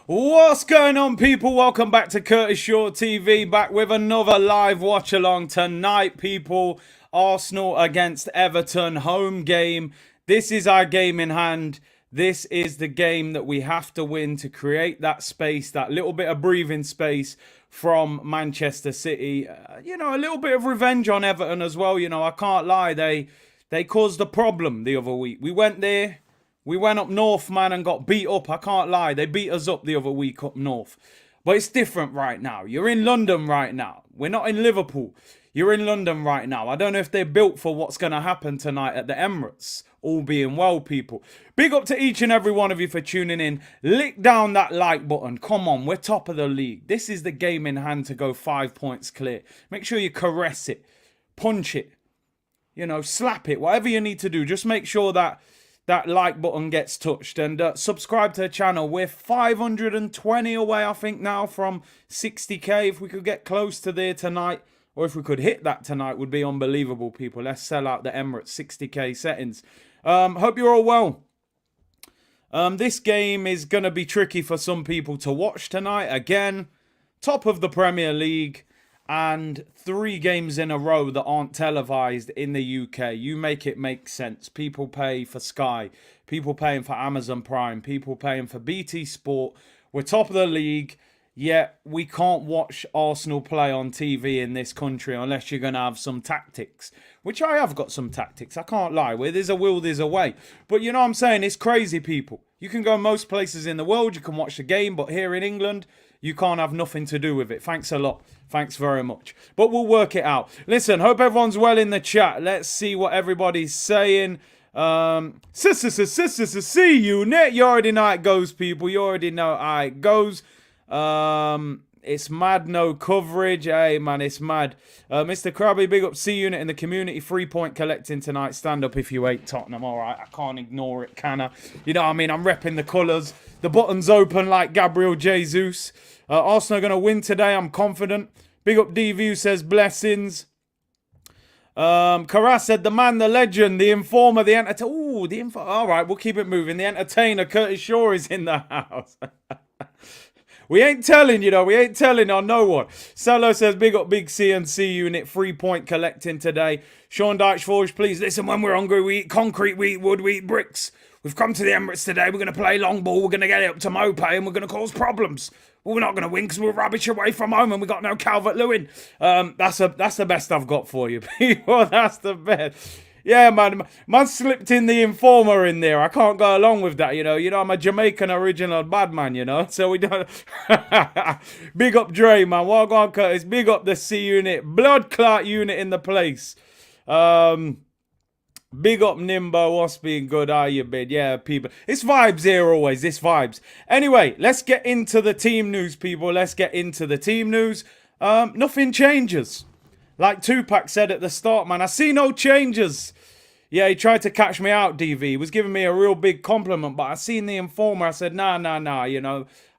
What's going on, people? Welcome back to Curtis Shaw TV, back with another live watch along tonight, people. Arsenal against Everton, home game. This is our game in hand. This is the game that we have to win to create that space, that little bit of breathing space from Manchester City. A little bit of revenge on Everton as well. I can't lie. They caused a problem the other week. We went there. We went up north, man, and got beat up. I can't lie. They beat us up the other week up north. But it's different right now. You're in London right now. We're not in Liverpool. You're in London right now. I don't know if they're built for what's going to happen tonight at the Emirates. All being well, people. Big up to each and every one of you for tuning in. Lick down that like button. Come on, we're top of the league. This is the game in hand to go 5 points clear. Make sure you caress it. Punch it. Slap it. Whatever you need to do. Just make sure that like button gets touched, and subscribe to the channel. We're 520 away, I think, now from 60k. If we could get close to there tonight, or if we could hit that tonight, would be unbelievable, people. Let's sell out the Emirates 60k settings. Hope you're all well. This game is going to be tricky for some people to watch tonight. Again, top of the Premier League, and 3 games in a row that aren't televised in the UK. You make it make sense. People pay for Sky. People paying for Amazon Prime. People paying for BT Sport. We're top of the league, yet we can't watch Arsenal play on TV in this country unless you're going to have some tactics. Which I have got some tactics. I can't lie. Where there's a will, there's a way. But you know what I'm saying? It's crazy, people. You can go most places in the world. You can watch the game. But here in England, you can't have nothing to do with it. Thanks a lot. Thanks very much. But we'll work it out. Listen, hope everyone's well in the chat. Let's see what everybody's saying. C unit. You already know how it goes, people. You already know how it goes. It's mad, no coverage. Hey, man, it's mad. Mr. Krabby, big up C unit in the community. 3-point collecting tonight. Stand up if you hate Tottenham. All right, I can't ignore it, can I? You know what I mean? I'm repping the colours. The button's open like Gabriel Jesus. Arsenal are going to win today. I'm confident. Big up D-View says blessings. Karas said the man, the legend, the informer, the entertainer. Ooh, the info. All right, we'll keep it moving. The entertainer, Curtis Shaw, is in the house. We ain't telling, we ain't telling on no one. Salo says, big up Big C and C unit, 3-point collecting today. Sean Dyche Forge, please listen, when we're hungry, we eat concrete, we eat wood, we eat bricks. We've come to the Emirates today, we're going to play long ball, we're going to get it up to Mopay, and we're going to cause problems. Well, we're not going to win because we're rubbish away from home and we got no Calvert-Lewin. That's the best I've got for you, people. That's the best. Yeah, man slipped in the informer in there. I can't go along with that, I'm a Jamaican original bad man, so we don't. Big up Dre, man. Well on, Curtis. Big up the C unit. Blood clot unit in the place. Big up Nimbo. What's been good? How you been? Yeah, people. It's vibes here always. It's vibes. Anyway, let's get into the team news, people. Let's get into the team news. Nothing changes. Like Tupac said at the start, man, I see no changes. Yeah, he tried to catch me out, DV. He was giving me a real big compliment, but I seen the informer. I said, nah,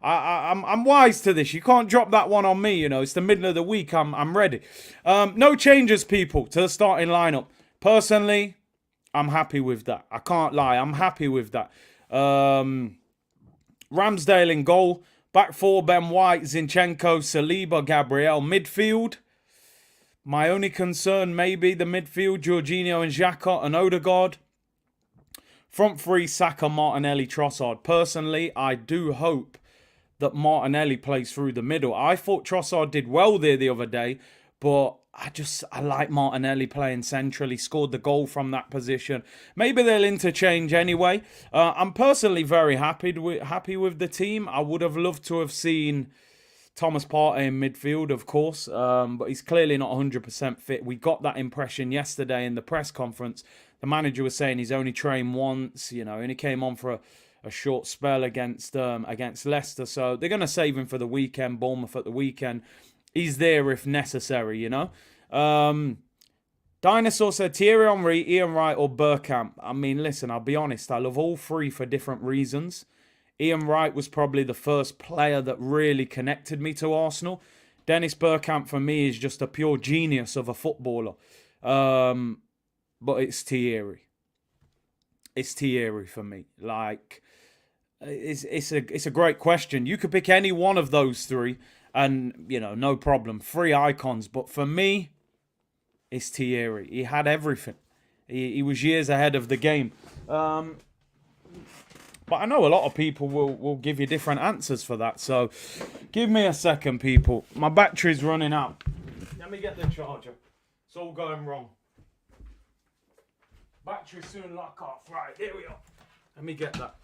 I'm wise to this. You can't drop that one on me, It's the middle of the week. I'm ready. No changes, people, to the starting lineup. Personally, I'm happy with that. I can't lie. I'm happy with that. Ramsdale in goal. Back 4, Ben White, Zinchenko, Saliba, Gabriel. Midfield. My only concern may be the midfield, Jorginho and Xhaka and Odegaard. Front 3, Saka, Martinelli, Trossard. Personally, I do hope that Martinelli plays through the middle. I thought Trossard did well there the other day, but I like Martinelli playing centrally. Scored the goal from that position. Maybe they'll interchange anyway. I'm personally very happy with the team. I would have loved to have seen Thomas Partey in midfield, of course, but he's clearly not 100% fit. We got that impression yesterday in the press conference. The manager was saying he's only trained once, and he came on for a short spell against Leicester. So they're going to save him for the weekend, Bournemouth at the weekend. He's there if necessary, Dinosaur said Thierry Henry, Ian Wright or Bergkamp. I mean, listen, I'll be honest. I love all 3 for different reasons. Ian Wright was probably the first player that really connected me to Arsenal. Dennis Bergkamp, for me, is just a pure genius of a footballer. But it's Thierry. It's Thierry for me. Like, It's a great question. You could pick any one of those three, and no problem. Three icons, but for me, it's Thierry. He had everything. He was years ahead of the game. But I know a lot of people will give you different answers for that. So give me a second, people. My battery's running out. Let me get the charger. It's all going wrong. Battery soon lock off. Right, here we are. Let me get that.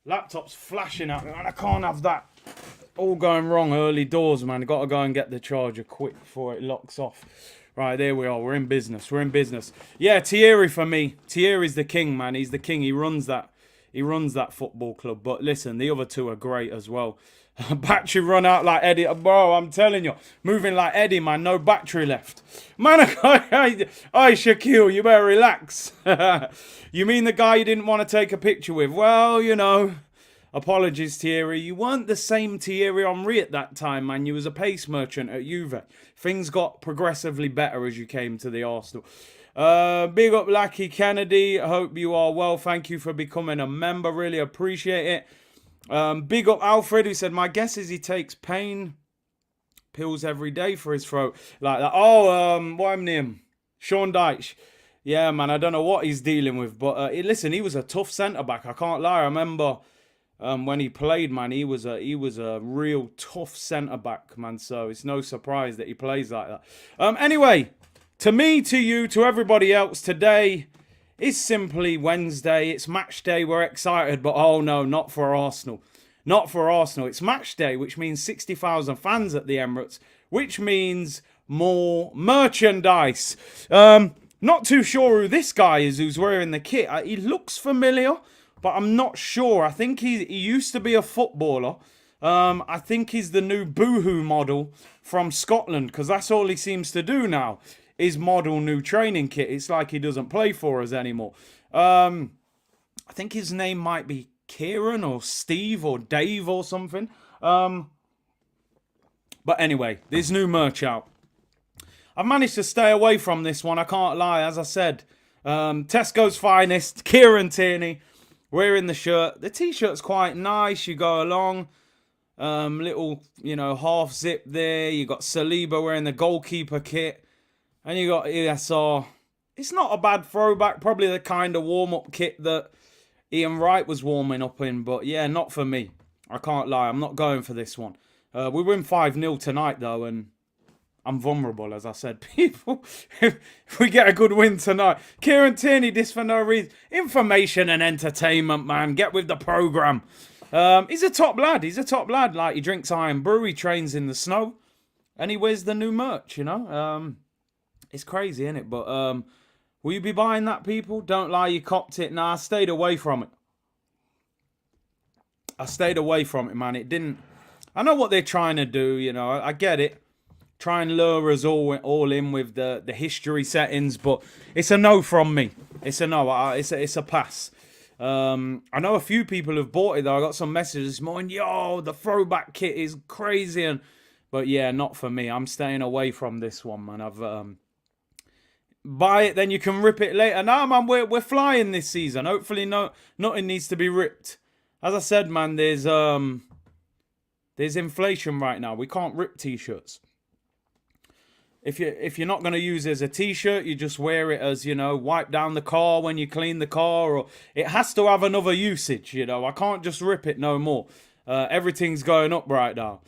Laptop's flashing at me, man. I can't have that. All going wrong early doors, man. Got to go and get the charger quick before it locks off. Right, there we are. We're in business. We're in business. Yeah, Thierry for me. Thierry's the king, man. He's the king. He runs that football club. But listen, the other two are great as well. Battery run out like Eddie. Bro, I'm telling you. Moving like Eddie, man. No battery left. Man, hey, Shaquille, you better relax. You mean the guy you didn't want to take a picture with? Well, apologies, Thierry. You weren't the same Thierry Henry at that time, man. You was a pace merchant at Juve. Things got progressively better as you came to the Arsenal. Big up Lackey Kennedy. I hope you are well. Thank you for becoming a member. Really appreciate it. Big up Alfred, who said, my guess is he takes pain pills every day for his throat. Like that. What I'm name? Sean Dyche. Yeah, man, I don't know what he's dealing with. But listen, he was a tough centre-back. I can't lie. I remember when he played, man, he was a real tough centre-back, man. So it's no surprise that he plays like that. Anyway, to me, to you, to everybody else, today is simply Wednesday. It's match day. We're excited, but oh no, not for Arsenal. Not for Arsenal. It's match day, which means 60,000 fans at the Emirates, which means more merchandise. Not too sure who this guy is who's wearing the kit. He looks familiar, but I'm not sure. I think he used to be a footballer. I think he's the new Boohoo model from Scotland, because that's all he seems to do now, is model new training kit. It's like he doesn't play for us anymore. I think his name might be Kieran or Steve or Dave or something. But anyway, there's new merch out. I've managed to stay away from this one, I can't lie. As I said, Tesco's finest, Kieran Tierney, wearing the shirt. The t-shirt's quite nice. You go along, little, half zip there. You got Saliba wearing the goalkeeper kit. And you got ESR. It's not a bad throwback. Probably the kind of warm-up kit that Ian Wright was warming up in. But yeah, not for me. I can't lie. I'm not going for this one. We win 5-0 tonight, though. And I'm vulnerable, as I said. People, if we get a good win tonight. Kieran Tierney, this for no reason. Information and entertainment, man. Get with the programme. He's a top lad. He's a top lad. Like, he drinks Iron Brew. He trains in the snow. And he wears the new merch, It's crazy, isn't it? But will you be buying that, people? Don't lie, you copped it. Nah, I stayed away from it. I stayed away from it, man. It didn't... I know what they're trying to do, I get it. Try and lure us all in with the history settings, but it's a no from me. It's a no. It's a pass. I know a few people have bought it, though. I got some messages this morning. Yo, the throwback kit is crazy. But yeah, not for me. I'm staying away from this one, man. I've... buy it, then you can rip it later. Nah, man, we're flying this season. Hopefully, nothing needs to be ripped. As I said, man, there's inflation right now. We can't rip t-shirts. If you're not going to use it as a t-shirt, you just wear it as, wipe down the car when you clean the car, or it has to have another usage. I can't just rip it no more. Everything's going up right now.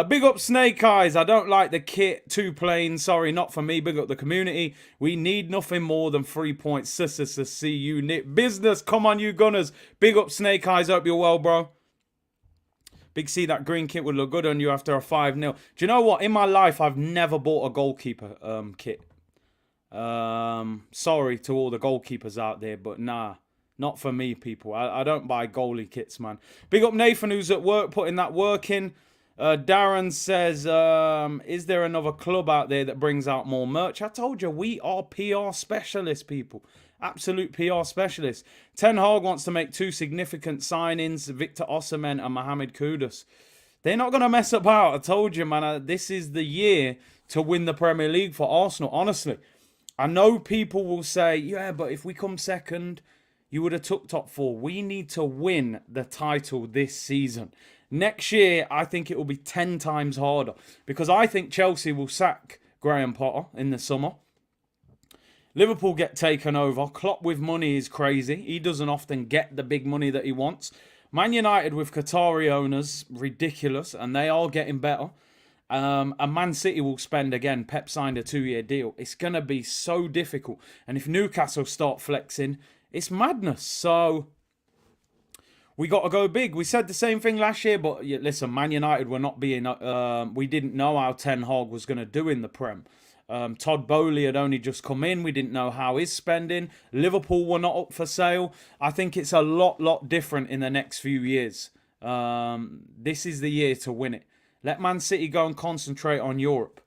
Big up Snake Eyes. I don't like the kit. Too plain. Sorry, not for me. Big up the community. We need nothing more than 3 points. See you, Nick. Business. Come on, you Gunners. Big up Snake Eyes. Hope you're well, bro. Big C, that green kit would look good on you after a 5-0. Do you know what? In my life, I've never bought a goalkeeper kit. Sorry to all the goalkeepers out there, but nah. Not for me, people. I don't buy goalie kits, man. Big up Nathan, who's at work, putting that work in. Darren says, is there another club out there that brings out more merch? I told you, we are PR specialists, people. Absolute PR specialists. Ten Hag wants to make 2 significant signings, Victor Osimhen and Mohamed Kudus. They're not going to mess about. I told you, man, this is the year to win the Premier League for Arsenal. Honestly, I know people will say, yeah, but if we come second, you would have took top four. We need to win the title this season. Next year, I think it will be 10 times harder because I think Chelsea will sack Graham Potter in the summer. Liverpool get taken over. Klopp with money is crazy. He doesn't often get the big money that he wants. Man United with Qatari owners, ridiculous, and they are getting better. And Man City will spend again. Pep signed a 2-year deal. It's going to be so difficult. And if Newcastle start flexing, it's madness. So we got to go big. We said the same thing last year, but listen, Man United were not being... we didn't know how Ten Hag was going to do in the Prem. Todd Bowley had only just come in. We didn't know how he's spending. Liverpool were not up for sale. I think it's a lot different in the next few years. This is the year to win it. Let Man City go and concentrate on Europe.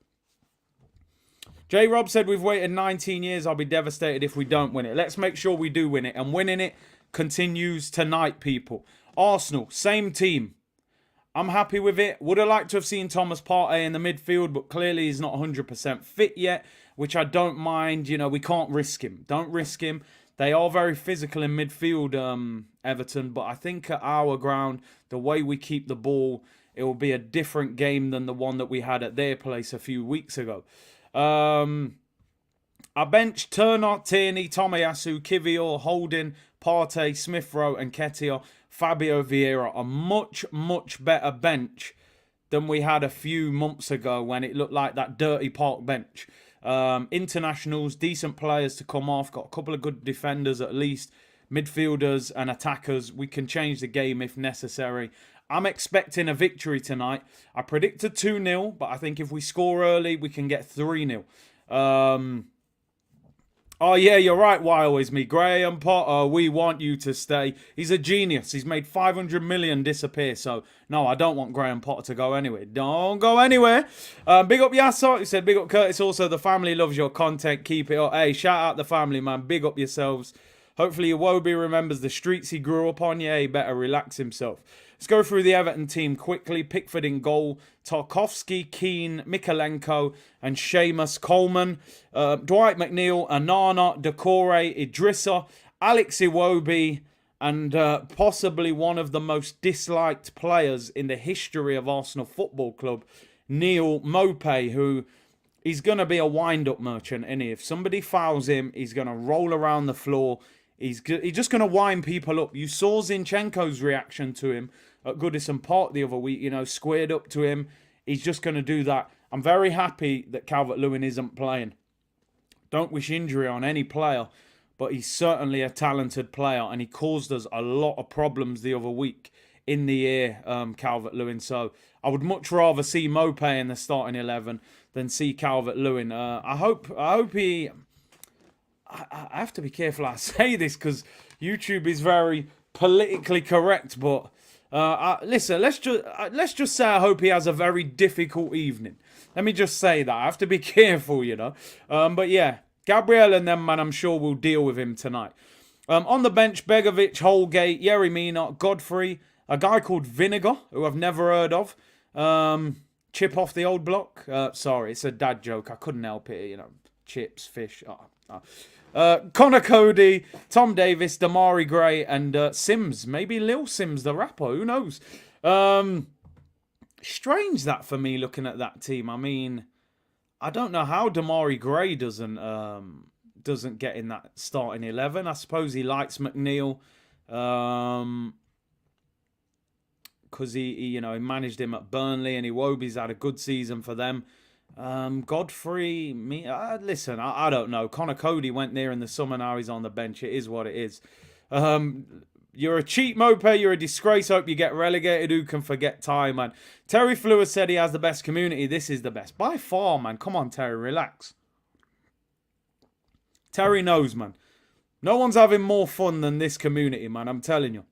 J. Rob said, we've waited 19 years. I'll be devastated if we don't win it. Let's make sure we do win it. And winning it continues tonight, people. Arsenal, same team. I'm happy with it. Would have liked to have seen Thomas Partey in the midfield, but clearly he's not 100% fit yet, which I don't mind. You know, we can't risk him. Don't risk him. They are very physical in midfield, Everton, but I think at our ground, the way we keep the ball, it will be a different game than the one that we had at their place a few weeks ago. I benched Turner, Tierney, Tomiyasu, Kivior, Holding, Partey, Smith Rowe and Nketiah. Fabio Vieira, a much better bench than we had a few months ago when it looked like that dirty park bench. Internationals, decent players to come off, got a couple of good defenders at least, midfielders and attackers. We can change the game if necessary. I'm expecting a victory tonight. I predicted 2-0, but I think if we score early, we can get 3-0. Oh, yeah, you're right, Why Always Me. Graham Potter, we want you to stay. He's a genius. He's made 500 million disappear. So, no, I don't want Graham Potter to go anywhere. Don't go anywhere. Big up Yassot. He said, big up Curtis. Also, the family loves your content. Keep it up. Hey, shout out the family, man. Big up yourselves. Hopefully, Iwobi remembers the streets he grew up on. Yeah, he better relax himself. Let's go through the Everton team quickly. Pickford in goal. Tarkowski, Keane, Mikalenko, and Seamus Coleman. Dwight McNeil, Anana, Decore, Idrissa, Alex Iwobi, and possibly one of the most disliked players in the history of Arsenal Football Club, Neil Maupay, who he's going to be a wind-up merchant, isn't he? If somebody fouls him, he's going to roll around the floor. He's just going to wind people up. You saw Zinchenko's reaction to him at Goodison Park the other week, you know, squared up to him. He's just going to do that. I'm very happy that Calvert-Lewin isn't playing. Don't wish injury on any player, but he's certainly a talented player, and he caused us a lot of problems the other week in the air, Calvert-Lewin. So I would much rather see Maupay in the starting 11 than see Calvert-Lewin. I hope he... I have to be careful I say this because YouTube is very politically correct, but listen, let's just say I hope he has a very difficult evening. Let me just say that. I have to be careful, you know. But yeah, Gabriel and them, man, I'm sure we'll deal with him tonight. On the bench, Begovic, Holgate, Yerry Mina, Godfrey, a guy called Vinegar, who I've never heard of. Chip off the old block. Sorry, it's a dad joke. I couldn't help it, you know. Chips, fish. Connor Cody, Tom Davis, Damari Gray, and Sims. Maybe Lil Sims, the rapper. Who knows? Strange that for me looking at that team. I mean, I don't know how Damari Gray doesn't get in that starting 11. I suppose he likes McNeil because he managed him at Burnley, and Iwobi's had a good season for them. Godfrey, listen, I don't know. Connor Cody went there in the summer. Now he's on the bench. It is what it is. You're a cheat, Maupay. You're a disgrace. Hope you get relegated. Who can forget time, man? Terry Fleur said he has the best community. This is the best. By far, man. Come on, Terry. Relax. Terry knows, man. No one's having more fun than this community, man. I'm telling you.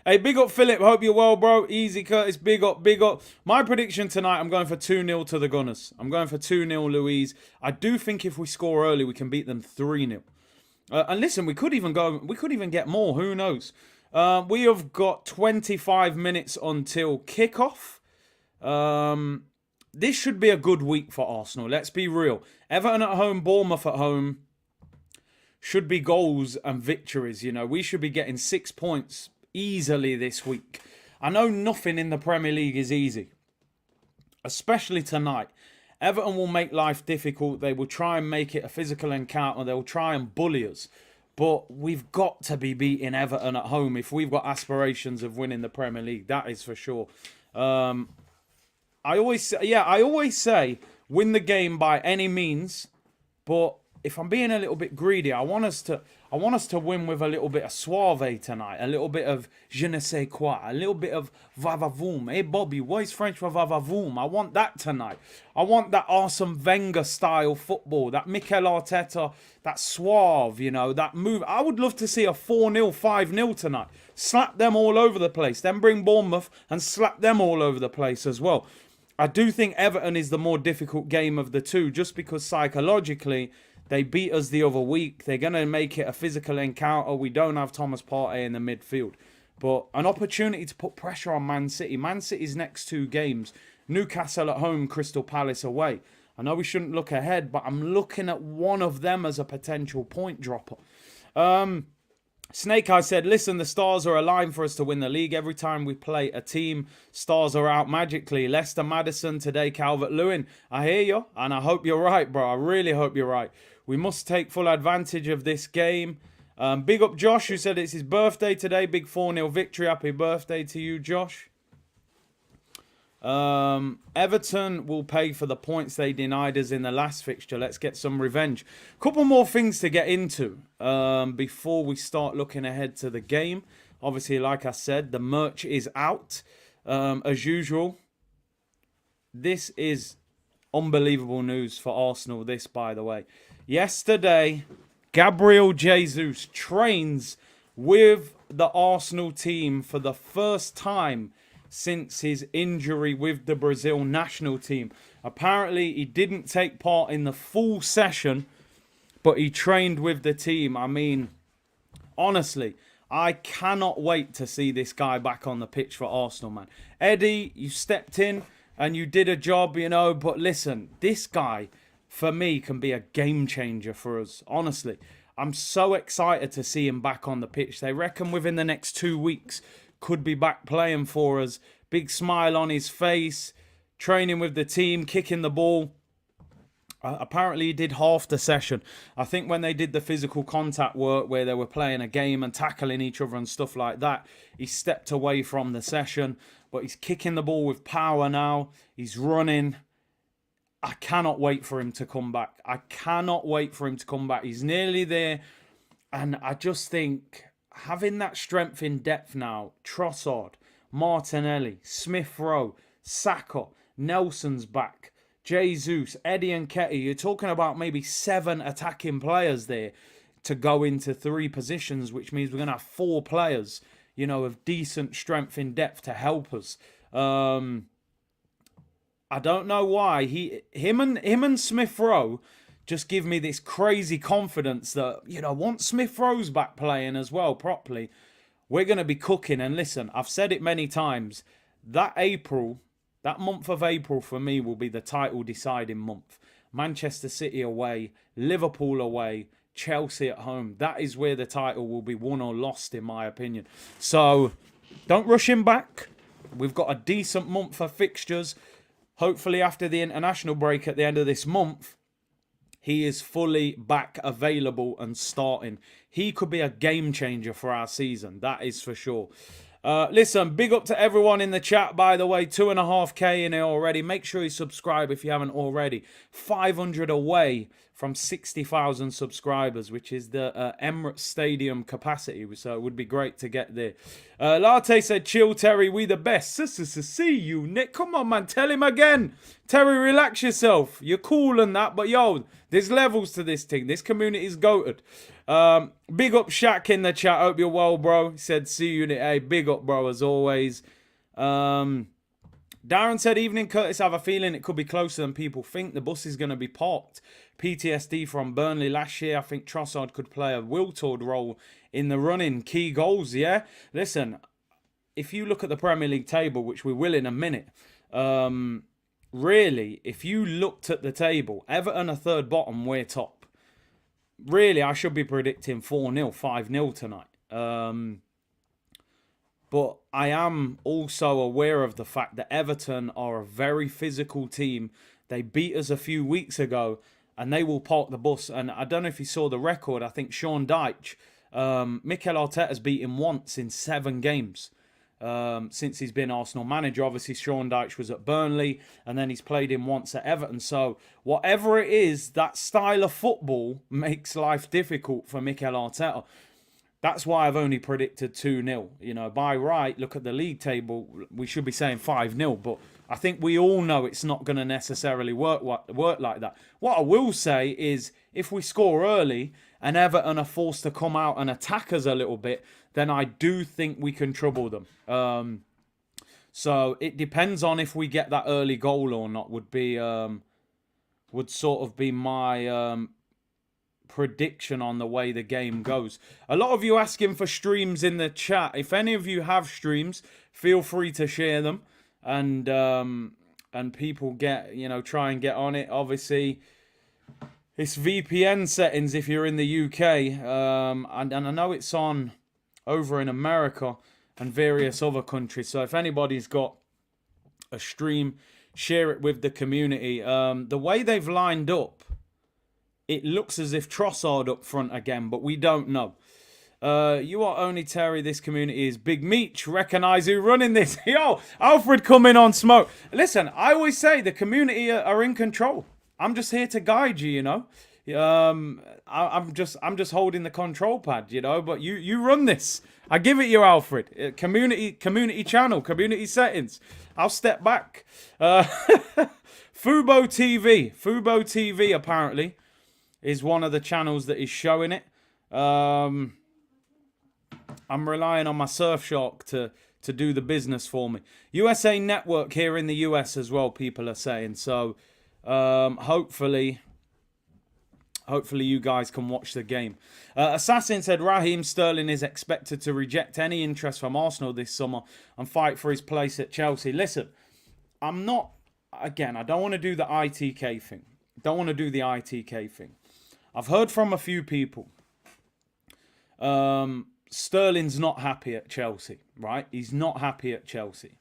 Hey, big up, Philip. Hope you're well, bro. Easy, Curtis. Big up, big up. My prediction tonight, I'm going for 2-0 to the Gunners. I'm going for 2-0, Louise. I do think if we score early, we can beat them 3-0. And listen, we could even get more. Who knows? We have got 25 minutes until kickoff. This should be a good week for Arsenal. Let's be real. Everton at home, Bournemouth at home. should be goals and victories. You know, we should be getting 6 points easily this week. I know nothing in the Premier League is easy, especially tonight. Everton will make life difficult. They will try and make it a physical encounter. They'll try and bully us. But we've got to be beating Everton at home if we've got aspirations of winning the Premier League. That is for sure. I always say win the game by any means. But if I'm being a little bit greedy, I want us to win with a little bit of suave tonight, a little bit of je ne sais quoi, a little bit of va-va-voom. Hey Bobby, what is French for va-va-voom? I want that tonight. I want that Arsene Wenger style football, that Mikel Arteta, that suave, you know, that move. I would love to see a 4-0, 5-0 tonight. Slap them all over the place. Then bring Bournemouth and slap them all over the place as well. I do think Everton is the more difficult game of the two, just because psychologically they beat us the other week. They're going to make it a physical encounter. We don't have Thomas Partey in the midfield. But an opportunity to put pressure on Man City. Man City's next 2 games, Newcastle at home, Crystal Palace away. I know we shouldn't look ahead, but I'm looking at one of them as a potential point dropper. Snake Eye said, listen, the stars are aligned for us to win the league. Every time we play a team, stars are out magically. Leicester, Maddison, today Calvert-Lewin. I hear you, and I hope you're right, bro. I really hope you're right. We must take full advantage of this game. Big up Josh, who said it's his birthday today. Big 4-0 victory. Happy birthday to you, Josh. Everton will pay for the points they denied us in the last fixture. Let's get some revenge. Couple more things to get into before we start looking ahead to the game. Obviously, like I said, the merch is out as usual. This is unbelievable news for Arsenal, this, by the way. Yesterday, Gabriel Jesus trains with the Arsenal team for the first time since his injury with the Brazil national team. Apparently, he didn't take part in the full session, but he trained with the team. I mean, honestly, I cannot wait to see this guy back on the pitch for Arsenal, man. Eddie, you stepped in and you did a job, you know, but listen, this guy, for me, can be a game changer for us, honestly. I'm so excited to see him back on the pitch. They reckon within the next 2 weeks, could be back playing for us. Big smile on his face, training with the team, kicking the ball. Apparently he did half the session. I think when they did the physical contact work where they were playing a game and tackling each other and stuff like that, he stepped away from the session. But he's kicking the ball with power now. He's running. I cannot wait for him to come back. I cannot wait for him to come back. He's nearly there. And I just think having that strength in depth now, Trossard, Martinelli, Smith Rowe, Saka, Nelson's back, Jesus, Eddie and Ketty, you're talking about maybe 7 attacking players there to go into 3 positions, which means we're going to have 4 players, you know, of decent strength in depth to help us. I don't know why. Him and Smith Rowe just give me this crazy confidence that, you know, once Smith Rowe's back playing as well properly, we're going to be cooking. And listen, I've said it many times, that month of April for me will be the title deciding month. Manchester City away, Liverpool away, Chelsea at home. That is where the title will be won or lost, in my opinion. So don't rush him back. We've got a decent month of fixtures. Hopefully after the international break at the end of this month, he is fully back available and starting. He could be a game changer for our season. That is for sure. Listen, big up to everyone in the chat, by the way. 2.5k in here already. Make sure you subscribe if you haven't already. 500 away from 60,000 subscribers, which is the Emirates Stadium capacity. So it would be great to get there. Latte said, chill, Terry. We the best. See you, Nick. Come on, man. Tell him again. Terry, relax yourself. You're cool and that. But, yo, there's levels to this thing. This community is goated. Big up Shaq in the chat. Hope you're well, bro. He said, see you, Nick. Hey, big up, bro, as always. Darren said, evening, Curtis. I have a feeling it could be closer than people think. The bus is going to be parked. PTSD from Burnley last year. I think Trossard could play a Wiltord role in the running. Key goals, yeah? Listen, if you look at the Premier League table, which we will in a minute, really, if you looked at the table, Everton are third bottom, we're top. really, I should be predicting 4-0, 5-0 tonight. But I am also aware of the fact that Everton are a very physical team. They beat us a few weeks ago, and they will park the bus. And I don't know if you saw the record. I think Sean Dyche, Mikel Arteta's beat him once in 7 games since he's been Arsenal manager. Obviously, Sean Dyche was at Burnley, and then he's played him once at Everton. So whatever it is, that style of football makes life difficult for Mikel Arteta. That's why I've only predicted 2-0. You know, by right, look at the league table, we should be saying 5-0. But I think we all know it's not going to necessarily work like that. What I will say is, if we score early and Everton are forced to come out and attack us a little bit, then I do think we can trouble them. So it depends on if we get that early goal or not. Would sort of be my prediction on the way the game goes. A lot of you asking for streams in the chat. If any of you have streams, feel free to share them, and people try and get on it. Obviously, it's VPN settings if you're in the UK, and I know it's on over in America and various other countries. So if anybody's got a stream, share it with the community. The way they've lined up, it looks as if Trossard up front again, but we don't know. You are only Terry. This community is Big Meech. Recognise who running this. Yo, Alfred coming on smoke. Listen, I always say the community are in control. I'm just here to guide you, you know. I'm just holding the control pad, you know. But you run this. I give it you, Alfred. Community channel, community settings. I'll step back. Fubo TV apparently is one of the channels that is showing it. I'm relying on my Surfshark to do the business for me. USA Network here in the US as well, people are saying. So hopefully you guys can watch the game. Assassin said Raheem Sterling is expected to reject any interest from Arsenal this summer and fight for his place at Chelsea. Listen, I don't want to do the ITK thing. I've heard from a few people. Sterling's not happy at Chelsea, right? He's not happy at Chelsea.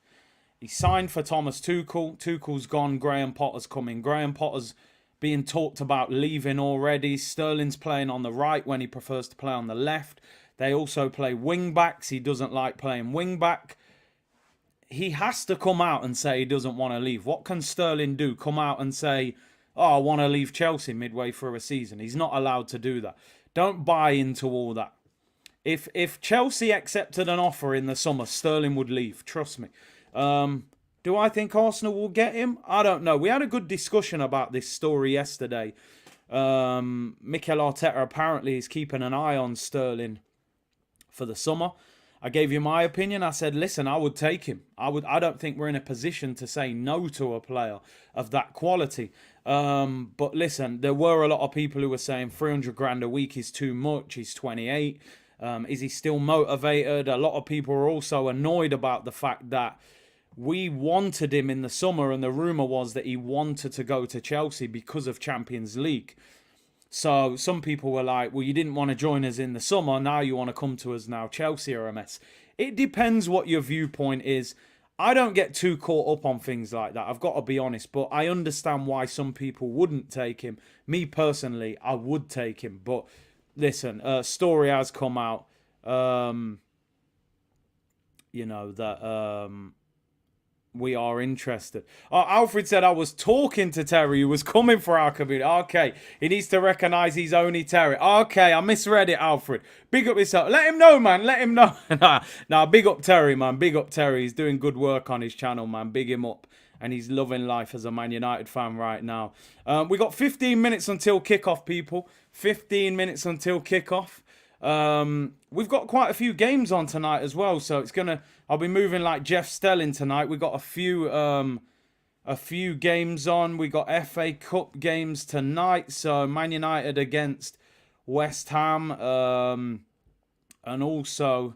He signed for Thomas Tuchel. Tuchel's gone. Graham Potter's coming. Graham Potter's being talked about leaving already. Sterling's playing on the right when he prefers to play on the left. They also play wing backs. He doesn't like playing wing back. He has to come out and say he doesn't want to leave. What can Sterling do? Come out and say, oh, I want to leave Chelsea midway through a season. He's not allowed to do that. Don't buy into all that. If Chelsea accepted an offer in the summer, Sterling would leave. Trust me. Do I think Arsenal will get him? I don't know. We had a good discussion about this story yesterday. Mikel Arteta apparently is keeping an eye on Sterling for the summer. I gave you my opinion. I said, listen, I would take him. I don't think we're in a position to say no to a player of that quality. But listen, there were a lot of people who were saying 300 grand a week is too much. He's 28. Is he still motivated? A lot of people are also annoyed about the fact that we wanted him in the summer, and the rumour was that he wanted to go to Chelsea because of Champions League. So some people were like, well, you didn't want to join us in the summer, now you want to come to us now. Chelsea are a mess. It depends what your viewpoint is. I don't get too caught up on things like that, I've got to be honest, but I understand why some people wouldn't take him. Me personally, I would take him, but listen, story has come out, that we are interested. Alfred said I was talking to Terry, who was coming for our community. Okay, he needs to recognise he's only Terry. Okay, I misread it, Alfred. Big up yourself. Let him know, man. Let him know. nah, big up Terry, man. Big up Terry. He's doing good work on his channel, man. Big him up. And he's loving life as a Man United fan right now. We got 15 minutes until kickoff, people. 15 minutes until kickoff. We've got quite a few games on tonight as well, so I'll be moving like Jeff Stelling tonight. We've got a few games on. We got FA Cup games tonight, so Man United against West Ham, and also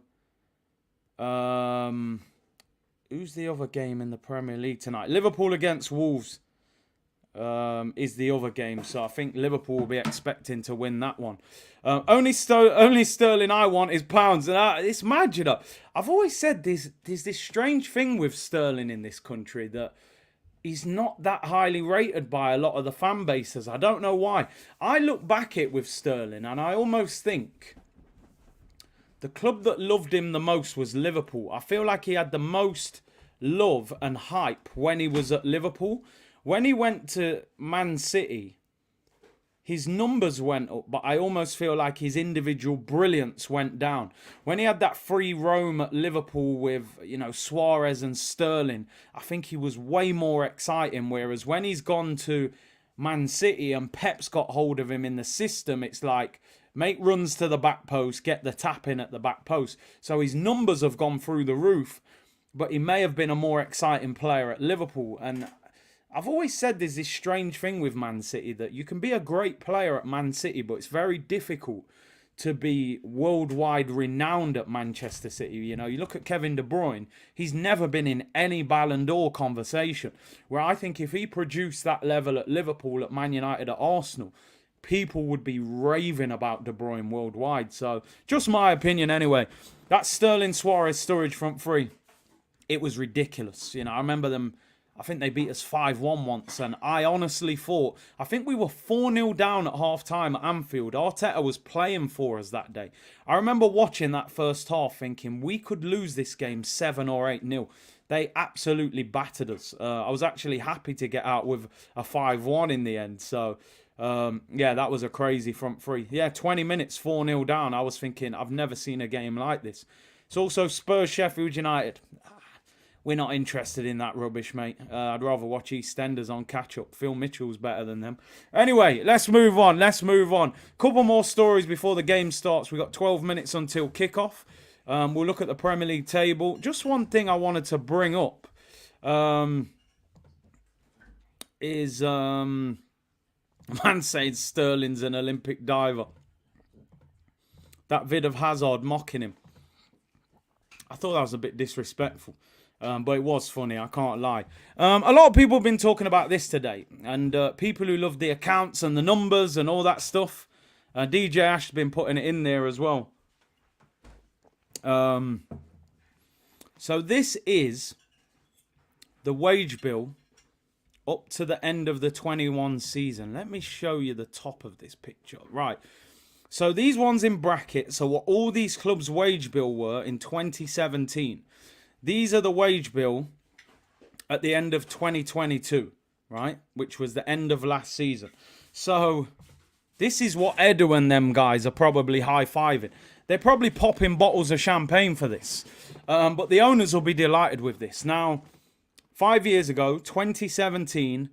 who's the other game in the Premier League tonight? Liverpool against Wolves. is the other game. So I think Liverpool will be expecting to win that one. Only sterling I want is pounds. And it's mad, you know. I've always said there's this strange thing with sterling in this country that he's not that highly rated by a lot of the fan bases. I don't know why. I look back at it with Sterling and I almost think the club that loved him the most was Liverpool. I feel like he had the most love and hype when he was at Liverpool. When he went to Man City, his numbers went up, but I almost feel like his individual brilliance went down. When he had that free roam at Liverpool with, you know, Suarez and Sterling, I think he was way more exciting. Whereas when he's gone to Man City and Pep's got hold of him in the system, it's like, make runs to the back post, get the tap in at the back post. So his numbers have gone through the roof, but he may have been a more exciting player at Liverpool. And I've always said there's this strange thing with Man City that you can be a great player at Man City, but it's very difficult to be worldwide renowned at Manchester City. You know, you look at Kevin De Bruyne, he's never been in any Ballon d'Or conversation, where I think if he produced that level at Liverpool, at Man United, at Arsenal, people would be raving about De Bruyne worldwide. So, just my opinion anyway. That Sterling Suarez Sturridge front three, it was ridiculous. You know, I remember them, I think they beat us 5-1 once, and I honestly thought, I think we were 4-0 down at half-time at Anfield. Arteta was playing for us that day. I remember watching that first half thinking, we could lose this game 7 or 8-0. They absolutely battered us. I was actually happy to get out with a 5-1 in the end. So, yeah, that was a crazy front three. Yeah, 20 minutes, 4-0 down. I was thinking, I've never seen a game like this. It's also Spurs Sheffield United. We're not interested in that rubbish, mate. I'd rather watch EastEnders on catch-up. Phil Mitchell's better than them. Anyway, let's move on. Couple more stories before the game starts. We've got 12 minutes until kickoff. We'll look at the Premier League table. Just one thing I wanted to bring up is man saying Sterling's an Olympic diver. That vid of Hazard mocking him. I thought that was a bit disrespectful. But it was funny, I can't lie. A lot of people have been talking about this today. And people who love the accounts and the numbers and all that stuff. DJ Ash has been putting it in there as well. So this is the wage bill up to the end of the 21 season. Let me show you the top of this picture. Right. So these ones in brackets are what all these clubs' wage bill were in 2017. These are the wage bill at the end of 2022, right? Which was the end of last season. So this is what Edu and them guys are probably high-fiving. They're probably popping bottles of champagne for this. But the owners will be delighted with this. Now, 5 years ago, 2017,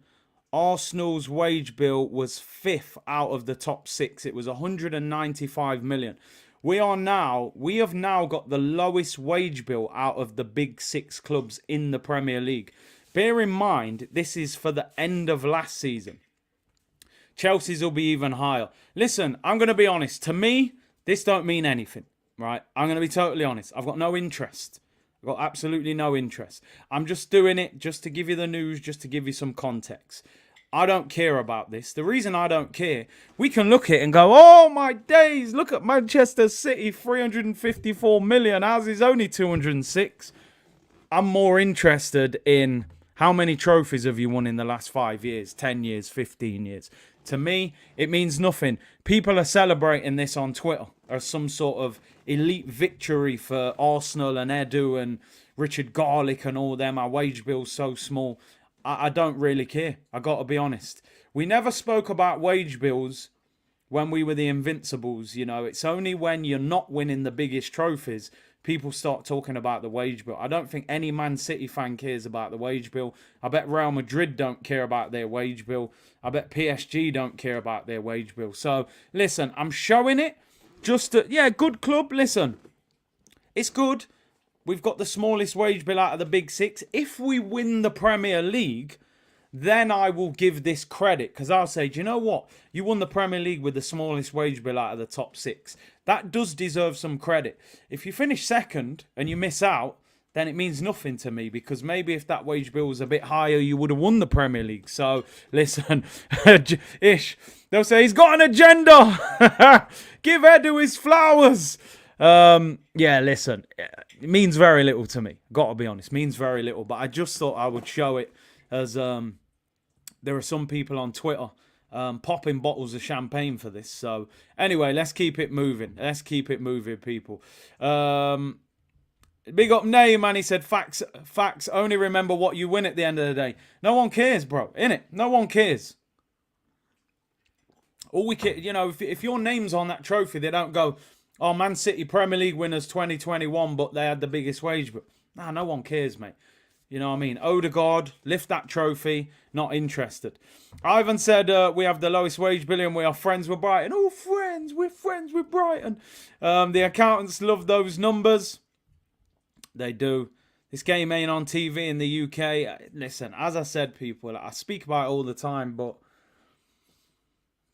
Arsenal's wage bill was 5th out of the top 6. It was 195 million. We have now got the lowest wage bill out of the big 6 clubs in the Premier League. Bear in mind, this is for the end of last season. Chelsea's will be even higher. Listen, I'm going to be honest. To me, this don't mean anything, right? I'm going to be totally honest. I've got no interest. I've got absolutely no interest. I'm just doing it just to give you the news, just to give you some context. I don't care about this. The reason I don't care, we can look at it and go, oh my days, look at Manchester City, 354 million. Ours is only 206. I'm more interested in how many trophies have you won in the last 5 years, 10 years, 15 years. To me, it means nothing. People are celebrating this on Twitter as some sort of elite victory for Arsenal and Edu and Richard Garlick and all them. Our wage bill's so small. I don't really care. I got to be honest. We never spoke about wage bills when we were the Invincibles. You know, it's only when you're not winning the biggest trophies people start talking about the wage bill. I don't think any Man City fan cares about the wage bill. I bet Real Madrid don't care about their wage bill. I bet PSG don't care about their wage bill. So, listen, I'm showing it just to, yeah, good club. Listen, it's good. We've got the smallest wage bill out of the big 6. If we win the Premier League, then I will give this credit. Because I'll say, do you know what? You won the Premier League with the smallest wage bill out of the top 6. That does deserve some credit. If you finish second and you miss out, then it means nothing to me, because maybe if that wage bill was a bit higher, you would have won the Premier League. So, listen, Ish, they'll say he's got an agenda. Give Edu his flowers. Yeah, listen, it means very little to me. Got to be honest, means very little. But I just thought I would show it as there are some people on Twitter popping bottles of champagne for this. So anyway, let's keep it moving. Let's keep it moving, people. Big up Nay, man. He said, facts, only remember what you win at the end of the day. No one cares, bro. Innit? No one cares. All we care, you know, if your name's on that trophy, they don't go, oh, Man City Premier League winners 2021, but they had the biggest wage. But nah, no one cares, mate. You know what I mean? Odegaard, lift that trophy, not interested. Ivan said, we have the lowest wage bill and we are friends with Brighton. Oh, friends, we're friends with Brighton. The accountants love those numbers. They do. This game ain't on TV in the UK. Listen, as I said, people, I speak about it all the time, but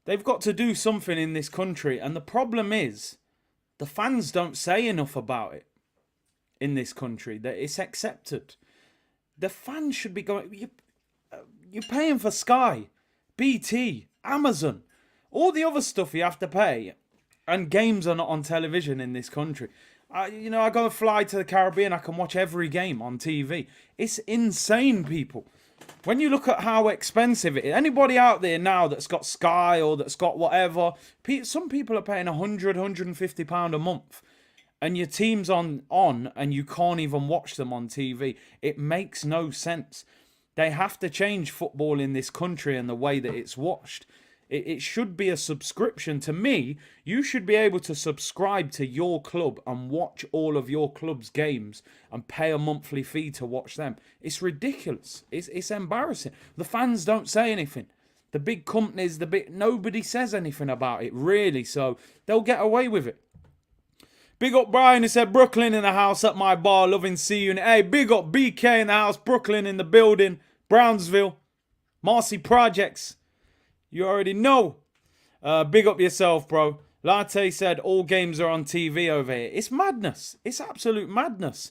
they've got to do something in this country. And the problem is, the fans don't say enough about it in this country, that it's accepted. The fans should be going, you're paying for Sky, BT, Amazon, all the other stuff you have to pay, and games are not on television in this country. I go and fly to the Caribbean, I can watch every game on TV. It's insane, people. When you look at how expensive it is, anybody out there now that's got Sky or that's got whatever, some people are paying £100, £150 a month. And your team's on and you can't even watch them on TV. It makes no sense. They have to change football in this country and the way that it's watched. It should be a subscription. To me, you should be able to subscribe to your club and watch all of your club's games and pay a monthly fee to watch them. It's ridiculous. It's embarrassing. The fans don't say anything. The big companies, nobody says anything about it, really. So they'll get away with it. Big up Brian, who said, Brooklyn in the house at my bar, loving seeing you. Hey, big up BK in the house, Brooklyn in the building, Brownsville, Marcy Projects. You already know. Big up yourself, bro. Latte said, all games are on TV over here. It's madness. It's absolute madness.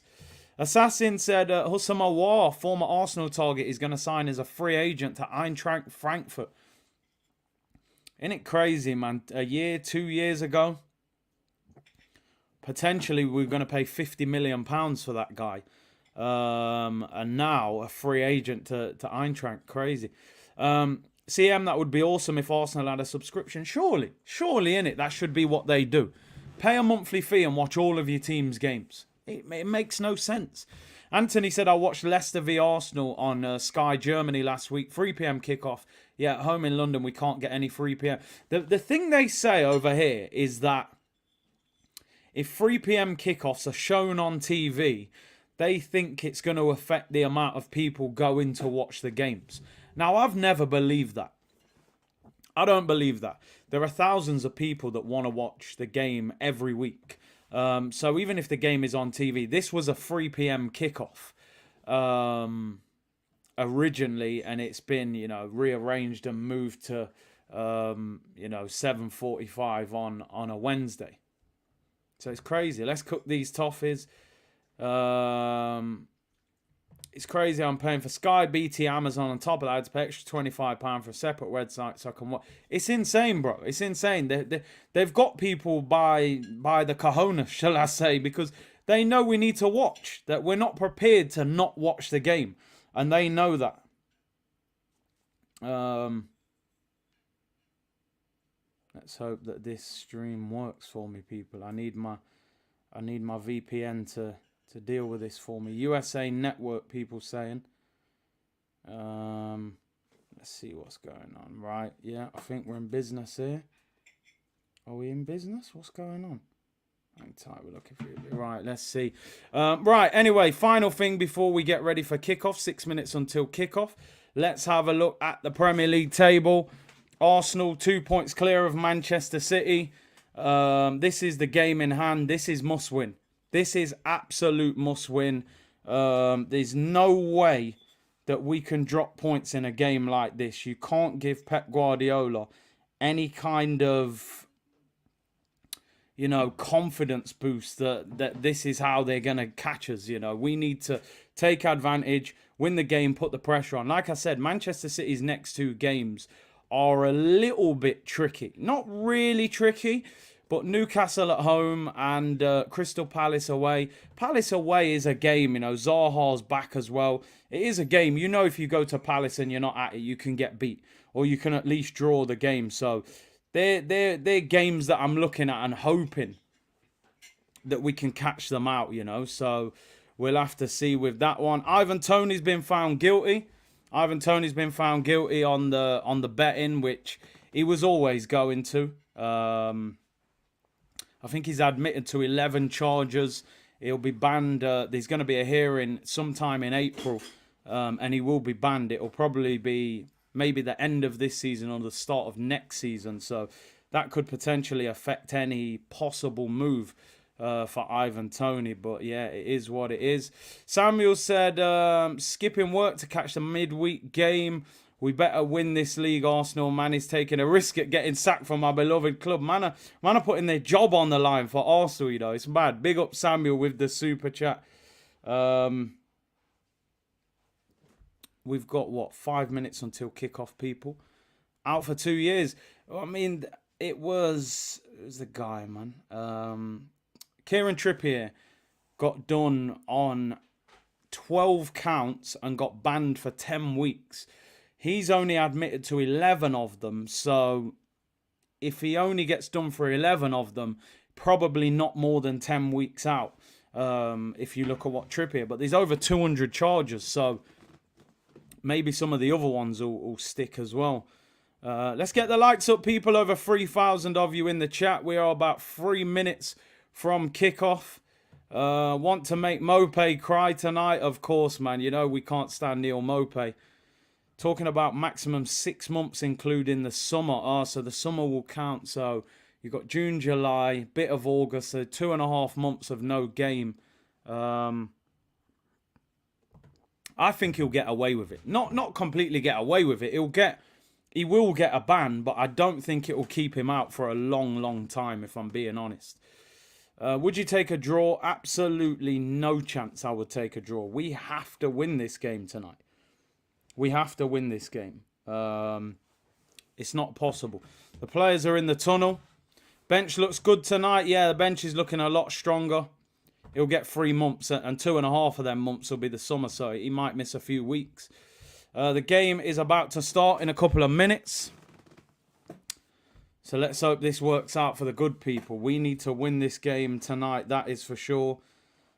Assassin said, Hussam Aouar, former Arsenal target, is going to sign as a free agent to Eintracht Frankfurt. Isn't it crazy, man? 2 years ago, potentially we were going to pay £50 million for that guy. And now a free agent to Eintracht. Crazy. CM, that would be awesome if Arsenal had a subscription. Surely, innit? That should be what they do. Pay a monthly fee and watch all of your team's games. It makes no sense. Anthony said, I watched Leicester v Arsenal on Sky Germany last week. 3 p.m. kickoff. Yeah, at home in London, we can't get any 3 p.m. The thing they say over here is that if 3 p.m. kickoffs are shown on TV, they think it's going to affect the amount of people going to watch the games. Now, I've never believed that. I don't believe that. There are thousands of people that want to watch the game every week. So even if the game is on TV, this was a 3 p.m. kickoff originally, and it's been, rearranged and moved to, 7:45 on a Wednesday. So it's crazy. Let's cook these toffees. It's crazy. I'm paying for Sky, BT, Amazon. On top of that, I had to pay extra £25 for a separate website so I can watch. It's insane, bro. It's insane. They've got people by the cojones, shall I say, because they know we need to watch. That we're not prepared to not watch the game, and they know that. Let's hope that this stream works for me, people. I need my VPN to deal with this for me. USA Network, people saying. Let's see what's going on. Right, yeah, I think we're in business here. Are we in business? What's going on? Hang tight, we're looking for you. Right, let's see. Right, anyway, final thing before we get ready for kickoff. 6 minutes until kickoff. Let's have a look at the Premier League table. Arsenal 2 points clear of Manchester City. This is the game in hand. This is must win. This is absolute must win. There's no way that we can drop points in a game like this. You can't give Pep Guardiola any kind of confidence boost that this is how they're going to catch us. We need to take advantage, win the game, put the pressure on. Like I said, Manchester City's next 2 games are a little bit tricky. Not really tricky, but Newcastle at home and Crystal Palace away. Palace away is a game. Zaha's back as well. It is a game. If you go to Palace and you're not at it, you can get beat. Or you can at least draw the game. So they're games that I'm looking at and hoping that we can catch them out, So we'll have to see with that one. Ivan Toney's been found guilty. Ivan Toney's been found guilty on the betting, which he was always going to. I think he's admitted to 11 charges. He'll be banned. There's going to be a hearing sometime in April, and he will be banned. It'll probably be maybe the end of this season or the start of next season. So that could potentially affect any possible move for Ivan Toney. But yeah, it is what it is. Samuel said, skipping work to catch the midweek game. We better win this league, Arsenal. Man is taking a risk at getting sacked from my beloved club. Man are putting their job on the line for Arsenal, It's bad. Big up Samuel with the super chat. We've got, 5 minutes until kickoff, people. Out for 2 years. I mean, it was the guy, man. Kieran Trippier got done on 12 counts and got banned for 10 weeks. He's only admitted to 11 of them, so if he only gets done for 11 of them, probably not more than 10 weeks out, if you look at what Trippier. But there's over 200 charges, so maybe some of the other ones will stick as well. Let's get the likes up, people. Over 3,000 of you in the chat. We are about 3 minutes from kickoff. Want to make Mopé cry tonight? Of course, man. We can't stand Neil Mopé. Talking about maximum 6 months, including the summer. So the summer will count. So you've got June, July, bit of August. So 2.5 months of no game. I think he'll get away with it. Not completely get away with it. He will get a ban, but I don't think it will keep him out for a long, long time, if I'm being honest. Would you take a draw? Absolutely no chance I would take a draw. We have to win this game tonight. We have to win this game. It's not possible. The players are in the tunnel. Bench looks good tonight. Yeah, the bench is looking a lot stronger. He'll get 3 months, and 2.5 of them months will be the summer, so he might miss a few weeks. The game is about to start in a couple of minutes. So let's hope this works out for the good people. We need to win this game tonight, that is for sure.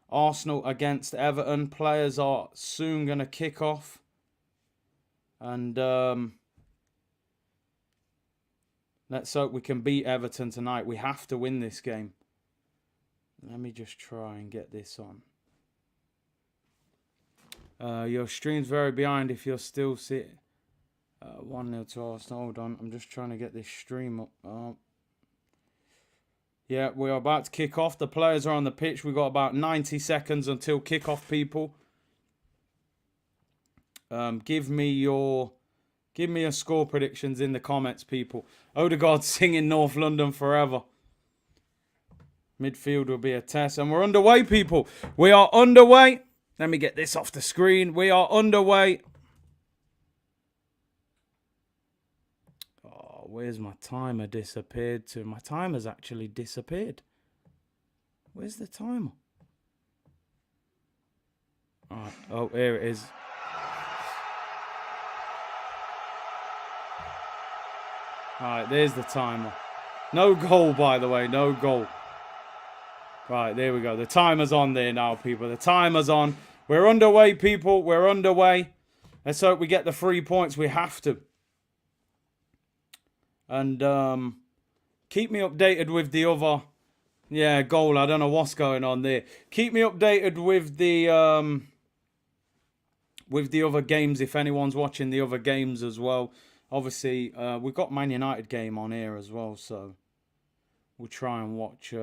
Arsenal against Everton. Players are soon going to kick off. And let's hope we can beat Everton tonight. We have to win this game. Let me just try and get this on. Your stream's very behind if you're still sitting. 1-0 to Arsenal. Hold on. I'm just trying to get this stream up. Yeah, we're about to kick off. The players are on the pitch. We've got about 90 seconds until kickoff, people. Give me your score predictions in the comments, people. Odegaard singing North London forever. Midfield will be a test. And we're underway, people. We are underway. Let me get this off the screen. We are underway. Oh, where's my timer disappeared to? My timer's actually disappeared. Where's the timer? All right. Oh, here it is. All right, there's the timer. No goal, by the way. No goal. Right, there we go. The timer's on there now, people. The timer's on. We're underway, people. We're underway. Let's hope we get the 3 points. We have to. And keep me updated with the other... Yeah, goal. I don't know what's going on there. Keep me updated with the other games, if anyone's watching the other games as well. Obviously, we've got Man United game on here as well, so we'll try and watch...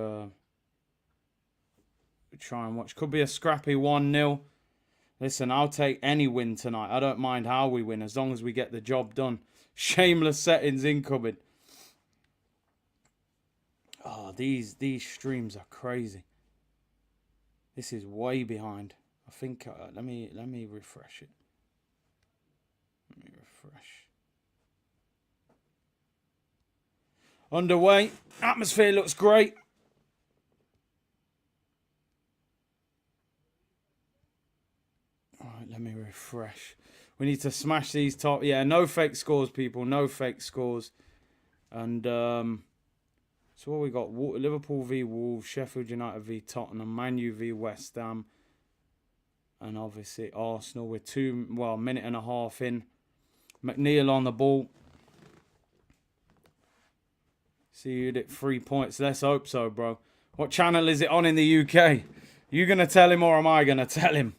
Could be a scrappy 1-0. Listen, I'll take any win tonight. I don't mind how we win, as long as we get the job done. Shameless settings incoming. Oh, these streams are crazy. This is way behind. I think let me refresh it. Let me refresh. Underway. Atmosphere looks great. All right, let me refresh. We need to smash these top. Yeah, no fake scores, people. No fake scores. And so what we got? Liverpool v Wolves, Sheffield United v Tottenham, Man U v West Ham, and obviously Arsenal. We're a minute and a half in. McNeil on the ball. See you at 3 points. Let's hope so, bro. What channel is it on in the UK? You gonna tell him or am I gonna tell him?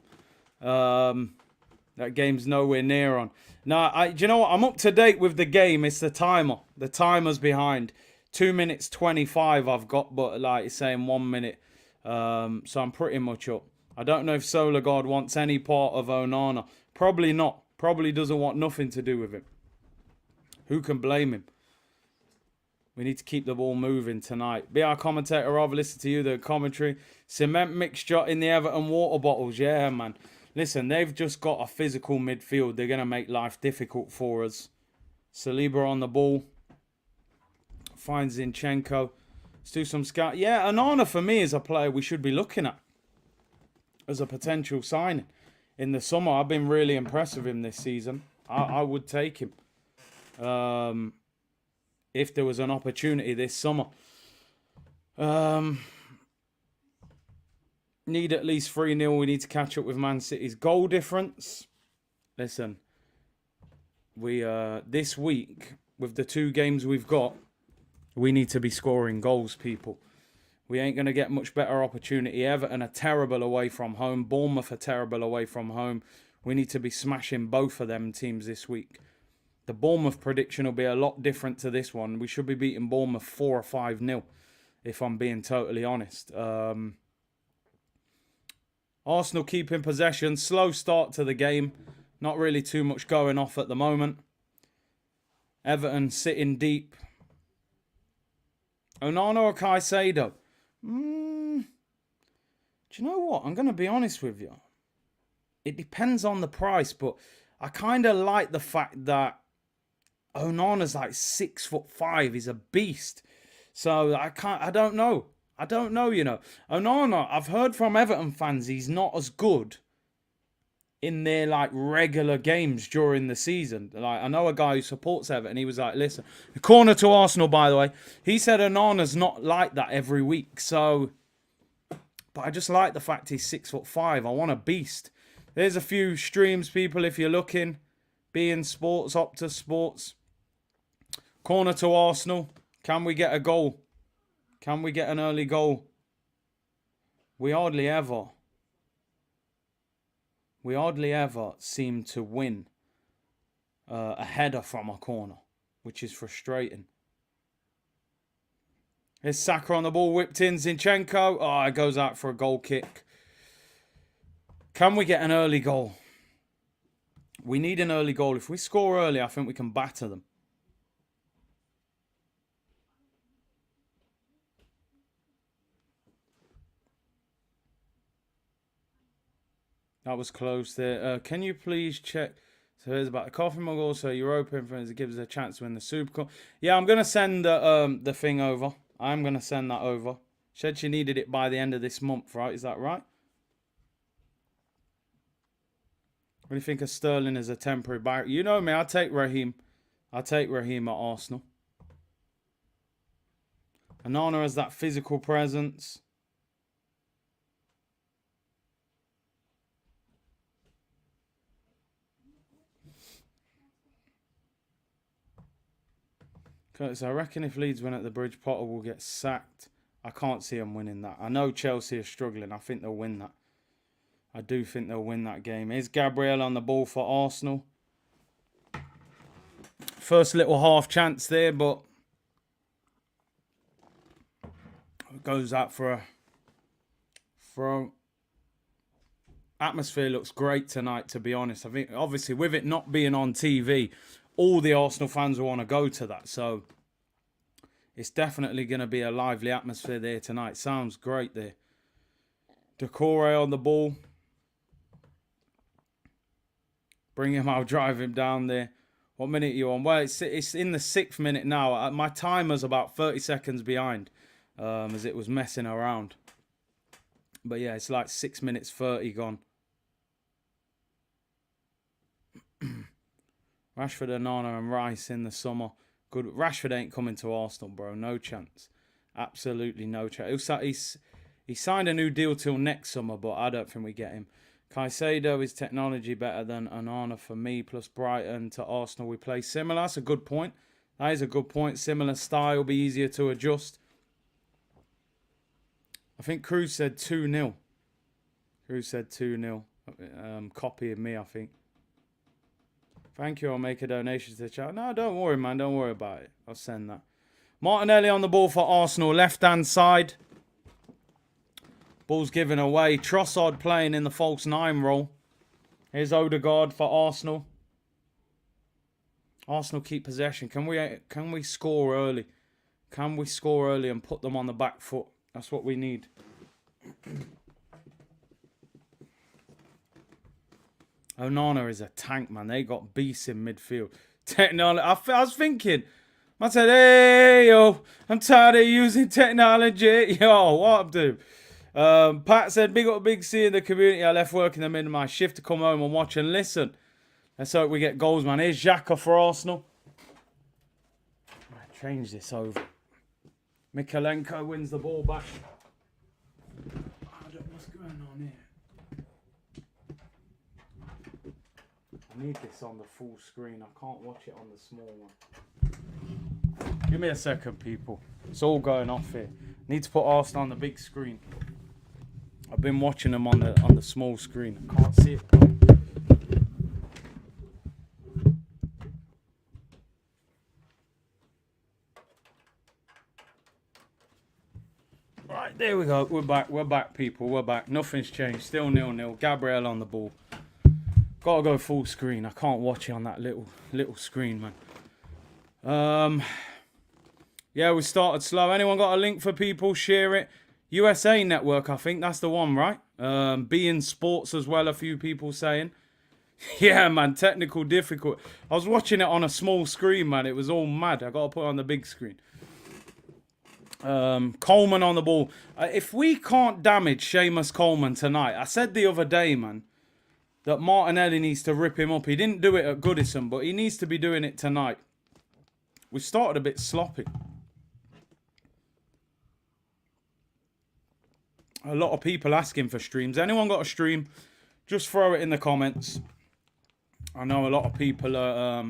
That game's nowhere near on. No, do you know what? I'm up to date with the game. It's the timer. The timer's behind. 2 minutes 25 I've got, but like it's saying 1 minute. So I'm pretty much up. I don't know if Solar God wants any part of Onana. Probably not. Probably doesn't want nothing to do with him. Who can blame him? We need to keep the ball moving tonight. Be our commentator, rather listen to you, the commentary. Cement mixture in the Everton water bottles. Yeah, man. Listen, they've just got a physical midfield. They're going to make life difficult for us. Saliba on the ball. Finds Zinchenko. Let's do some scout. Yeah, Onana for me is a player we should be looking at as a potential signing in the summer. I've been really impressed with him this season. I would take him if there was an opportunity this summer. Need at least 3-0. We need to catch up with Man City's goal difference. Listen, we this week, with the 2 games we've got, we need to be scoring goals, people. We ain't going to get much better opportunity. Everton are terrible away from home. Bournemouth are terrible away from home. We need to be smashing both of them teams this week. The Bournemouth prediction will be a lot different to this one. We should be beating Bournemouth 4 or 5-0, if I'm being totally honest. Arsenal keeping possession. Slow start to the game. Not really too much going off at the moment. Everton sitting deep. Onana or Caicedo? Do you know what? I'm going to be honest with you. It depends on the price, but I kind of like the fact that Onana's like 6'5". He's a beast. So I don't know. I don't know, you know. Onana, I've heard from Everton fans he's not as good in their like regular games during the season. Like I know a guy who supports Everton. He was like, listen, corner to Arsenal, by the way. He said Onana's not like that every week. So, but I just like the fact he's 6'5". I want a beast. There's a few streams, people, if you're looking. Being Sports, Optus Sports. Corner to Arsenal. Can we get a goal? Can we get an early goal? We hardly ever seem to win a header from a corner, which is frustrating. Here's Saka on the ball, whipped in. Zinchenko. Oh, it goes out for a goal kick. Can we get an early goal? We need an early goal. If we score early, I think we can batter them. That was close there. Can you please check? So here's about the coffee mug. Also, European friends, it gives us a chance to win the Super Cup. Yeah, I'm gonna send the thing over. I'm gonna send that over. Said she needed it by the end of this month, right? Is that right? What do you think of Sterling as a temporary buyer? You know me. I take Raheem. I take Raheem at Arsenal. Onana has that physical presence. So I reckon if Leeds win at the Bridge, Potter will get sacked. I can't see them winning that. I know Chelsea are struggling. I think they'll win that. I do think they'll win that game. Here's Gabriel on the ball for Arsenal. First little half chance there, but it goes out for a throw. Atmosphere looks great tonight, to be honest. I think, obviously, with it not being on TV, all the Arsenal fans will want to go to that. So It's definitely going to be a lively atmosphere there tonight. Sounds great there. Decore on the ball. Bring him out, drive him down there. What minute are you on? Well, it's in the 6th minute now. My timer's about 30 seconds behind as it was messing around. But yeah, it's like 6 minutes 30 gone. Rashford, Onana and Rice in the summer. Good. Rashford ain't coming to Arsenal, bro. No chance. Absolutely no chance. He signed a new deal till next summer, but I don't think we get him. Caicedo is technology better than Onana for me, plus Brighton to Arsenal we play similar. That's a good point. That is a good point. Similar style, be easier to adjust. I think Cruz said 2-0. Cruz said 2-0. Copying me, I think. Thank you. I'll make a donation to the chat. No, don't worry, man. Don't worry about it. I'll send that. Martinelli on the ball for Arsenal. Left-hand side. Ball's given away. Trossard playing in the false 9 role. Here's Odegaard for Arsenal. Arsenal keep possession. Can we score early? Can we score early and put them on the back foot? That's what we need. Onana is a tank, man. They got beasts in midfield. Technology. I was thinking. I said, hey, yo, I'm tired of using technology. Yo, what up, dude? Pat said, big up Big C in the community. I left work in the middle of my shift to come home and watch and listen. Let's hope we get goals, man. Here's Xhaka for Arsenal. I change this over. Mikalenko wins the ball back. I don't know what's going on here. I need this on the full screen. I can't watch it on the small one. Give me a second, people. It's all going off here. Need to put Arsenal on the big screen. I've been watching them on the small screen. I can't see it. Right, there we go. We're back. We're back, people. We're back. Nothing's changed. Still 0-0. Gabriel on the ball. Gotta go full screen. I can't watch it on that little screen, man. Yeah, we started slow. Anyone got a link for people? Share it. USA Network, I think that's the one, right? Being Sports as well. A few people saying. Yeah, man. Technical difficult. I was watching it on a small screen, man. It was all mad. I gotta put it on the big screen. Coleman on the ball. If we can't damage Seamus Coleman tonight, I said the other day, man, that Martinelli needs to rip him up. He didn't do it at Goodison, but he needs to be doing it tonight. We started a bit sloppy. A lot of people asking for streams. Anyone got a stream? Just throw it in the comments. I know a lot of people are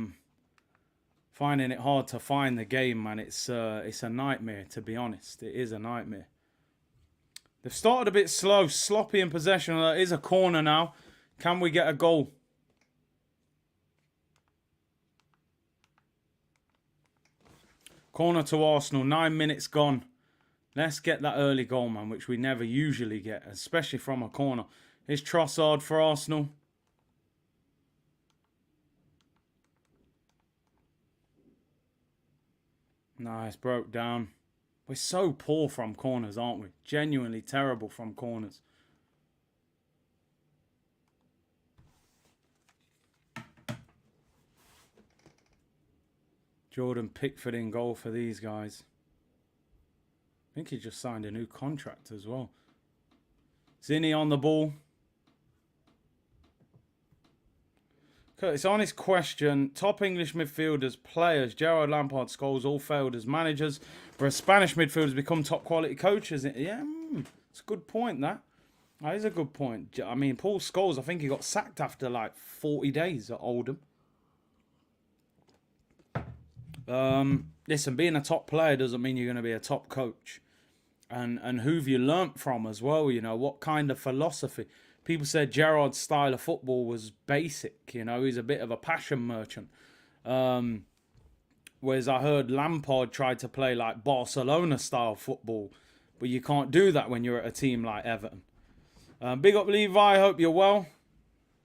finding it hard to find the game, man. It's a nightmare, to be honest. It is a nightmare. They've started a bit slow, sloppy in possession. It is a corner now. Can we get a goal? Corner to Arsenal. 9 minutes gone. Let's get that early goal, man, which we never usually get, especially from a corner. Here's Trossard for Arsenal. Nice, broke down. We're so poor from corners, aren't we? Genuinely terrible from corners. Jordan Pickford in goal for these guys. I think he just signed a new contract as well. Zinni on the ball. Curtis, honest question. Top English midfielders, players. Gerrard, Lampard, Scholes all failed as managers. Whereas Spanish midfielders become top quality coaches. Yeah, it's a good point, that. That is a good point. I mean, Paul Scholes, I think he got sacked after like 40 days at Oldham. Listen, being a top player doesn't mean you're going to be a top coach. And who've you learnt from as well, you know, what kind of philosophy. People said Gerrard's style of football was basic, you know, he's a bit of a passion merchant. Whereas I heard Lampard tried to play like Barcelona style football, but you can't do that when you're at a team like Everton. Big up Levi, hope you're well.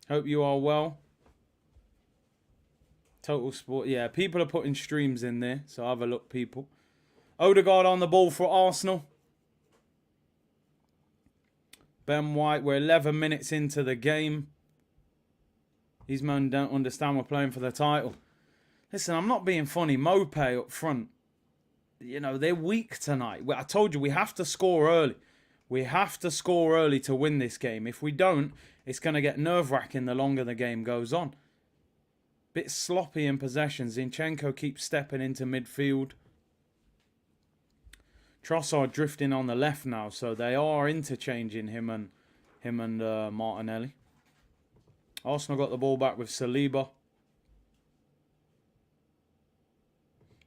Hope you are well. Total Sport, yeah, people are putting streams in there, so have a look, people. Odegaard on the ball for Arsenal. Ben White, we're 11 minutes into the game. These men don't understand we're playing for the title. Listen, I'm not being funny. Mopé up front, you know, they're weak tonight. I told you, we have to score early. We have to score early to win this game. If we don't, it's going to get nerve-wracking the longer the game goes on. Bit sloppy in possession. Zinchenko keeps stepping into midfield. Trossard drifting on the left now, so they are interchanging him and Martinelli. Arsenal got the ball back with Saliba.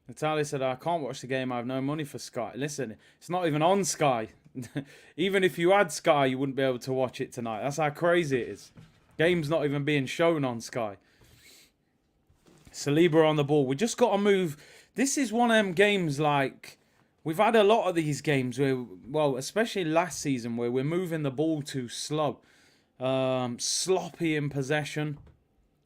Natalia said, I can't watch the game, I have no money for Sky. Listen, it's not even on Sky. Even if you had Sky, you wouldn't be able to watch it tonight. That's how crazy it is. Game's not even being shown on Sky. Saliba on the ball. We just got to move. This is one of them games like... We've had a lot of these games where, well, especially last season, where we're moving the ball too slow. Sloppy in possession.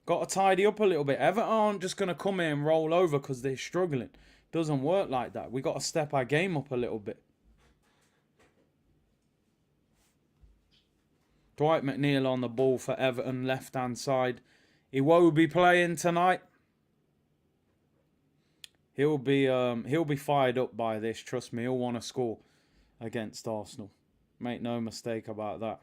Got to tidy up a little bit. Everton aren't just going to come here and roll over because they're struggling. Doesn't work like that. We got to step our game up a little bit. Dwight McNeil on the ball for Everton, left-hand side. Iwobi playing tonight. He'll be fired up by this. Trust me, he'll want to score against Arsenal. Make no mistake about that.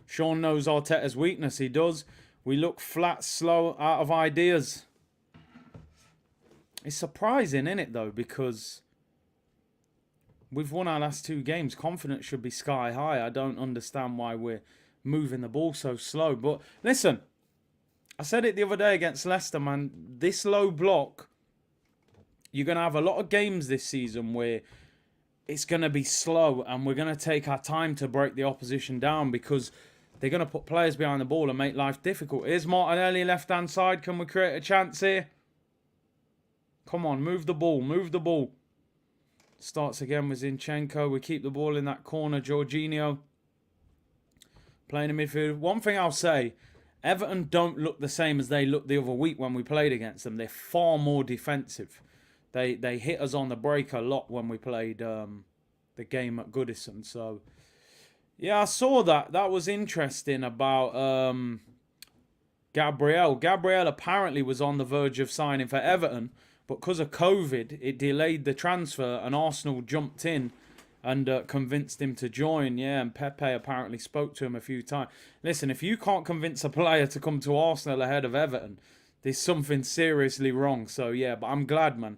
Sean knows Arteta's weakness. He does. We look flat, slow, out of ideas. It's surprising, isn't it, though? Because we've won our last 2 games. Confidence should be sky high. I don't understand why we're moving the ball so slow. But listen, I said it the other day against Leicester, man. This low block, you're going to have a lot of games this season where it's going to be slow and we're going to take our time to break the opposition down because they're going to put players behind the ball and make life difficult. Here's Martinelli, left-hand side. Can we create a chance here? Come on, move the ball, move the ball. Starts again with Zinchenko. We keep the ball in that corner. Jorginho playing in midfield. One thing I'll say, Everton don't look the same as they looked the other week when we played against them. They're far more defensive. They hit us on the break a lot when we played the game at Goodison. So, yeah, I saw that. That was interesting about Gabriel. Gabriel apparently was on the verge of signing for Everton, but because of COVID, it delayed the transfer and Arsenal jumped in and convinced him to join. Yeah, and Pepe apparently spoke to him a few times. Listen, if you can't convince a player to come to Arsenal ahead of Everton, there's something seriously wrong. So, yeah, but I'm glad, man.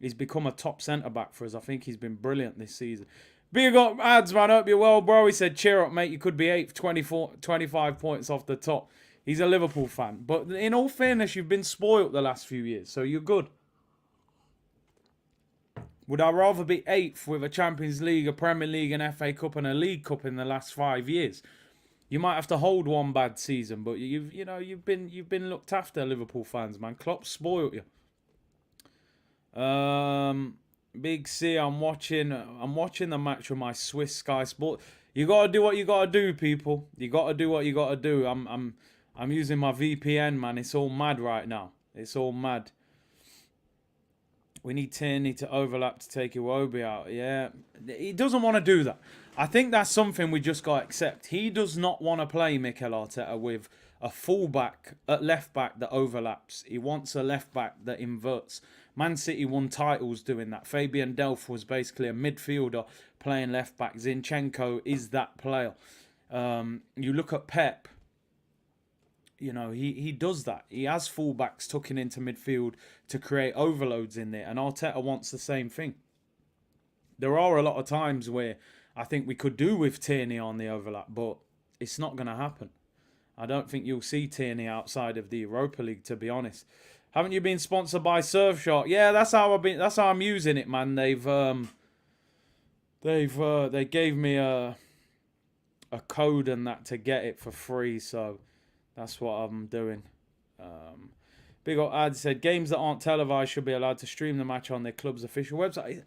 He's become a top centre-back for us. I think he's been brilliant this season. Big up, ads, man. Hope you're well, bro. He said, cheer up, mate. You could be 8th, 25 points off the top. He's a Liverpool fan. But in all fairness, you've been spoilt the last few years, so you're good. Would I rather be 8th with a Champions League, a Premier League, an FA Cup and a League Cup in the last 5 years? You might have to hold one bad season, but you've been looked after, Liverpool fans, man. Klopp spoilt you. Big C, I'm watching the match with my Swiss Sky Sport. You gotta do what you gotta do, people. You gotta do what you gotta do. I'm using my VPN, man. It's all mad right now. It's all mad. We need Tierney to overlap to take Iwobi out. Yeah, he doesn't want to do that. I think that's something we just got to accept. He does not want to play Mikel Arteta with a fullback at left back that overlaps. He wants a left back that inverts. Man City won titles doing that. Fabian Delph was basically a midfielder playing left back. Zinchenko is that player. You look at Pep. You know, he does that. He has fullbacks tucking into midfield to create overloads in there. And Arteta wants the same thing. There are a lot of times where I think we could do with Tierney on the overlap, but it's not going to happen. I don't think you'll see Tierney outside of the Europa League, to be honest. Haven't you been sponsored by Surfshark? Yeah, that's how I'm using it, man. They gave me a code and that to get it for free, so that's what I'm doing. Big old ad said, games that aren't televised should be allowed to stream the match on their club's official website.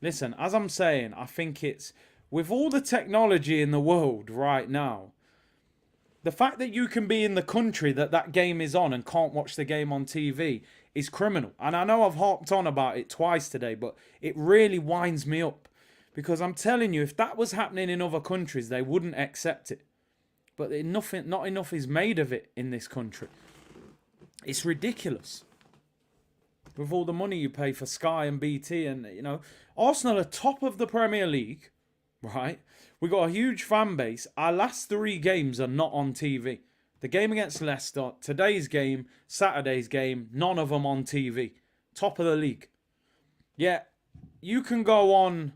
Listen, as I'm saying, I think it's, with all the technology in the world right now, The fact that you can be in the country that that game is on and can't watch the game on TV is criminal. And I know I've harped on about it twice today, but it really winds me up. Because I'm telling you, if that was happening in other countries, they wouldn't accept it. But not enough is made of it in this country. It's ridiculous. With all the money you pay for Sky and BT, and Arsenal are top of the Premier League, right? We got a huge fan base. Our last 3 games are not on TV. The game against Leicester, today's game, Saturday's game, none of them on TV. Top of the league. Yeah, you can go on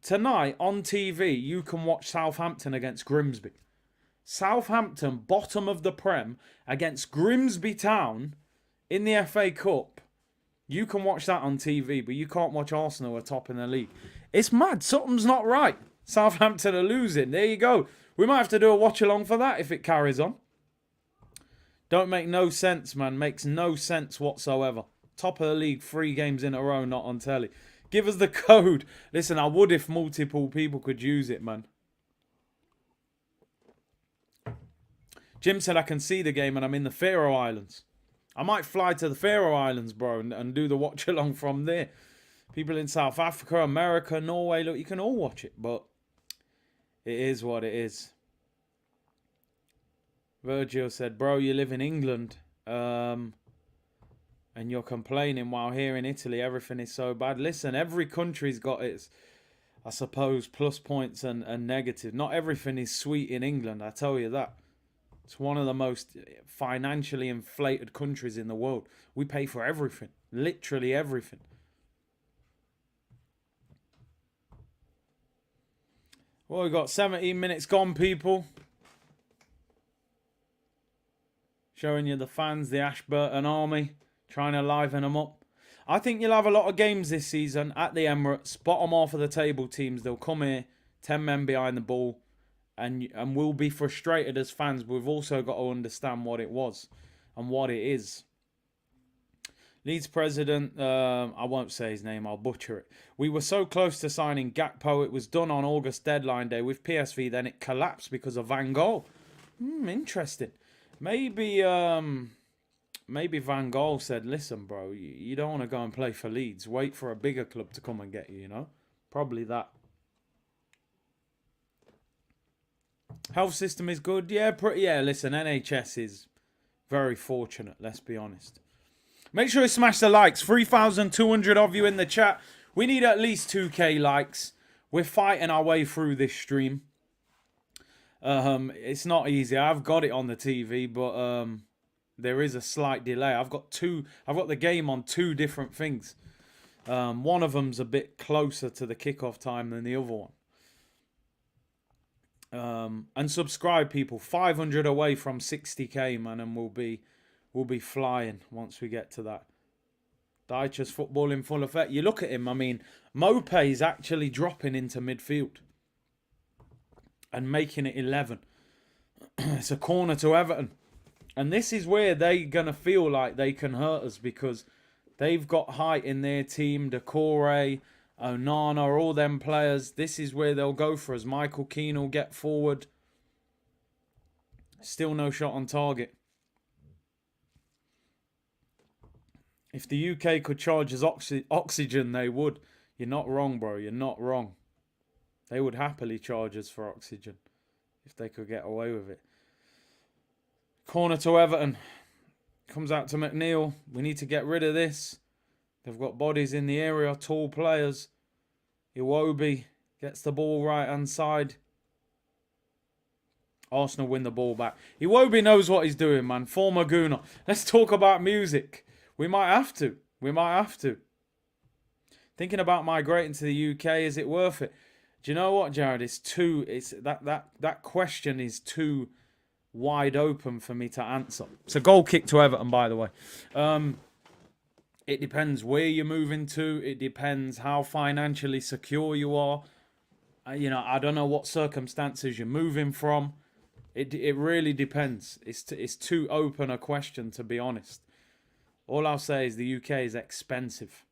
tonight on TV. You can watch Southampton against Grimsby. Southampton, bottom of the Prem, against Grimsby Town in the FA Cup. You can watch that on TV, but you can't watch Arsenal at top in the league. It's mad. Something's not right. Southampton are losing. There you go. We might have to do a watch along for that if it carries on. Don't make no sense, man. Makes no sense whatsoever. Top of the league, 3 games in a row, not on telly. Give us the code. Listen, I would if multiple people could use it, man. Jim said I can see the game and I'm in the Faroe Islands. I might fly to the Faroe Islands, bro, and do the watch along from there. People in South Africa, America, Norway, look, you can all watch it, but it is what it is. Virgil said, bro, you live in England, and you're complaining while here in Italy everything is so bad. Listen, every country's got its, I suppose, plus points and negative. Not everything is sweet in England, I tell you that. It's one of the most financially inflated countries in the world. We pay for everything. Literally everything. Well, we've got 17 minutes gone, people. Showing you the fans, the Ashburton army. Trying to liven them up. I think you'll have a lot of games this season at the Emirates. Bottom half of the table teams. They'll come here. 10 men behind the ball. And we'll be frustrated as fans, but we've also got to understand what it was and what it is. Leeds president, I won't say his name, I'll butcher it. We were so close to signing Gakpo. It was done on August deadline day with PSV. Then it collapsed because of Van Gaal. Interesting. Maybe Van Gaal said, listen, bro, you don't want to go and play for Leeds. Wait for a bigger club to come and get you, Probably that. Health system is good. Yeah, listen, NHS is very fortunate, let's be honest. Make sure you smash the likes. 3,200 of you in the chat. We need at least 2k likes. We're fighting our way through this stream. It's not easy. I've got it on the TV, but there is a slight delay. I've got the game on 2 different things. One of them's a bit closer to the kickoff time than the other one. And subscribe, people. 500 away from 60k, man, and we'll be flying once we get to that. Dyche's football in full effect. You look at him, I mean, Mopé's actually dropping into midfield and making it 11. It's a corner to Everton. And this is where they're going to feel like they can hurt us because they've got height in their team. Decore, Onana, all them players. This is where they'll go for us. Michael Keane will get forward. Still no shot on target. If the UK could charge us oxygen, they would. You're not wrong, bro. You're not wrong. They would happily charge us for oxygen if they could get away with it. Corner to Everton. Comes out to McNeil. We need to get rid of this. They've got bodies in the area, tall players. Iwobi gets the ball right hand side. Arsenal win the ball back. Iwobi knows what he's doing, man. Former Gooner. Let's talk about music. We might have to. Thinking about migrating to the UK, is it worth it? Do you know what, Jared? That question is too wide open for me to answer. It's a goal kick to Everton, by the way. It depends where you're moving to. It depends how financially secure you are. I don't know what circumstances you're moving from. It really depends. It's too open a question, to be honest. All I'll say is the UK is expensive.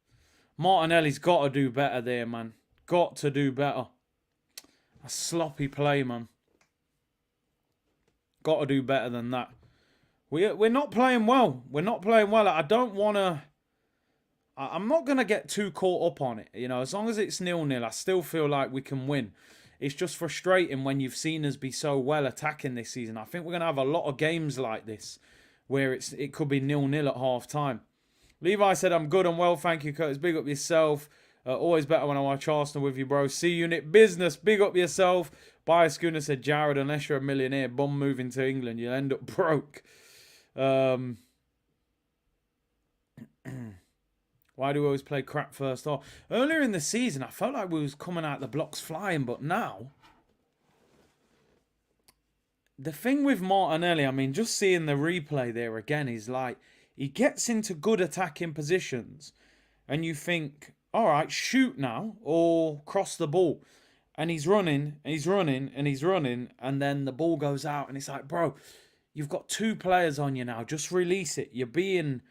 Martinelli's got to do better there, man. Got to do better. A sloppy play, man. Got to do better than that. We're not playing well. We're not playing well. I don't want to... I'm not going to get too caught up on it. You know, as long as it's 0-0, I still feel like we can win. It's just frustrating when you've seen us be so well attacking this season. I think we're going to have a lot of games like this where it could be 0-0 at half time. Levi said, I'm good and well, thank you, Curtis. Big up yourself. Always better when I watch Arsenal with you, bro. C-Unit Business, big up yourself. Buyer Schooner said, Jared, unless you're a millionaire, bum moving to England, you'll end up broke. Why do we always play crap first half? Earlier in the season, I felt like we was coming out the blocks flying, but now... The thing with Martinelli, I mean, just seeing the replay there again is like, he gets into good attacking positions, and you think, all right, shoot now, or cross the ball. And he's running, and he's running, and he's running, and then the ball goes out, and it's like, bro, you've got 2 players on you now, just release it. You're being...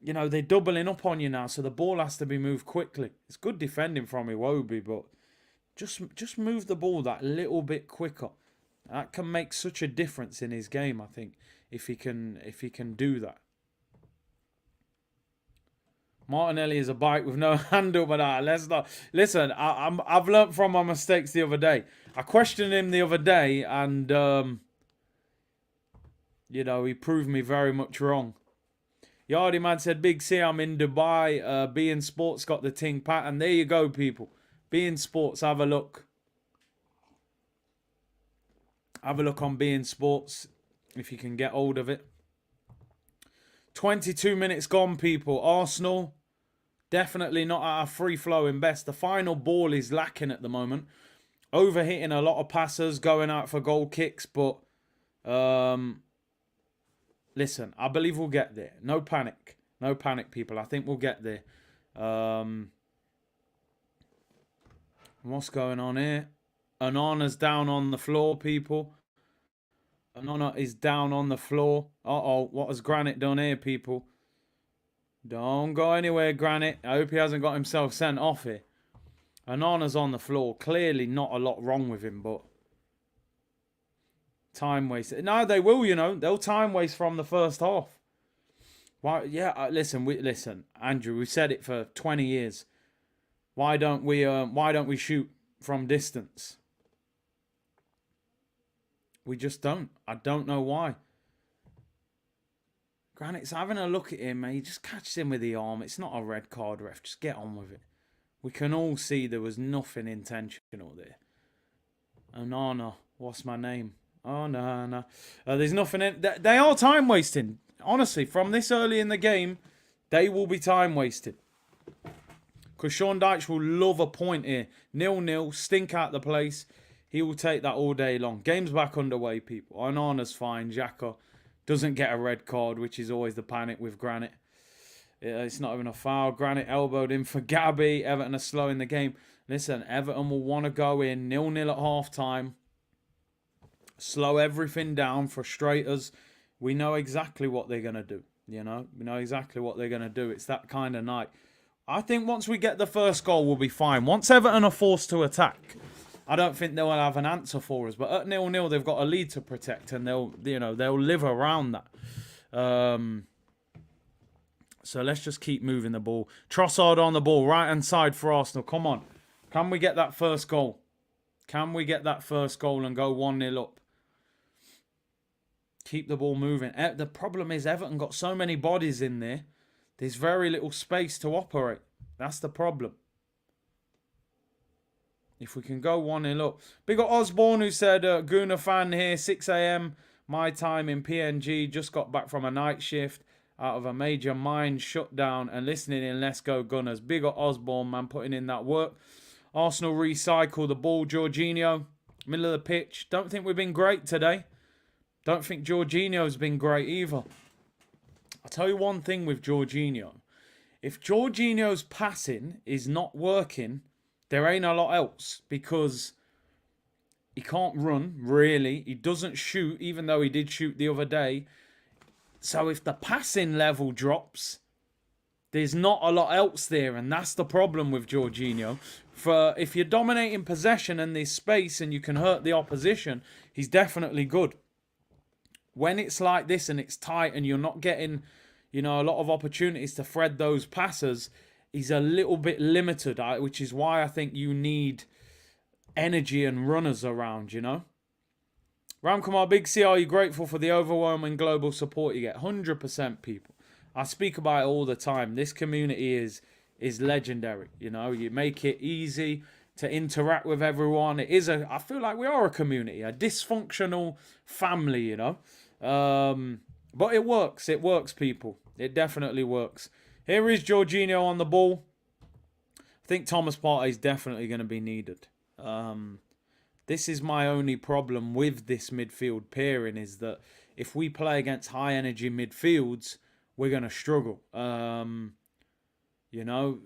You know, they're doubling up on you now, so the ball has to be moved quickly. It's good defending from Iwobi, but just move the ball that little bit quicker. That can make such a difference in his game, I think, if he can do that. Martinelli is a bike with no handle, but let's not listen. I've learnt from my mistakes the other day. I questioned him the other day, and you know, he proved me very much wrong. Yardy Man said, Big C, I'm in Dubai. Being Sports got the ting pattern. There you go, people. Being Sports, have a look. Have a look on Being Sports if you can get hold of it. 22 minutes gone, people. Arsenal, definitely not at our free-flowing best. The final ball is lacking at the moment. Overhitting a lot of passers, going out for goal kicks, but... Listen, I believe we'll get there. No panic. No panic, people. I think we'll get there. What's going on here? Anana's down on the floor, people. Anana is down on the floor. Uh-oh. What has Granite done here, people? Don't go anywhere, Granite. I hope he hasn't got himself sent off here. Anana's on the floor. Clearly not a lot wrong with him, but... Time waste. No, they will, you know. They'll time waste from the first half. Why? Yeah, listen, Andrew. We've said it for 20 years. Why don't we shoot from distance? We just don't. I don't know why. Granite's having a look at him, mate. He just catches him with the arm. It's not a red card, ref. Just get on with it. We can all see there was nothing intentional there. Anana, what's my name? Oh, no. There's nothing in... They are time wasting. Honestly, from this early in the game, they will be time wasted. Because Sean Dyche will love a point here. 0-0, stink out the place. He will take that all day long. Game's back underway, people. Onana's fine. Xhaka doesn't get a red card, which is always the panic with Granite. It's not even a foul. Granite elbowed in for Gabby. Everton are slowing the game. Listen, Everton will want to go in 0-0 at half-time. Slow everything down, frustrate us. We know exactly what they're going to do. You know, we know exactly what they're going to do. It's that kind of night. I think once we get the first goal, we'll be fine. Once Everton are forced to attack, I don't think they'll have an answer for us. But at 0-0, they've got a lead to protect, and they'll live around that. So let's just keep moving the ball. Trossard on the ball, right hand side for Arsenal. Come on, can we get that first goal? Can we get that first goal and go 1-0 up? Keep the ball moving. The problem is Everton got so many bodies in there. There's very little space to operate. That's the problem. If we can go 1-0 up. Big got Osborne who said, Guna fan here, 6 a.m. my time in PNG. Just got back from a night shift out of a major mine shutdown and listening in. Let's go Gunners. Big got Osborne, man, putting in that work. Arsenal recycle the ball. Jorginho, middle of the pitch. Don't think we've been great today. Don't think Jorginho's been great either. I'll tell you one thing with Jorginho. If Jorginho's passing is not working, there ain't a lot else. Because he can't run, really. He doesn't shoot, even though he did shoot the other day. So if the passing level drops, there's not a lot else there. And that's the problem with Jorginho. If you're dominating possession and there's space and you can hurt the opposition, he's definitely good. when it's like this and it's tight and you're not getting, a lot of opportunities to thread those passes, he's a little bit limited, which is why I think you need energy and runners around, Ramkumar, Big C, are you grateful for the overwhelming global support you get? 100%, people. I speak about it all the time. This community is legendary. You make it easy to interact with everyone. I feel like we are a community, a dysfunctional family, but it works. It works, people. It definitely works. Here is Jorginho on the ball. I think Thomas Partey is definitely going to be needed. This is my only problem with this midfield pairing, is that if we play against high energy midfields, we're going to struggle.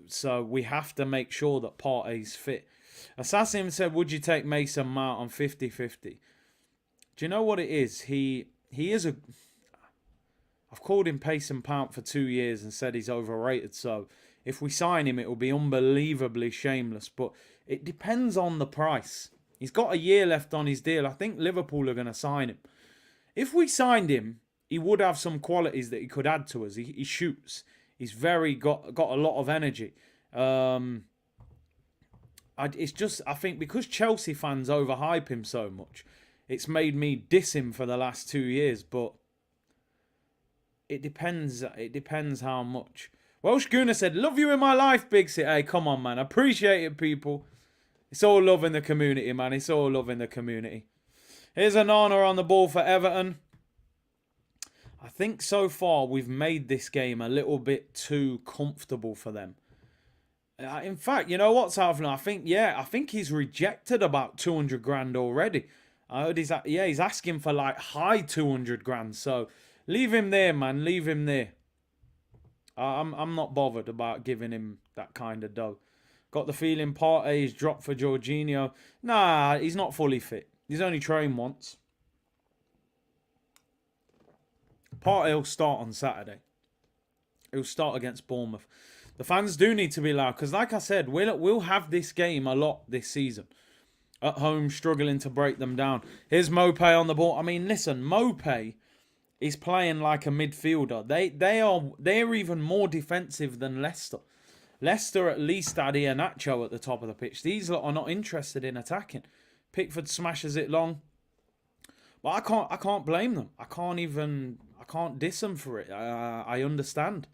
So we have to make sure that Partey's fit. Assassin said, would you take Mason Mount on 50-50? Do you know what it is? He is I've called him pace and pound for 2 years and said he's overrated. So if we sign him, it will be unbelievably shameless. But it depends on the price. He's got a year left on his deal. I think Liverpool are going to sign him. If we signed him, he would have some qualities that he could add to us. He shoots. He's got a lot of energy. It's just, I think because Chelsea fans overhype him so much, it's made me diss him for the last 2 years. But it depends. It depends how much. Welsh Gooner said, love you in my life, Big City. Hey, come on, man. Appreciate it, people. It's all love in the community, man. It's all love in the community. Here's Anana on the ball for Everton. I think so far we've made this game a little bit too comfortable for them. In fact, you know what's happening? I think he's rejected about 200 grand already. I heard he's asking for like high 200 grand. So leave him there, man. Leave him there. I'm not bothered about giving him that kind of dough. Got the feeling Partey is dropped for Jorginho. Nah, he's not fully fit. He's only trained once. Partey will start on Saturday. He'll start against Bournemouth. The fans do need to be loud because, like I said, we'll have this game a lot this season. At home, struggling to break them down. Here's Mopé on the ball. I mean, listen, Mopé is playing like a midfielder. They're even more defensive than Leicester. Leicester at least had Iheanacho at the top of the pitch. These lot are not interested in attacking. Pickford smashes it long. But I can't blame them. I can't diss them for it. I understand.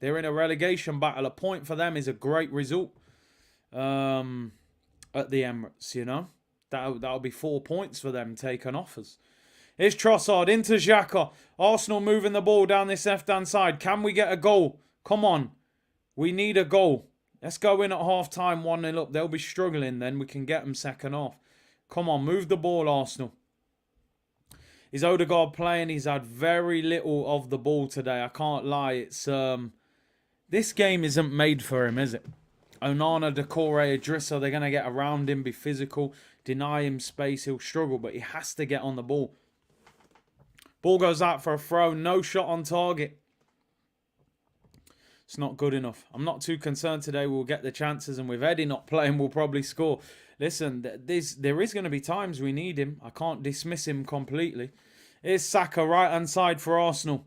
They're in a relegation battle. A point for them is a great result. At the Emirates, That'll be 4 points for them taken off us. Here's Trossard into Xhaka. Arsenal moving the ball down this left-hand side. Can we get a goal? Come on. We need a goal. Let's go in at half-time 1-0 up. They'll be struggling then. We can get them second half. Come on, move the ball, Arsenal. Is Odegaard playing? He's had very little of the ball today. I can't lie. It's this game isn't made for him, is it? Onana, Decore, Idrissa, they're going to get around him, be physical, deny him space. He'll struggle, but he has to get on the ball. Ball goes out for a throw. No shot on target. It's not good enough. I'm not too concerned today. We'll get the chances, and with Eddie not playing, we'll probably score. Listen, there is going to be times we need him. I can't dismiss him completely. Here's Saka, right-hand side for Arsenal.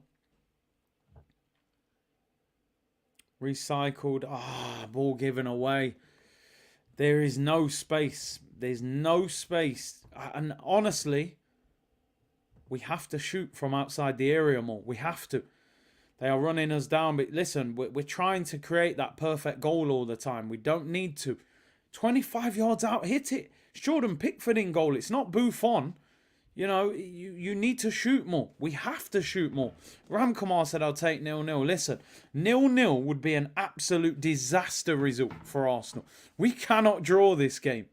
Recycled. Ball given away. There is no space. There's no space. And honestly, we have to shoot from outside the area more. We have to. They are running us down. But listen, we're trying to create that perfect goal all the time. We don't need to. 25 yards out, hit it. It's Jordan Pickford in goal. It's not Buffon. You need to shoot more. We have to shoot more. Ramkumar said, I'll take 0-0. Listen, 0-0 would be an absolute disaster result for Arsenal. We cannot draw this game.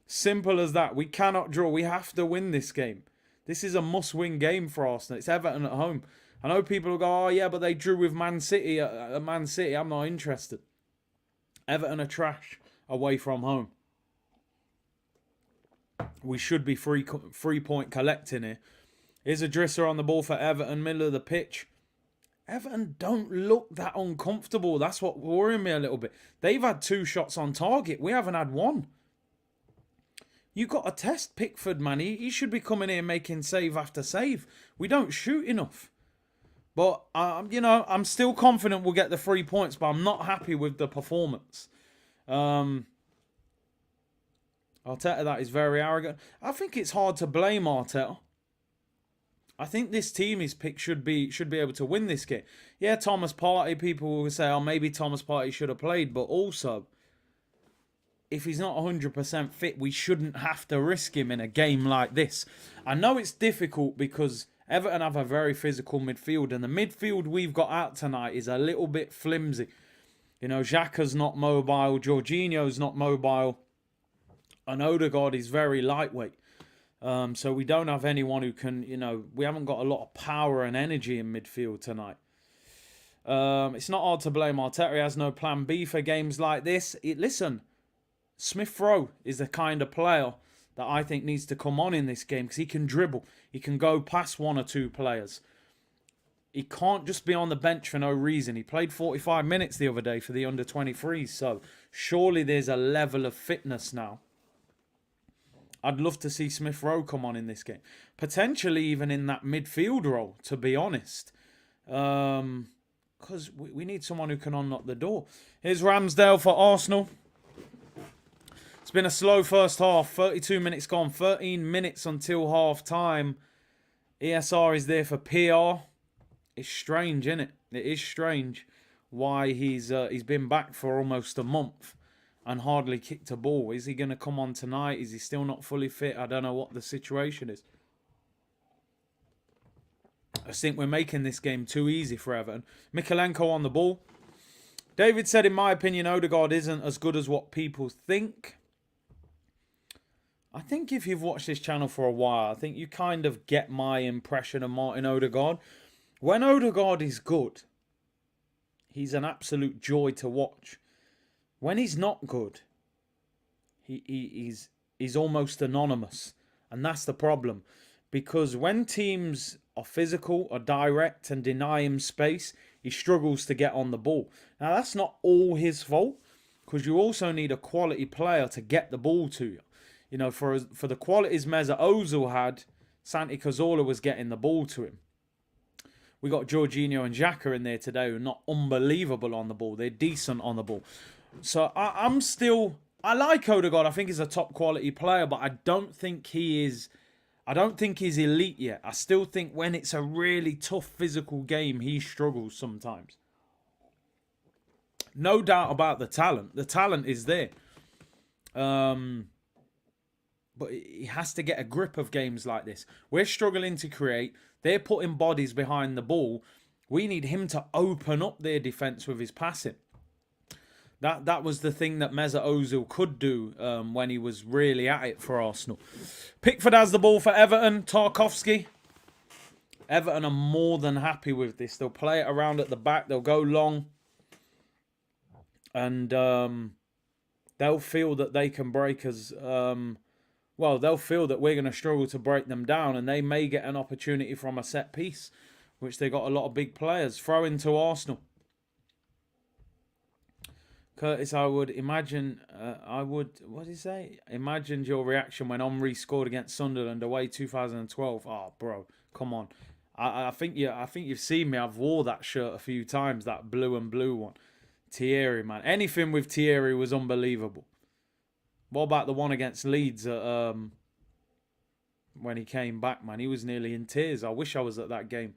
Simple as that. We cannot draw. We have to win this game. This is a must-win game for Arsenal. It's Everton at home. I know people will go, oh yeah, but they drew with Man City at Man City. I'm not interested. Everton are trash away from home. We should be three-point collecting here. Here's Idrissa on the ball for Everton, middle of the pitch. Everton don't look that uncomfortable. That's what worrying me a little bit. They've had 2 shots on target. We haven't had 1. You got to test Pickford, man. He should be coming here making save after save. We don't shoot enough. But, I'm still confident we'll get the 3 points, but I'm not happy with the performance. Arteta, that is very arrogant. I think it's hard to blame Arteta. I think this team he's picked should be able to win this game. Yeah, Thomas Partey, people will say, oh, maybe Thomas Partey should have played. But also, if he's not 100% fit, we shouldn't have to risk him in a game like this. I know it's difficult because Everton have a very physical midfield. And the midfield we've got out tonight is a little bit flimsy. You know, Xhaka's not mobile. Jorginho's not mobile. And Odegaard is very lightweight. So we don't have anyone who can, we haven't got a lot of power and energy in midfield tonight. It's not hard to blame Arteta. He has no plan B for games like this. Listen, Smith Rowe is the kind of player that I think needs to come on in this game because he can dribble. He can go past one or two players. He can't just be on the bench for no reason. He played 45 minutes the other day for the under-23s. So surely there's a level of fitness now. I'd love to see Smith Rowe come on in this game. Potentially even in that midfield role, to be honest. Because we need someone who can unlock the door. Here's Ramsdale for Arsenal. It's been a slow first half. 32 minutes gone. 13 minutes until half time. ESR is there for PR. It's strange, isn't it? It is strange why he's been back for almost a month and hardly kicked a ball. Is he going to come on tonight? Is he still not fully fit? I don't know what the situation is. I think we're making this game too easy for Everton. Mikalenko on the ball. David said, in my opinion, Odegaard isn't as good as what people think. I think if you've watched this channel for a while, I think you kind of get my impression of Martin Odegaard. When Odegaard is good, he's an absolute joy to watch. When he's not good, he's almost anonymous. And that's the problem. Because when teams are physical, are direct and deny him space, he struggles to get on the ball. Now, that's not all his fault. Because you also need a quality player to get the ball to you. You know, for the qualities Mesut Ozil had, Santi Cazorla was getting the ball to him. We got Jorginho and Xhaka in there today who are not unbelievable on the ball. They're decent on the ball. So I like Odegaard. I think he's a top quality player, but I don't think he's elite yet. I still think when it's a really tough physical game, he struggles sometimes. No doubt about the talent. The talent is there. But he has to get a grip of games like this. We're struggling to create. They're putting bodies behind the ball. We need him to open up their defence with his passing. That was the thing that Mesut Ozil could do when he was really at it for Arsenal. Pickford has the ball for Everton. Tarkowski. Everton are more than happy with this. They'll play it around at the back. They'll go long. And they'll feel that they can break us. They'll feel that we're going to struggle to break them down. And they may get an opportunity from a set piece, which they got a lot of big players. Throw into Arsenal. Curtis, I would imagine, what did he say? Imagined your reaction when Omri scored against Sunderland away 2012. Oh, bro, come on. I think you've seen me. I've wore that shirt a few times, that blue and blue one. Thierry, man. Anything with Thierry was unbelievable. What about the one against Leeds when he came back, man? He was nearly in tears. I wish I was at that game.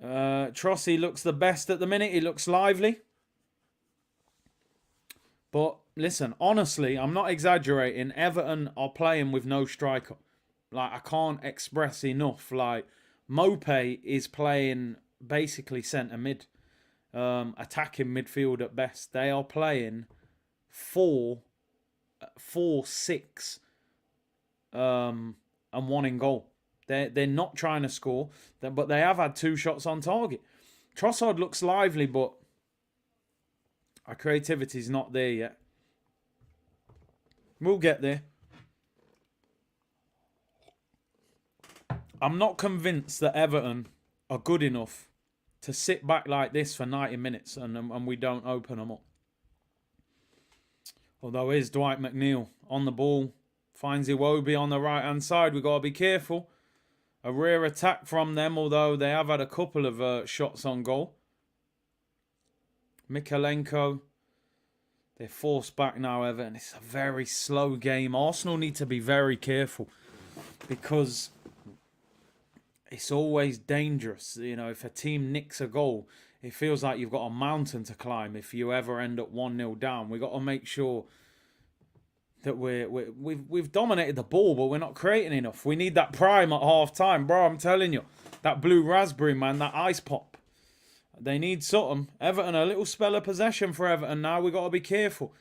Trossi looks the best at the minute. He looks lively. But listen, honestly, I'm not exaggerating. Everton are playing with no striker. Like, I can't express enough. Like, Mope is playing basically centre mid. Attacking midfield at best. They are playing 4-6 and one in goal. They're not trying to score, but they have had 2 shots on target. Trossard looks lively, but our creativity's not there yet. We'll get there. I'm not convinced that Everton are good enough to sit back like this for 90 minutes and we don't open them up. Although here's Dwight McNeil on the ball. Finds Iwobi on the right-hand side. We've got to be careful. A rare attack from them, although they have had a couple of shots on goal. Mikalenko. They're forced back now, Everton. It's a very slow game. Arsenal need to be very careful because it's always dangerous. You know, if a team nicks a goal, it feels like you've got a mountain to climb if you ever end up 1-0 down. We've got to make sure that we've dominated the ball, but we're not creating enough. We need that prime at half-time. Bro, I'm telling you, that blue raspberry, man, that ice pop. They need something. Everton, a little spell of possession for Everton now. We've got to be careful.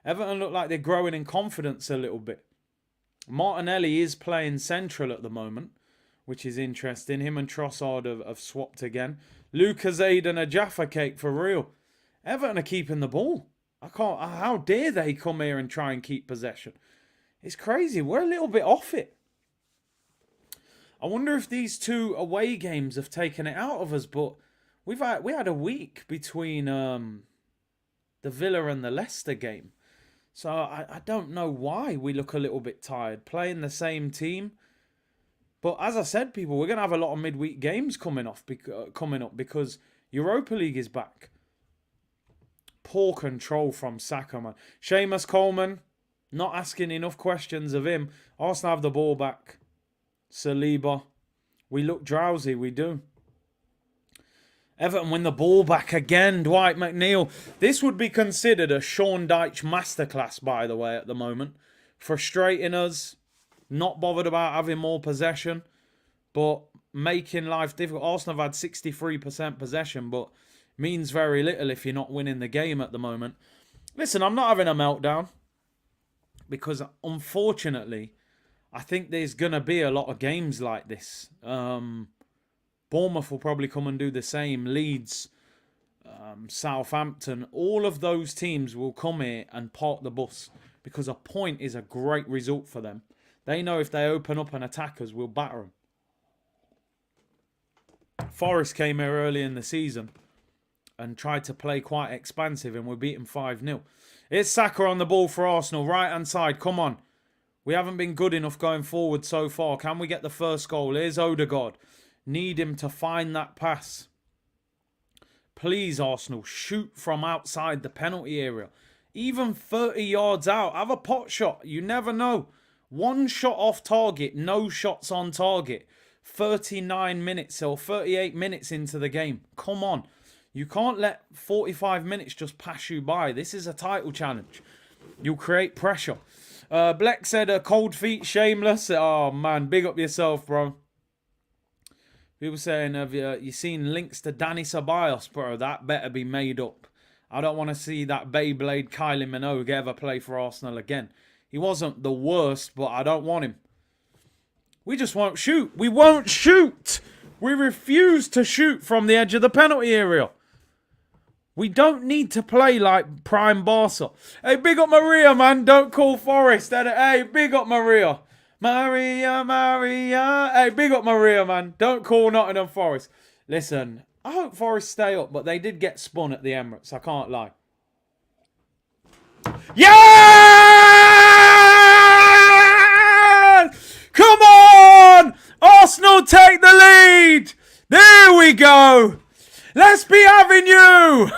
Everton look like they're growing in confidence a little bit. Martinelli is playing central at the moment, which is interesting. Him and Trossard have swapped again. Lucasade and a Jaffa cake for real. Everton are keeping the ball. I can't. How dare they come here and try and keep possession? It's crazy. We're a little bit off it. I wonder if these two away games have taken it out of us, but we had a week between the Villa and the Leicester game. So I don't know why we look a little bit tired playing the same team. But as I said, people, we're going to have a lot of midweek games coming up because Europa League is back. Poor control from Saka, man. Seamus Coleman, not asking enough questions of him. Arsenal have the ball back. Saliba. We look drowsy, we do. Everton win the ball back again. Dwight McNeil. This would be considered a Sean Dyche masterclass, by the way, at the moment. Frustrating us. Not bothered about having more possession. But making life difficult. Arsenal have had 63% possession, but means very little if you're not winning the game at the moment. Listen, I'm not having a meltdown. Because, unfortunately, I think there's going to be a lot of games like this. Bournemouth will probably come and do the same. Leeds, Southampton, all of those teams will come here and park the bus because a point is a great result for them. They know if they open up and attack us, we'll batter them. Forest came here early in the season and tried to play quite expansive and we beat them 5-0. It's Saka on the ball for Arsenal, right-hand side. Come on. We haven't been good enough going forward so far. Can we get the first goal? Here's Odegaard. Need him to find that pass. Please, Arsenal, shoot from outside the penalty area. Even 30 yards out. Have a pot shot. You never know. One shot off target. No shots on target. 39 minutes or 38 minutes into the game. Come on. You can't let 45 minutes just pass you by. This is a title challenge. You'll create pressure. Bleck said, cold feet, shameless. Oh, man. Big up yourself, bro. People saying, have you seen links to Danny Ceballos, bro? That better be made up. I don't want to see that Beyblade Kylie Minogue ever play for Arsenal again. He wasn't the worst, but I don't want him. We just won't shoot. We won't shoot. We refuse to shoot from the edge of the penalty area. We don't need to play like prime Barca. Hey, big up Maria, man. Don't call Forest. Hey, big up Maria. Maria. Hey, big up Maria, man. Don't call Nottingham Forest. Listen, I hope Forest stay up, but they did get spun at the Emirates. I can't lie. Yeah! Come on! Arsenal take the lead! There we go! Let's be having you!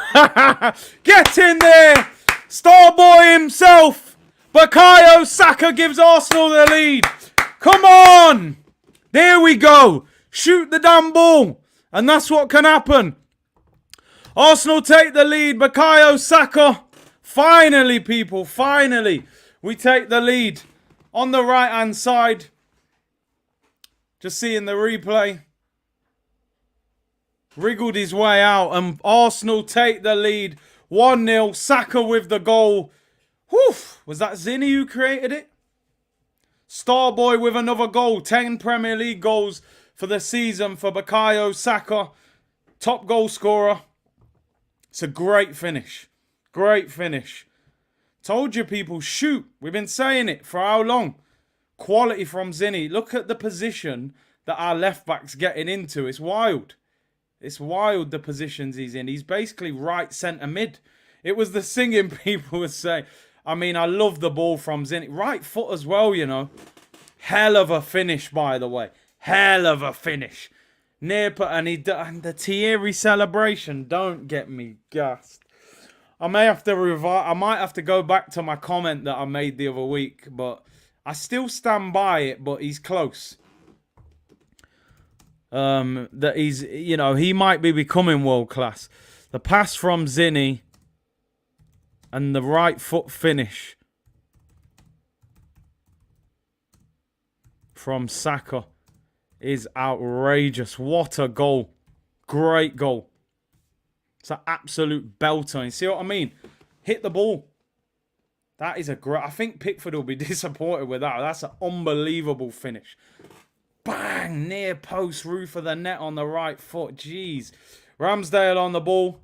Get in there! Starboy himself! Bukayo Saka gives Arsenal the lead. Come on! There we go. Shoot the damn ball. And that's what can happen. Arsenal take the lead. Bukayo Saka. Finally, people. Finally. We take the lead. On the right-hand side. Just seeing the replay. Wriggled his way out. And Arsenal take the lead. 1-0. Saka with the goal. Whew. Was that Zinni who created it? Starboy with another goal. 10 Premier League goals for the season for Bukayo Saka. Top goal scorer. It's a great finish. Great finish. Told you people, shoot. We've been saying it for how long? Quality from Zinni. Look at the position that our left back's getting into. It's wild. It's wild the positions he's in. He's basically right centre mid. It was the singing people would say. I mean, I love the ball from Zinni. Right foot as well, you know. Hell of a finish, by the way. Hell of a finish. Near, and the Thierry celebration. Don't get me gassed. I may have to I might have to go back to my comment that I made the other week, but I still stand by it. But he's close. That he's, he might be becoming world class. The pass from Zinni and the right foot finish from Saka is outrageous. What a goal. Great goal. It's an absolute belter. You see what I mean? Hit the ball. That is a great... I think Pickford will be disappointed with that. That's an unbelievable finish. Bang! Near post, roof of the net on the right foot. Jeez. Ramsdale on the ball.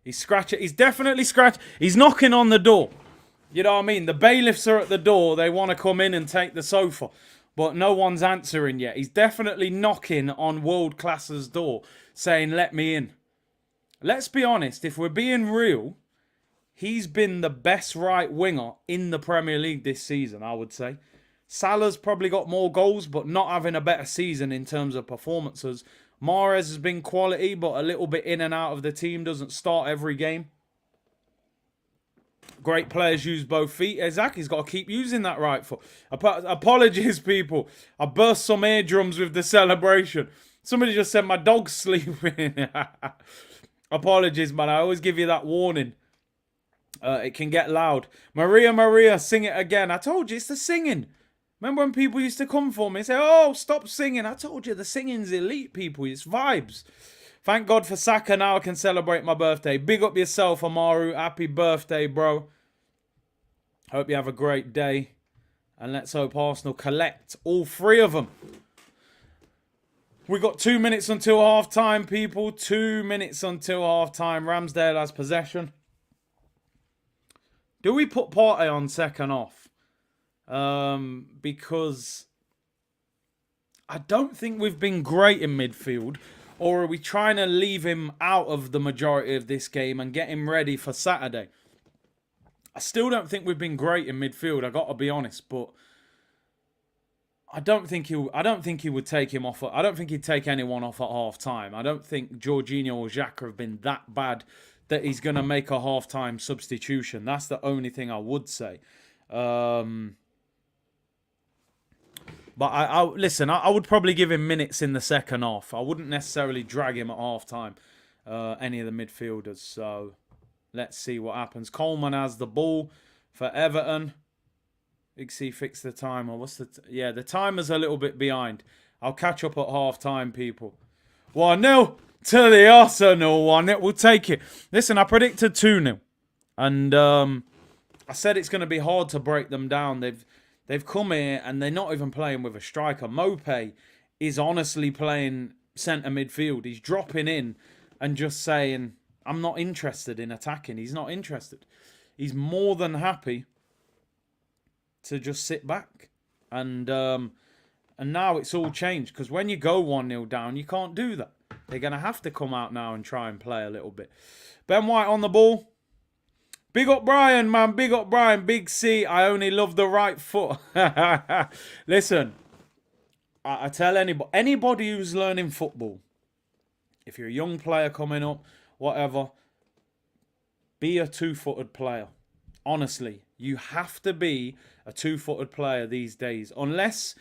He's scratching. He's definitely scratching. He's knocking on the door. You know what I mean? The bailiffs are at the door. They want to come in and take the sofa. But no one's answering yet. He's definitely knocking on world class's door, saying, let me in. Let's be honest. If we're being real, he's been the best right winger in the Premier League this season, I would say. Salah's probably got more goals, but not having a better season in terms of performances. Mahrez has been quality, but a little bit in and out of the team. Doesn't start every game. Great players use both feet. Exactly, he's got to keep using that right foot. Apologies, people. I burst some eardrums with the celebration. Somebody just said my dog's sleeping. Apologies, man. I always give you that warning. It can get loud. Maria, Maria, sing it again. I told you, it's the singing. Remember when people used to come for me and say, oh, stop singing. I told you, the singing's elite, people. It's vibes. Thank God for Saka. Now I can celebrate my birthday. Big up yourself, Amaru. Happy birthday, bro. Hope you have a great day. And let's hope Arsenal collect all three of them. We got 2 minutes until half-time, people. 2 minutes until half-time. Ramsdale has possession. Do we put Partey on second off? Because I don't think we've been great in midfield. Or are we trying to leave him out of the majority of this game and get him ready for Saturday? I still don't think we've been great in midfield. I got to be honest, but I don't think he would take him off. I don't think he'd take anyone off at half time. I don't think Jorginho or Xhaka have been that bad that he's going to make a half time substitution. That's the only thing I would say. But listen, I would probably give him minutes in the second half. I wouldn't necessarily drag him at half-time, any of the midfielders. So let's see what happens. Coleman has the ball for Everton. Big C fixed the timer. What's the... yeah, the timer's a little bit behind. I'll catch up at half-time, people. 1-0 to the Arsenal. 1-0. We'll take it. Listen, I predicted 2-0. And I said it's going to be hard to break them down. They've come here and they're not even playing with a striker. Mope is honestly playing centre midfield. He's dropping in and just saying, I'm not interested in attacking. He's not interested. He's more than happy to just sit back. And now it's all changed. Because when you go 1-0 down, you can't do that. They're going to have to come out now and try and play a little bit. Ben White on the ball. Big up Brian, man. Big up Brian. Big C. I only love the right foot. Listen, I tell anybody who's learning football, if you're a young player coming up, whatever, be a two-footed player. Honestly, you have to be a two-footed player these days. Unless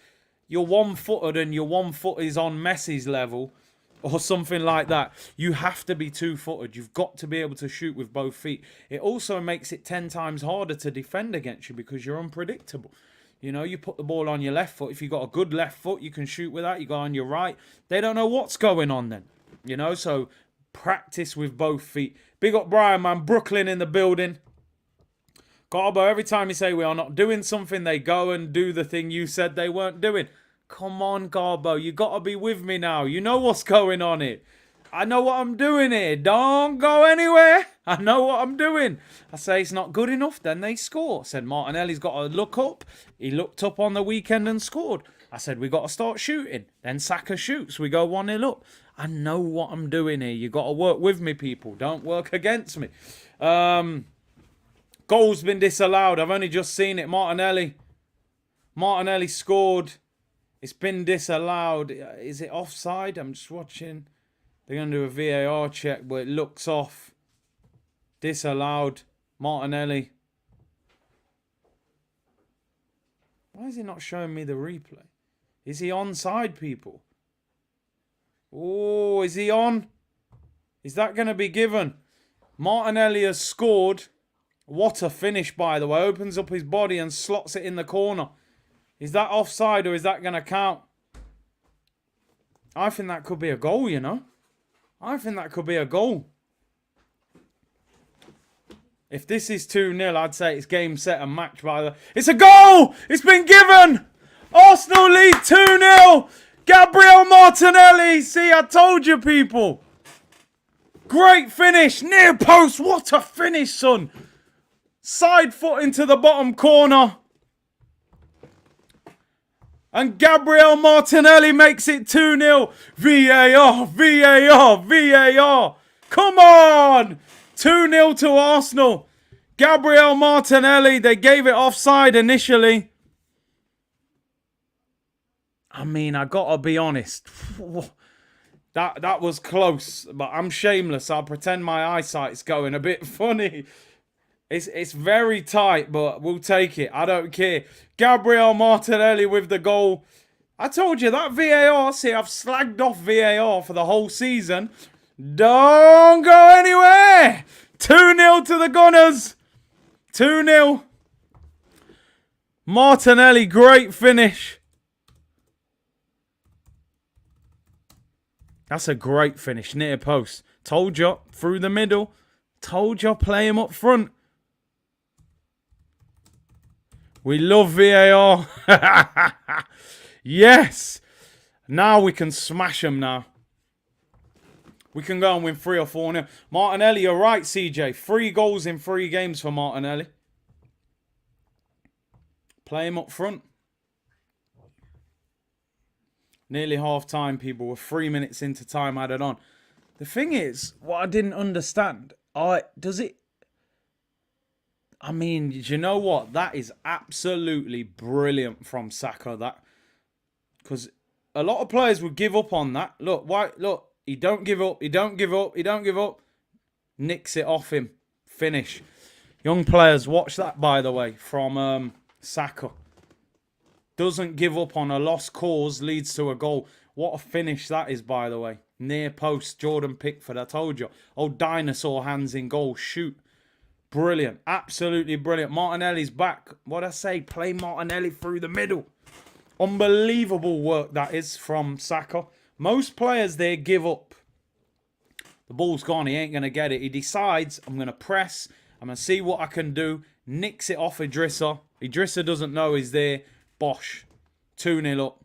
you're one-footed and your one foot is on Messi's level or something like that. You have to be two-footed. You've got to be able to shoot with both feet. It also makes it 10 times harder to defend against you because you're unpredictable. You know, you put the ball on your left foot. If you've got a good left foot, you can shoot with that. You go on your right. They don't know what's going on then. You know, so practice with both feet. Big up Brian, man. Brooklyn in the building. Garbo, every time you say we are not doing something, they go and do the thing you said they weren't doing. Come on, Garbo. You got to be with me now. You know what's going on here. I know what I'm doing here. Don't go anywhere. I know what I'm doing. I say it's not good enough, then they score. I said Martinelli's got to look up. He looked up on the weekend and scored. I said we got to start shooting. Then Saka shoots. We go 1-0 up. I know what I'm doing here. You got to work with me, people. Don't work against me. Goal's been disallowed. I've only just seen it. Martinelli scored. It's been disallowed. Is it offside? I'm just watching. They're going to do a VAR check, but it looks off. Disallowed. Martinelli. Why is he not showing me the replay? Is he onside, people? Oh, is he on? Is that going to be given? Martinelli has scored. What a finish, by the way. Opens up his body and slots it in the corner. Is that offside or is that going to count? I think that could be a goal, you know. I think that could be a goal. If this is 2-0, I'd say it's game, set and match, by the way. It's a goal! It's been given! Arsenal lead 2-0! Gabriel Martinelli! See, I told you, people. Great finish. Near post. What a finish, son. Side foot into the bottom corner. And Gabriel Martinelli makes it 2-0. VAR, VAR, VAR. Come on. 2-0 to Arsenal. Gabriel Martinelli, they gave it offside initially. I mean, I gotta be honest. That was close, but I'm shameless. I'll pretend my eyesight's going a bit funny. It's very tight, but we'll take it. I don't care. Gabriel Martinelli with the goal. I told you that VAR. See, I've slagged off VAR for the whole season. Don't go anywhere. 2-0 to the Gunners. 2-0. Martinelli, great finish. That's a great finish. Near post. Told you. Through the middle. Told you. Play him up front. We love VAR. Yes. Now we can smash them now. We can go and win 3 or 4-0. Martinelli, you're right, CJ. 3 goals in 3 games for Martinelli. Play him up front. Nearly half time, people. We're 3 minutes into time added on. The thing is, what I didn't understand, does it... I mean, do you know what? That is absolutely brilliant from Saka. That, because a lot of players would give up on that. Look, look, he don't give up. He don't give up. He don't give up. Nicks it off him. Finish. Young players, watch that, by the way, from Saka. Doesn't give up on a lost cause, leads to a goal. What a finish that is, by the way. Near post, Jordan Pickford, I told you. Oh, dinosaur hands in goal. Shoot. Brilliant. Absolutely brilliant. Martinelli's back. What I say? Play Martinelli through the middle. Unbelievable work that is from Saka. Most players, they give up. The ball's gone. He ain't going to get it. He decides, I'm going to press. I'm going to see what I can do. Nicks it off Idrissa. Idrissa doesn't know he's there. Bosh. 2-0 up.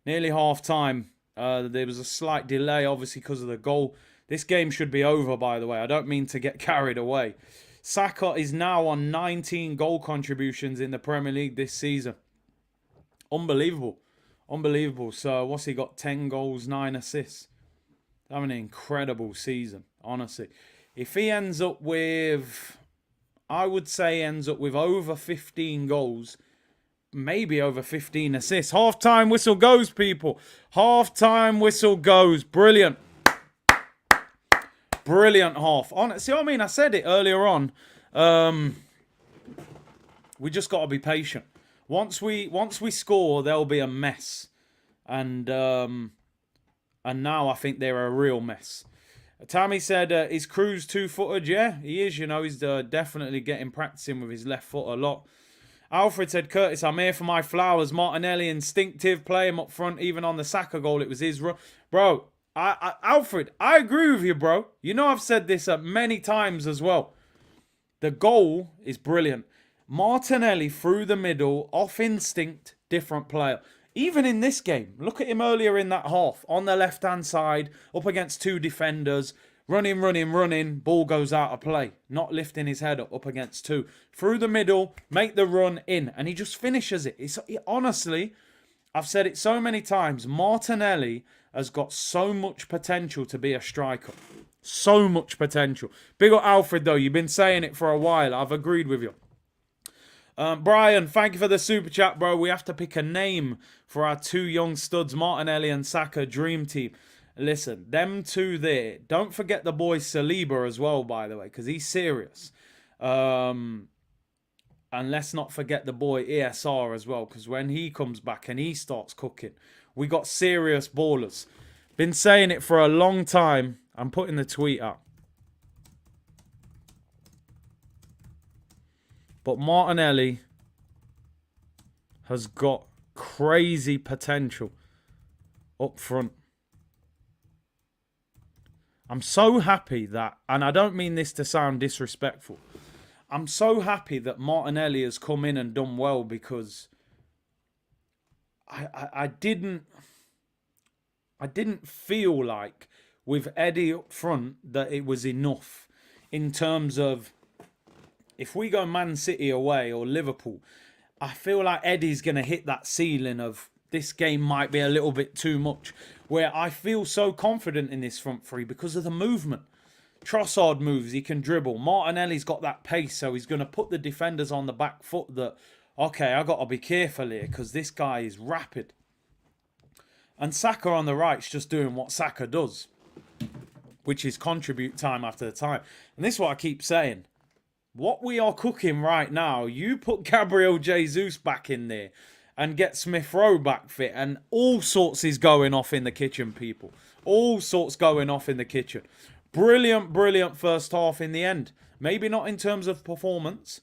Nearly half time. There was a slight delay, obviously, because of the goal. This game should be over, by the way. I don't mean to get carried away. Saka is now on 19 goal contributions in the Premier League this season. Unbelievable. Unbelievable. So, what's he got? 10 goals, 9 assists. Having an incredible season, honestly. If he ends up with... I would say ends up with over 15 goals... Maybe over 15 assists. Half-time whistle goes, people. Half-time whistle goes. Brilliant. Brilliant half. See what I mean? I said it earlier on. We just got to be patient. Once we score, there'll be a mess. And now I think they're a real mess. Tammy said, is Cruz 2-footed? Yeah, he is. You know, he's definitely getting practicing with his left foot a lot. Alfred said, Curtis, I'm here for my flowers. Martinelli, instinctive. Play him up front. Even on the Saka goal, it was his run. Bro, Alfred, I agree with you, bro. You know I've said this many times as well. The goal is brilliant. Martinelli through the middle, off instinct, different player. Even in this game, look at him earlier in that half. On the left-hand side, up against 2 defenders. Running, ball goes out of play. Not lifting his head up against 2. Through the middle, make the run in. And he just finishes it. Honestly, I've said it so many times. Martinelli has got so much potential to be a striker. So much potential. Big up Alfred, though. You've been saying it for a while. I've agreed with you. Brian, thank you for the super chat, bro. We have to pick a name for our two young studs, Martinelli and Saka, dream team. Listen, them two there. Don't forget the boy Saliba as well, by the way, because he's serious. And let's not forget the boy ESR as well, because when he comes back and he starts cooking, we got serious ballers. Been saying it for a long time. I'm putting the tweet up. But Martinelli has got crazy potential up front. I'm so happy that, and I don't mean this to sound disrespectful, I'm so happy that Martinelli has come in and done well, because I didn't feel like with Eddie up front that it was enough in terms of, if we go Man City away or Liverpool, I feel like Eddie's going to hit that ceiling of this game might be a little bit too much, where I feel so confident in this front three because of the movement. Trossard moves, he can dribble. Martinelli's got that pace, so he's going to put the defenders on the back foot that, okay, I got to be careful here because this guy is rapid. And Saka on the right's just doing what Saka does, which is contribute time after time. And this is what I keep saying. What we are cooking right now, you put Gabriel Jesus back in there and get Smith Rowe back fit, and all sorts is going off in the kitchen, people. All sorts going off in the kitchen. Brilliant, brilliant first half in the end. Maybe not in terms of performance,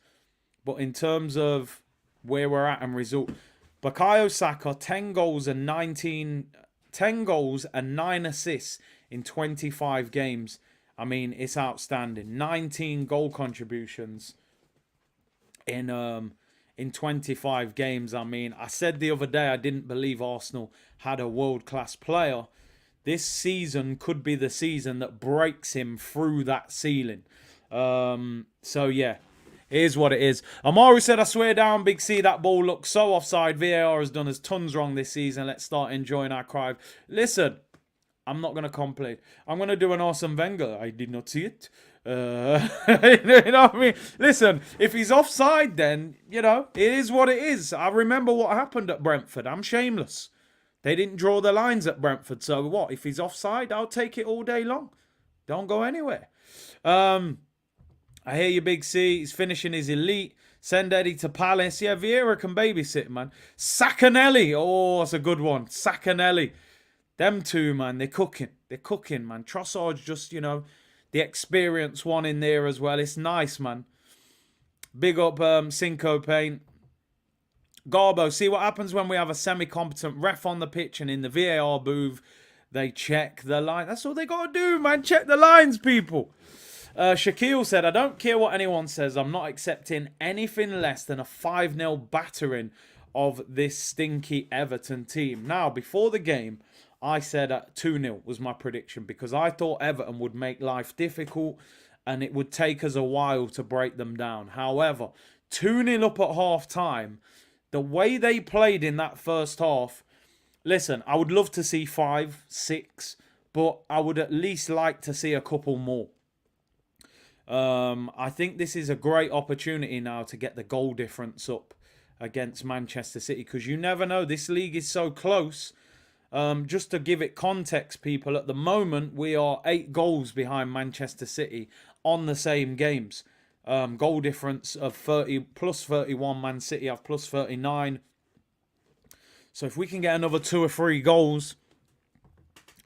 but in terms of where we're at and result. Bukayo Saka, 10 goals and 9 assists in 25 games. I mean, it's outstanding. 19 goal contributions in 25 games. I mean, I said the other day I didn't believe Arsenal had a world-class player. This season could be the season that breaks him through that ceiling. So, yeah, here's what it is. Amaru said, I swear down, Big C, that ball looks so offside. VAR has done us tons wrong this season. Let's start enjoying our cry. Listen, I'm not going to complain. I'm going to do an Arsene Wenger. I did not see it. You know what I mean? Listen, if he's offside, then, you know, it is what it is. I remember what happened at Brentford. I'm shameless. They didn't draw the lines at Brentford. So what? If he's offside, I'll take it all day long. Don't go anywhere. I hear you, Big C. He's finishing his elite. Send Eddie to Palace. Yeah, Vieira can babysit, man. Sacanelli. Oh, that's a good one. Sacanelli. Them two, man, they're cooking. They're cooking, man. Trossard's just, you know, the experienced one in there as well. It's nice, man. Big up Cinco Paint. Garbo, see what happens when we have a semi-competent ref on the pitch and in the VAR booth, they check the line. That's all they got to do, man. Check the lines, people. Shaquille said, I don't care what anyone says. I'm not accepting anything less than a 5-0 battering of this stinky Everton team. Now, before the game, I said 2-0 was my prediction because I thought Everton would make life difficult and it would take us a while to break them down. However, 2-0 up at half-time, the way they played in that first half, listen, I would love to see 5, 6, but I would at least like to see a couple more. I think this is a great opportunity now to get the goal difference up against Manchester City because you never know. This league is so close. Just to give it context, people, at the moment, we are 8 goals behind Manchester City on the same games. Goal difference of 30 plus 31. Man City have plus 39. So if we can get another 2 or 3 goals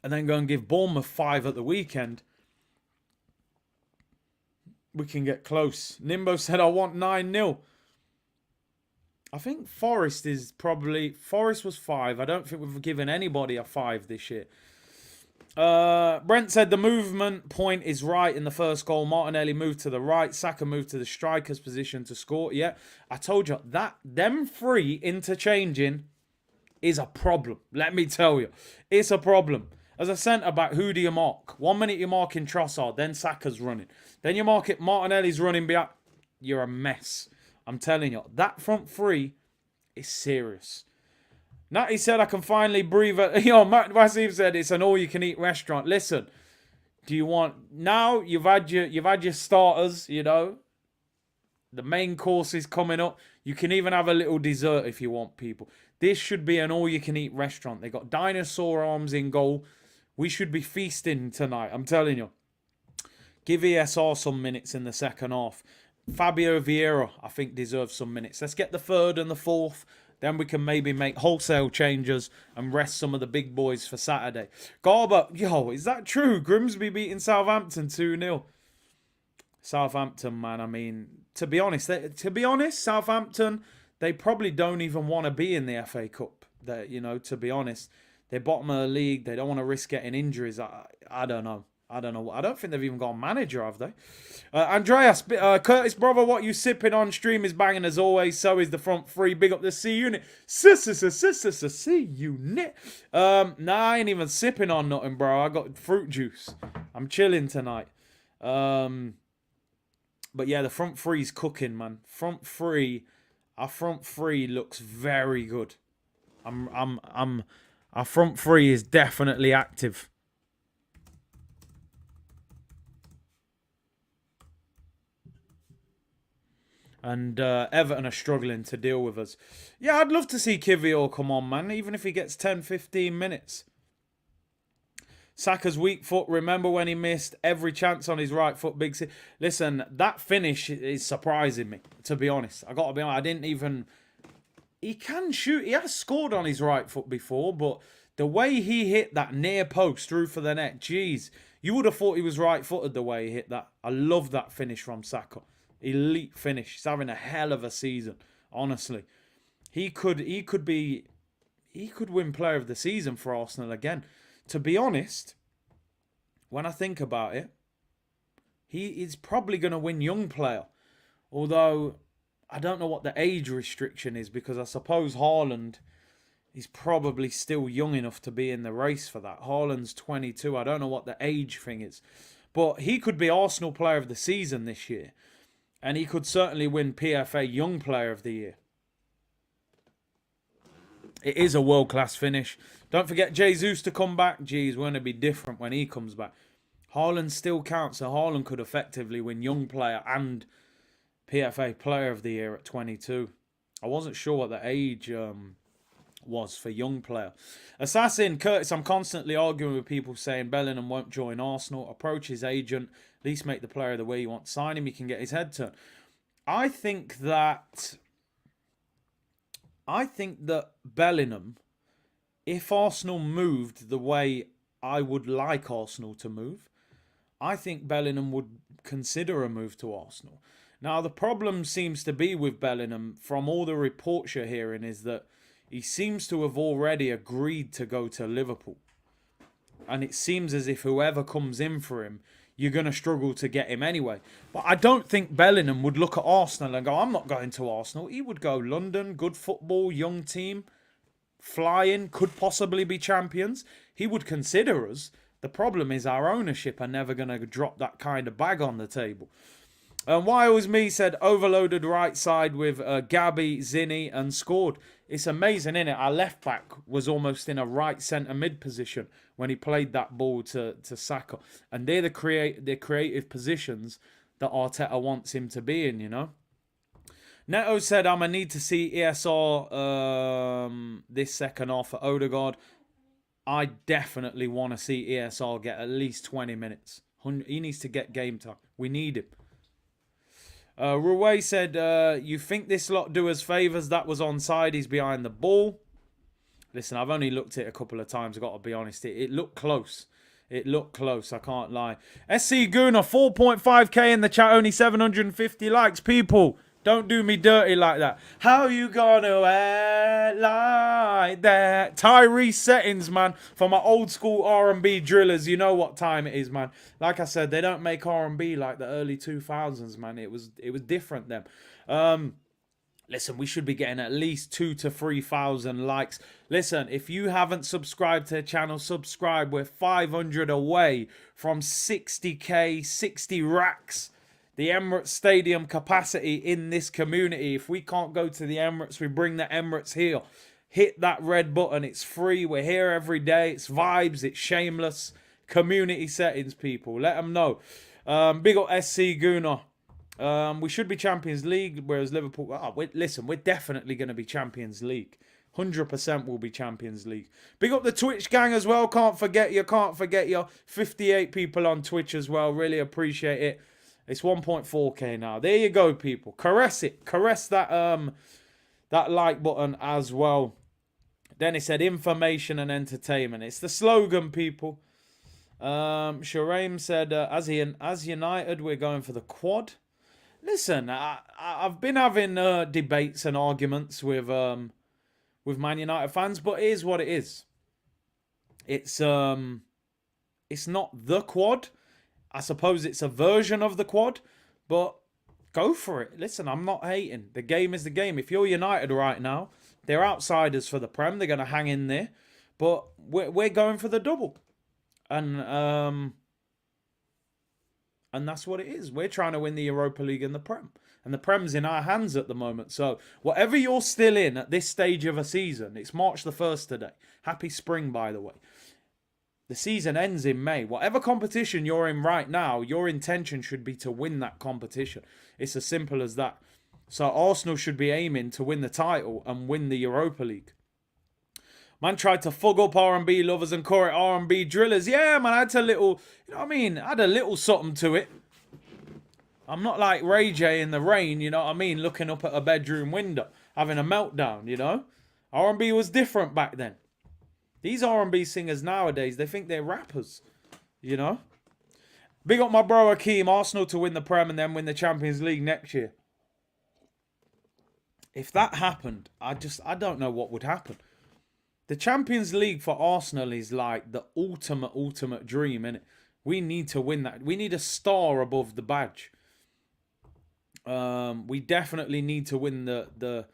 and then go and give Bournemouth 5 at the weekend, we can get close. Nimbo said, I want 9-0. I think Forest was 5. I don't think we've given anybody a 5 this year. Brent said the movement point is right in the first goal. Martinelli moved to the right. Saka moved to the striker's position to score. Yeah, I told you that them 3 interchanging is a problem. Let me tell you. It's a problem. As a centre-back, who do you mark? 1 minute you're marking Trossard, then Saka's running. Then you mark it, Martinelli's running behind. You're a mess. I'm telling you, that front 3 is serious. Natty said, I can finally breathe. Matt Wasim said it's an all-you-can-eat restaurant. Listen, do you want... Now, you've had your starters, you know. The main course is coming up. You can even have a little dessert if you want, people. This should be an all-you-can-eat restaurant. They got dinosaur arms in goal. We should be feasting tonight, I'm telling you. Give ESR some minutes in the second half. Fabio Vieira, I think, deserves some minutes. Let's get the third and the fourth. Then we can maybe make wholesale changes and rest some of the big boys for Saturday. Garber, yo, is that true? Grimsby beating Southampton 2-0. Southampton, man, I mean, to be honest, Southampton, they probably don't even want to be in the FA Cup. To be honest, they're bottom of the league. They don't want to risk getting injuries. I don't know. I don't think they've even got a manager, have they? Andreas, Curtis, brother, what you sipping on? Stream is banging as always. So is the front three. Big up the C unit. C unit. Nah, I ain't even sipping on nothing, bro. I got fruit juice. I'm chilling tonight. But yeah, the front three's cooking, man. Our front three looks very good. Our front three is definitely active. And Everton are struggling to deal with us. Yeah, I'd love to see Kivior come on, man. Even if he gets 10, 15 minutes. Saka's weak foot. Remember when he missed every chance on his right foot? Listen, that finish is surprising me, to be honest. I got to be honest. I didn't even... He can shoot. He has scored on his right foot before, but the way he hit that near post through for the net, jeez. You would have thought he was right-footed the way he hit that. I love that finish from Saka. Elite finish. He's having a hell of a season, honestly. He could win player of the season for Arsenal again. To be honest, when I think about it, he is probably going to win young player. Although, I don't know what the age restriction is, because I suppose Haaland is probably still young enough to be in the race for that. Haaland's 22. I don't know what the age thing is. But he could be Arsenal player of the season this year. And he could certainly win PFA Young Player of the Year. It is a world-class finish. Don't forget Jesus to come back. Geez, won't it be different when he comes back? Haaland still counts, so Haaland could effectively win Young Player and PFA Player of the Year at 22. I wasn't sure what the age was for Young Player. Assassin, Curtis, I'm constantly arguing with people saying Bellingham won't join Arsenal. Approach his agent. At least make the player the way you want. Sign him, he can get his head turned. I think that Bellingham, if Arsenal moved the way I would like Arsenal to move, I think Bellingham would consider a move to Arsenal. Now, the problem seems to be with Bellingham, from all the reports you're hearing, is that he seems to have already agreed to go to Liverpool. And it seems as if whoever comes in for him, you're going to struggle to get him anyway. But I don't think Bellingham would look at Arsenal and go, I'm not going to Arsenal. He would go London, good football, young team, flying, could possibly be champions. He would consider us. The problem is our ownership are never going to drop that kind of bag on the table. And why was me said overloaded right side with Gabby, Zinni and scored. It's amazing, isn't it? Our left back was almost in a right centre mid position when he played that ball to Saka. And they're the creative positions that Arteta wants him to be in, you know. Neto said, I'm going to need to see ESR this second half for Odegaard. I definitely want to see ESR get at least 20 minutes. He needs to get game time. We need him. Ruway said, you think this lot do us favours? That was onside. He's behind the ball. Listen, I've only looked at it a couple of times. I've got to be honest. It looked close. It looked close. I can't lie. SC Guna, 4.5k in the chat. Only 750 likes. People, don't do me dirty like that. How you gonna act like that? Tyrese Settings, man. For my old school R&B drillers, you know what time it is, man. Like I said, they don't make R&B like the early 2000s, man. It was different then. Listen, we should be getting at least 2,000 to 3,000 likes. Listen, if you haven't subscribed to the channel, subscribe. We're 500 away from 60k, 60 racks. The Emirates Stadium capacity in this community. If we can't go to the Emirates, we bring the Emirates here. Hit that red button. It's free. We're here every day. It's vibes. It's shameless. Community settings, people. Let them know. Big up SC Guna. We should be Champions League, whereas Liverpool... listen, we're definitely going to be Champions League. 100% will be Champions League. Big up the Twitch gang as well. Can't forget you. 58 people on Twitch as well. Really appreciate it. It's 1.4k now. There you go, people. Caress it. Caress that that like button as well. Then it said information and entertainment. It's the slogan, people. Sharaim said, as United, we're going for the quad. Listen, I've been having debates and arguments with Man United fans, but it is what it is. It's not the quad. I suppose it's a version of the quad, but go for it. Listen, I'm not hating. The game is the game. If you're United right now, they're outsiders for the Prem. They're going to hang in there, but we're going for the double, and that's what it is. We're trying to win the Europa League and the Prem. And the Prem's in our hands at the moment. So whatever you're still in at this stage of a season, it's March the 1st today. Happy spring, by the way. The season ends in May. Whatever competition you're in right now, your intention should be to win that competition. It's as simple as that. So Arsenal should be aiming to win the title and win the Europa League. Man tried to fug up R&B lovers and call it R&B drillers. Yeah, man, I had a little, you know what I mean? I had a little something to it. I'm not like Ray J in the rain, you know what I mean? Looking up at a bedroom window, having a meltdown, you know? R&B was different back then. These R&B singers nowadays, they think they're rappers, you know? Big up my bro Akeem, Arsenal to win the Prem and then win the Champions League next year. If that happened, I don't know what would happen. The Champions League for Arsenal is like the ultimate dream, innit? We need to win that. We need a star above the badge. We definitely need to win the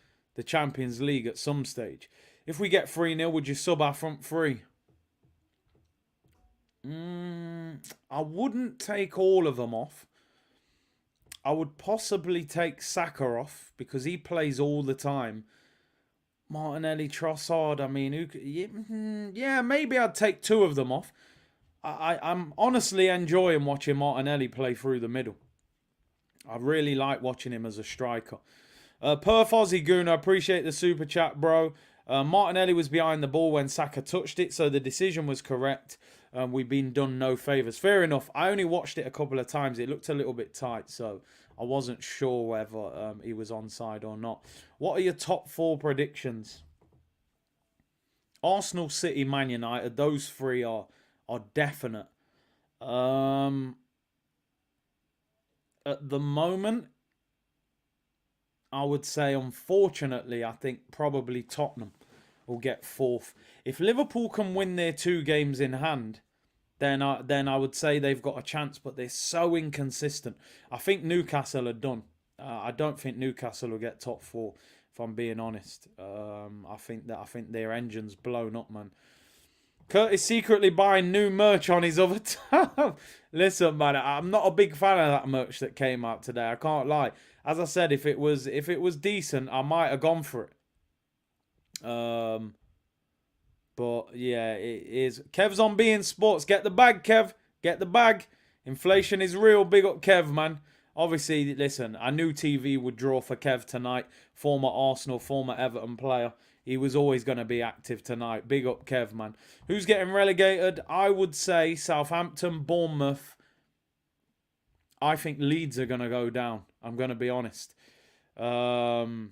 Champions League at some stage. If we get 3-0, would you sub our front three? I wouldn't take all of them off. I would possibly take Saka off because he plays all the time. Martinelli, Trossard, I mean, yeah, maybe I'd take 2 of them off. I'm honestly enjoying watching Martinelli play through the middle. I really like watching him as a striker. Perth Aussie Goon, I appreciate the super chat, bro. Martinelli was behind the ball when Saka touched it, so the decision was correct. We've been done no favours. Fair enough. I only watched it a couple of times. It looked a little bit tight, so I wasn't sure whether he was onside or not. What are your top 4 predictions? Arsenal, City, Man United. Those 3 are definite. At the moment, I would say, unfortunately, I think probably Tottenham will get 4th. If Liverpool can win their 2 games in hand, then I would say they've got a chance, but they're so inconsistent. I think Newcastle are done. I don't think Newcastle will get top 4, if I'm being honest. I think their engine's blown up, man. Curtis secretly buying new merch on his other tab. Listen, man, I'm not a big fan of that merch that came out today. I can't lie. As I said, if it was decent, I might have gone for it. But yeah, it is. Kev's on being sports. Get the bag, Kev. Get the bag. Inflation is real. Big up, Kev, man. Obviously, listen, I knew TV would draw for Kev tonight. Former Arsenal, former Everton player. He was always going to be active tonight. Big up, Kev, man. Who's getting relegated? I would say Southampton, Bournemouth. I think Leeds are going to go down. I'm going to be honest. Partey's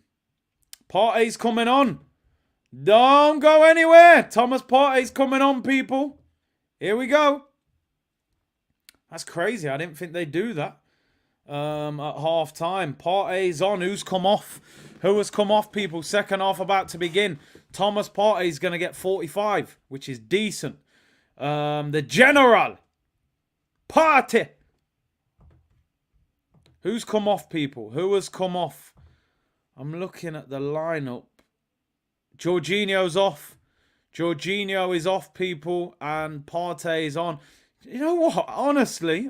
coming on. Don't go anywhere. Thomas Partey's coming on, people. Here we go. That's crazy. I didn't think they'd do that at half time. Partey's on. Who's come off? Who has come off, people? Second half about to begin. Thomas Partey's going to get 45, which is decent. The General. Partey. Who's come off, people? Who has come off? I'm looking at the lineup. Jorginho's off. Jorginho is off, people. And Partey is on. You know what? Honestly,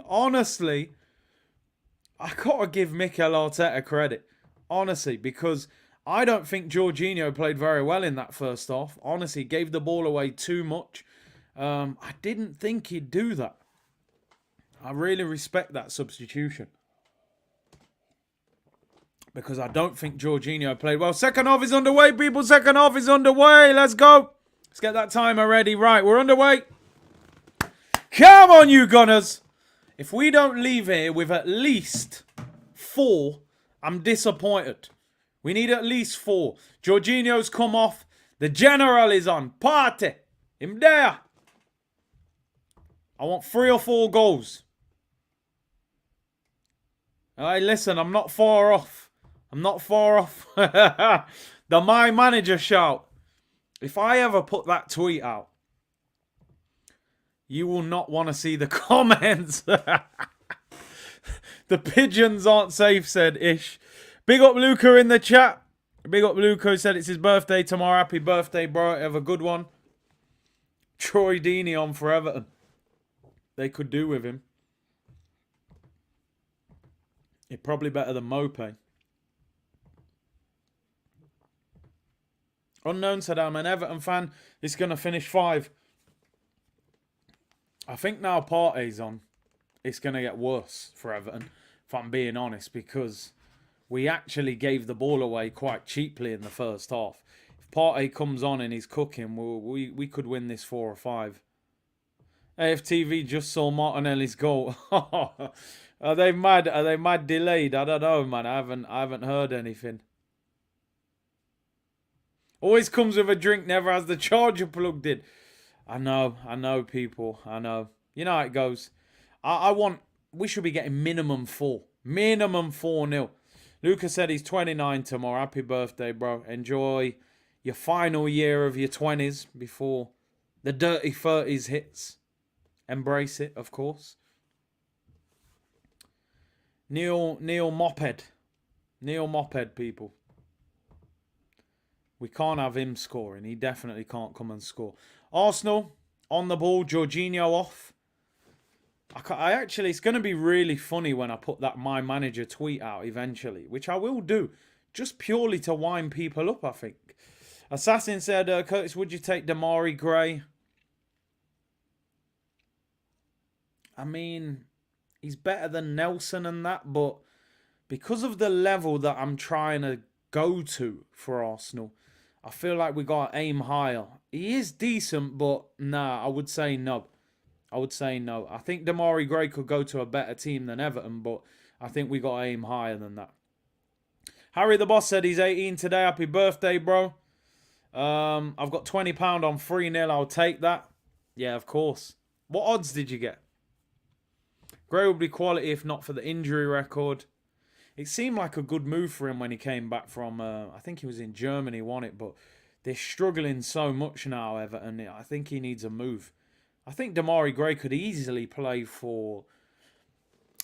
I got to give Mikel Arteta credit. Honestly, because I don't think Jorginho played very well in that first half. Honestly, gave the ball away too much. I didn't think he'd do that. I really respect that substitution. because I don't think Jorginho played well. Second half is underway, people. Second half is underway. Let's go. Let's get that timer ready. Right, we're underway. Come on, you Gunners. If we don't leave here with at least 4, I'm disappointed. We need at least 4. Jorginho's come off. The General is on. Party. Him there. I want 3 or 4 goals. Hey, listen, I'm not far off. I'm not far off. The My Manager shout. If I ever put that tweet out, you will not want to see the comments. The pigeons aren't safe, said Ish. Big up Luca in the chat. Big up Luca, said it's his birthday tomorrow. Happy birthday, bro. Have a good one. Troy Deeney on for Everton. They could do with him. He's probably better than Mope. Unknown said I'm an Everton fan. It's going to finish 5. I think now Partey's on, it's going to get worse for Everton, if I'm being honest, because we actually gave the ball away quite cheaply in the first half. If Partey comes on and he's cooking, we could win this 4 or 5. AFTV just saw Martinelli's goal. Are they mad? Are they mad delayed? I don't know, man. I haven't heard anything. Always comes with a drink, never has the charger plugged in. I know, people. I know. You know how it goes. We should be getting minimum 4. Minimum 4-0. Lucas said he's 29 tomorrow. Happy birthday, bro. Enjoy your final year of your 20s before the dirty 30s hits. Embrace it, of course. Neil Moped. Neil Moped, people. We can't have him scoring. He definitely can't come and score. Arsenal on the ball. Jorginho off. It's going to be really funny when I put that My Manager tweet out eventually, which I will do, just purely to wind people up, I think. Assassin said, Curtis, would you take Damari Gray? I mean, he's better than Nelson and that, but because of the level that I'm trying to go to for Arsenal, I feel like we got to aim higher. He is decent, but nah, I would say no. I think Damari Gray could go to a better team than Everton, but I think we got to aim higher than that. Harry the Boss said he's 18 today. Happy birthday, bro. I've got £20 on 3-0. I'll take that. Yeah, of course. What odds did you get? Gray would be quality if not for the injury record. It seemed like a good move for him when he came back from, I think he was in Germany, won it, but they're struggling so much now, Everton. I think he needs a move. I think Damari Gray could easily play for,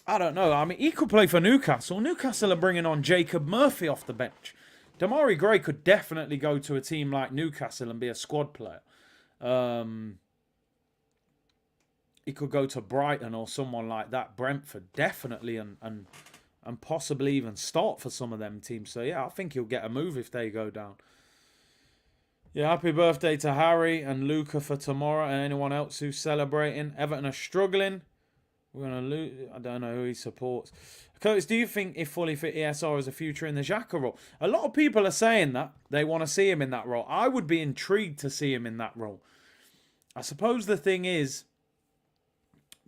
I don't know. I mean, he could play for Newcastle. Newcastle are bringing on Jacob Murphy off the bench. Damari Gray could definitely go to a team like Newcastle and be a squad player. He could go to Brighton or someone like that. Brentford, definitely, and possibly even start for some of them teams. So, yeah, I think he'll get a move if they go down. Yeah, happy birthday to Harry and Luca for tomorrow and anyone else who's celebrating. Everton are struggling. We're going to lose. I don't know who he supports. Curtis, do you think if fully fit ESR has a future in the Xhaka role? A lot of people are saying that. They want to see him in that role. I would be intrigued to see him in that role. I suppose the thing is,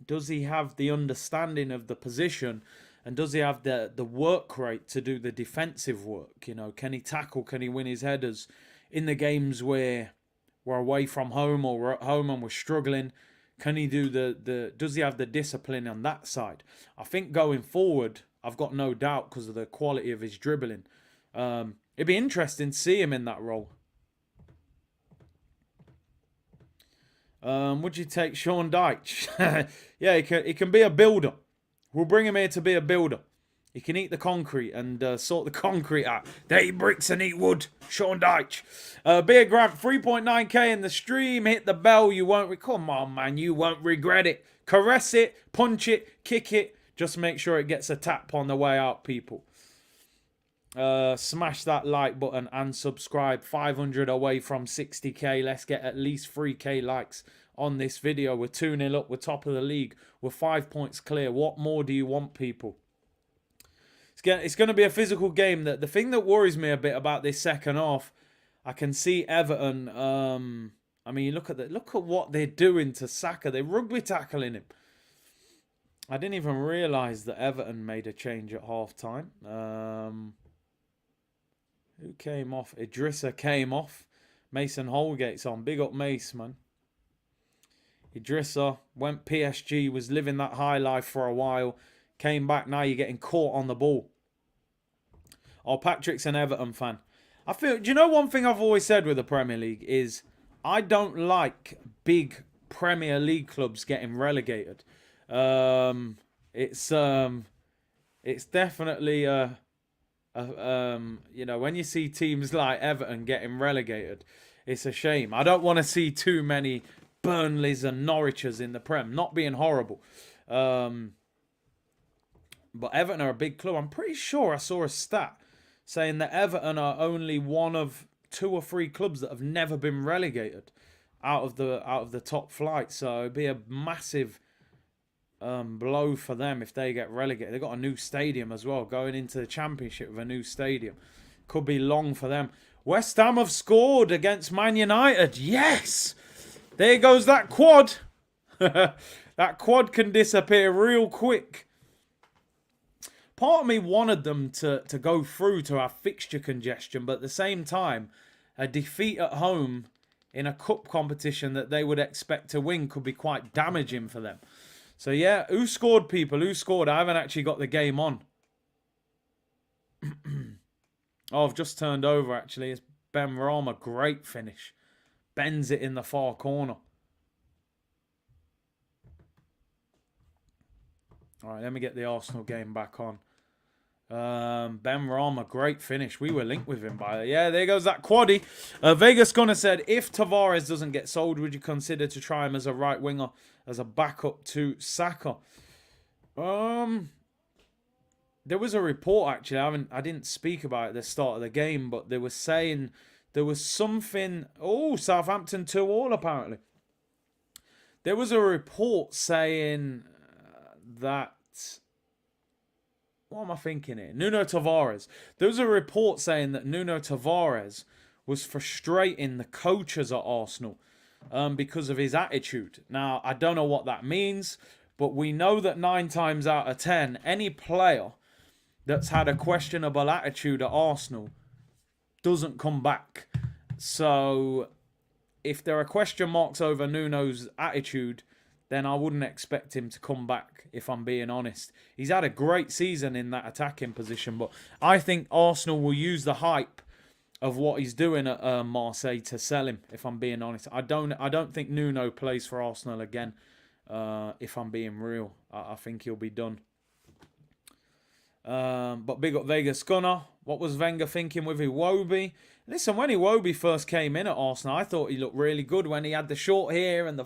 does he have the understanding of the position? And does he have the work rate to do the defensive work? You know, can he tackle? Can he win his headers in the games where we're away from home or we're at home and we're struggling? Can he do does he have the discipline on that side? I think going forward, I've got no doubt because of the quality of his dribbling. It'd be interesting to see him in that role. Would you take Sean Dyche? Yeah, he can be a builder. We'll bring him here to be a builder. He can eat the concrete and sort the concrete out. They eat bricks and eat wood. Sean Dyche. Beer Grant, 3.9k in the stream. Hit the bell. You won't... Come on, man. You won't regret it. Caress it. Punch it. Kick it. Just make sure it gets a tap on the way out, people. Smash that like button and subscribe. 500 away from 60k. Let's get at least 3k likes on this video. We're 2-0 up. We're top of the league. We're 5 points clear. What more do you want, people? It's going to be a physical game. The thing that worries me a bit about this second half, I can see Everton. I mean, look at what they're doing to Saka. They're rugby tackling him. I didn't even realise that Everton made a change at half time. Who came off? Idrissa came off. Mason Holgate's on. Big up Mace, man. Idrissa went PSG, was living that high life for a while. Came back, now you're getting caught on the ball. Oh, Patrick's an Everton fan. I feel, do you know one thing I've always said with the Premier League is I don't like big Premier League clubs getting relegated. It's definitely you know, when you see teams like Everton getting relegated, it's a shame. I don't want to see too many Burnleys and Norwiches in the Prem. Not being horrible. But Everton are a big club. I'm pretty sure I saw a stat saying that Everton are only one of 2 or 3 clubs that have never been relegated out of the top flight. So it'd be a massive blow for them if they get relegated. They've got a new stadium as well, going into the Championship with a new stadium. Could be long for them. West Ham have scored against Man United. Yes! There goes that quad. That quad can disappear real quick. Part of me wanted them to go through to have fixture congestion, but at the same time, a defeat at home in a cup competition that they would expect to win could be quite damaging for them. So yeah, who scored, people? Who scored? I haven't actually got the game on. Oh, I've just turned over, actually. It's Ben Rama. Great finish. Bends it in the far corner. All right, let me get the Arsenal game back on. Ben Rama, great finish. We were linked with him by the... Yeah, there goes that quaddy. Vegas Gunner said, if Tavares doesn't get sold, would you consider to try him as a right winger, as a backup to Saka? There was a report, actually. I didn't speak about it at the start of the game, but they were saying there was something... Oh, Southampton 2-2, apparently. There was a report saying that... What am I thinking here? Nuno Tavares. There was a report saying that Nuno Tavares was frustrating the coaches at Arsenal because of his attitude. Now, I don't know what that means, but we know that 9 times out of 10, any player that's had a questionable attitude at Arsenal doesn't come back. So, if there are question marks over Nuno's attitude, then I wouldn't expect him to come back, if I'm being honest. He's had a great season in that attacking position, but I think Arsenal will use the hype of what he's doing at Marseille to sell him, if I'm being honest. I don't think Nuno plays for Arsenal again, if I'm being real. I think he'll be done. But big up Vegas Gunner. What was Wenger thinking with Iwobi? Listen, when Iwobi first came in at Arsenal, I thought he looked really good when he had the short hair and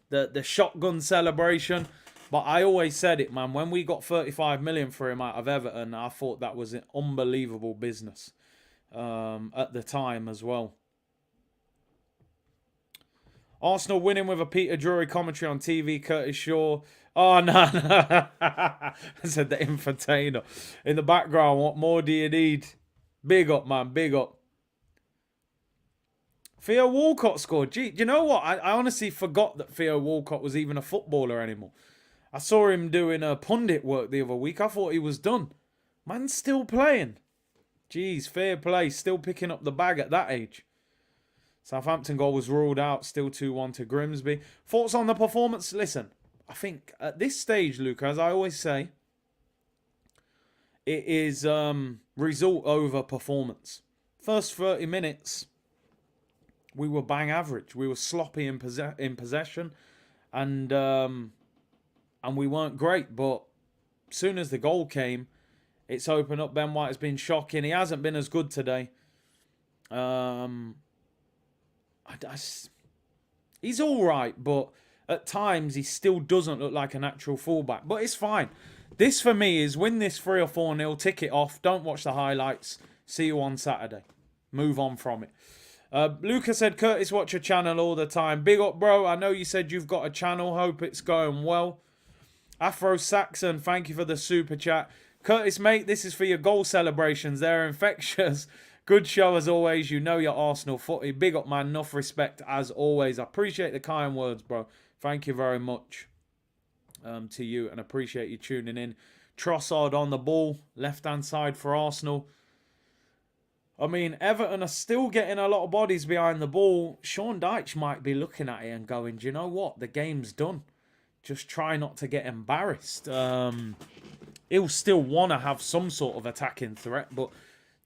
the shotgun celebration. But I always said it, man. When we got 35 million for him out of Everton, I thought that was an unbelievable business at the time as well. Arsenal winning with a Peter Drury commentary on TV. Curtis Shaw. Oh, no. I said the infotainer. In the background, what more do you need? Big up, man. Big up. Theo Walcott scored. Gee, do you know what? I honestly forgot that Theo Walcott was even a footballer anymore. I saw him doing pundit work the other week. I thought he was done. Man's still playing. Jeez, fair play. Still picking up the bag at that age. Southampton goal was ruled out. Still 2-1 to Grimsby. Thoughts on the performance? Listen, I think at this stage, Luke, as I always say, it is result over performance. First 30 minutes... we were bang average. We were sloppy in possession, and we weren't great. But as soon as the goal came, it's opened up. Ben White has been shocking. He hasn't been as good today. He's all right, but at times he still doesn't look like a natural fullback. But it's fine. This for me is win this 3 or 4-0, tick it off. Don't watch the highlights. See you on Saturday. Move on from it. Lucas said, Curtis, watch your channel all the time. Big up, bro. I know you said you've got a channel. Hope it's going well. Afro Saxon, thank you for the super chat. Curtis, mate, this is for your goal celebrations. They're infectious. Good show as always. You know your Arsenal footy. Big up, man. Enough respect as always. I appreciate the kind words, bro. Thank you very much to you, and appreciate you tuning in. Trossard on the ball, left-hand side for Arsenal. I mean, Everton are still getting a lot of bodies behind the ball. Sean Dyche might be looking at it and going, do you know what? The game's done. Just try not to get embarrassed. He'll still want to have some sort of attacking threat, but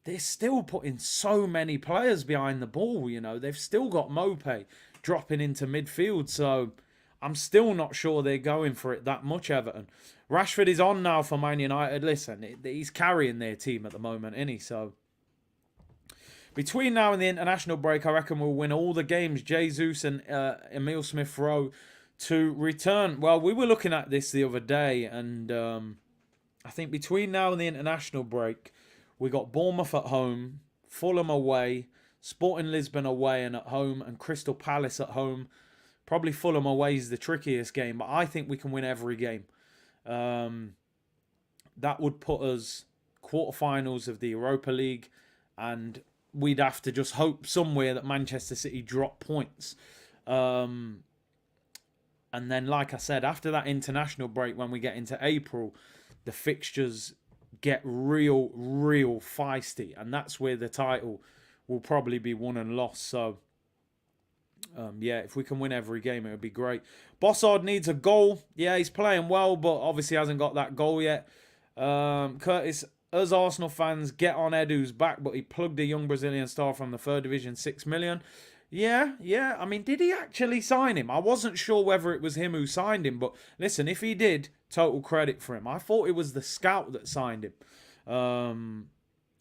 they're still putting so many players behind the ball, you know. They've still got Mope dropping into midfield, so I'm still not sure they're going for it that much, Everton. Rashford is on now for Man United. Listen, he's carrying their team at the moment, isn't he? So between now and the international break, I reckon we'll win all the games. Jesus and Emile Smith-Rowe to return. Well, we were looking at this the other day, and I think between now and the international break, we got Bournemouth at home, Fulham away, Sporting Lisbon away and at home, and Crystal Palace at home. Probably Fulham away is the trickiest game, but I think we can win every game. That would put us quarterfinals of the Europa League, and we'd have to just hope somewhere that Manchester City drop points. And then, like I said, after that international break, when we get into April, the fixtures get real feisty. And that's where the title will probably be won and lost. So, yeah, if we can win every game, it would be great. Bossard needs a goal. Yeah, he's playing well, but obviously hasn't got that goal yet. Curtis, us Arsenal fans, get on Edu's back, but he plugged a young Brazilian star from the 3rd Division, 6 million. Yeah. I mean, did he actually sign him? I wasn't sure whether it was him who signed him, but listen, if he did, total credit for him. I thought it was the scout that signed him.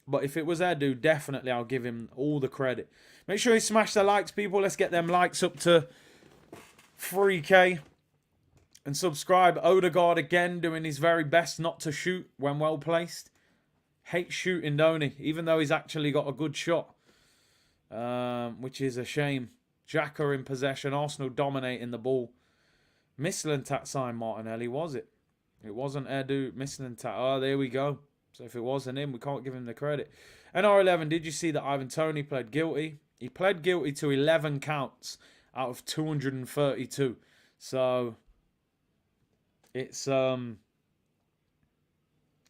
But if it was Edu, definitely I'll give him all the credit. Make sure you smash the likes, people. Let's get them likes up to 3K. And subscribe. Odegaard again doing his very best not to shoot when well placed. Hates shooting, don't he? Even though he's actually got a good shot. Which is a shame. Xhaka in possession. Arsenal dominating the ball. Mislintat signed Martinelli, was it? It wasn't Edu. Mislintat. Oh, there we go. So if it wasn't him, we can't give him the credit. NR11, did you see that Ivan Toney pled guilty? He pled guilty to 11 counts out of 232. So it's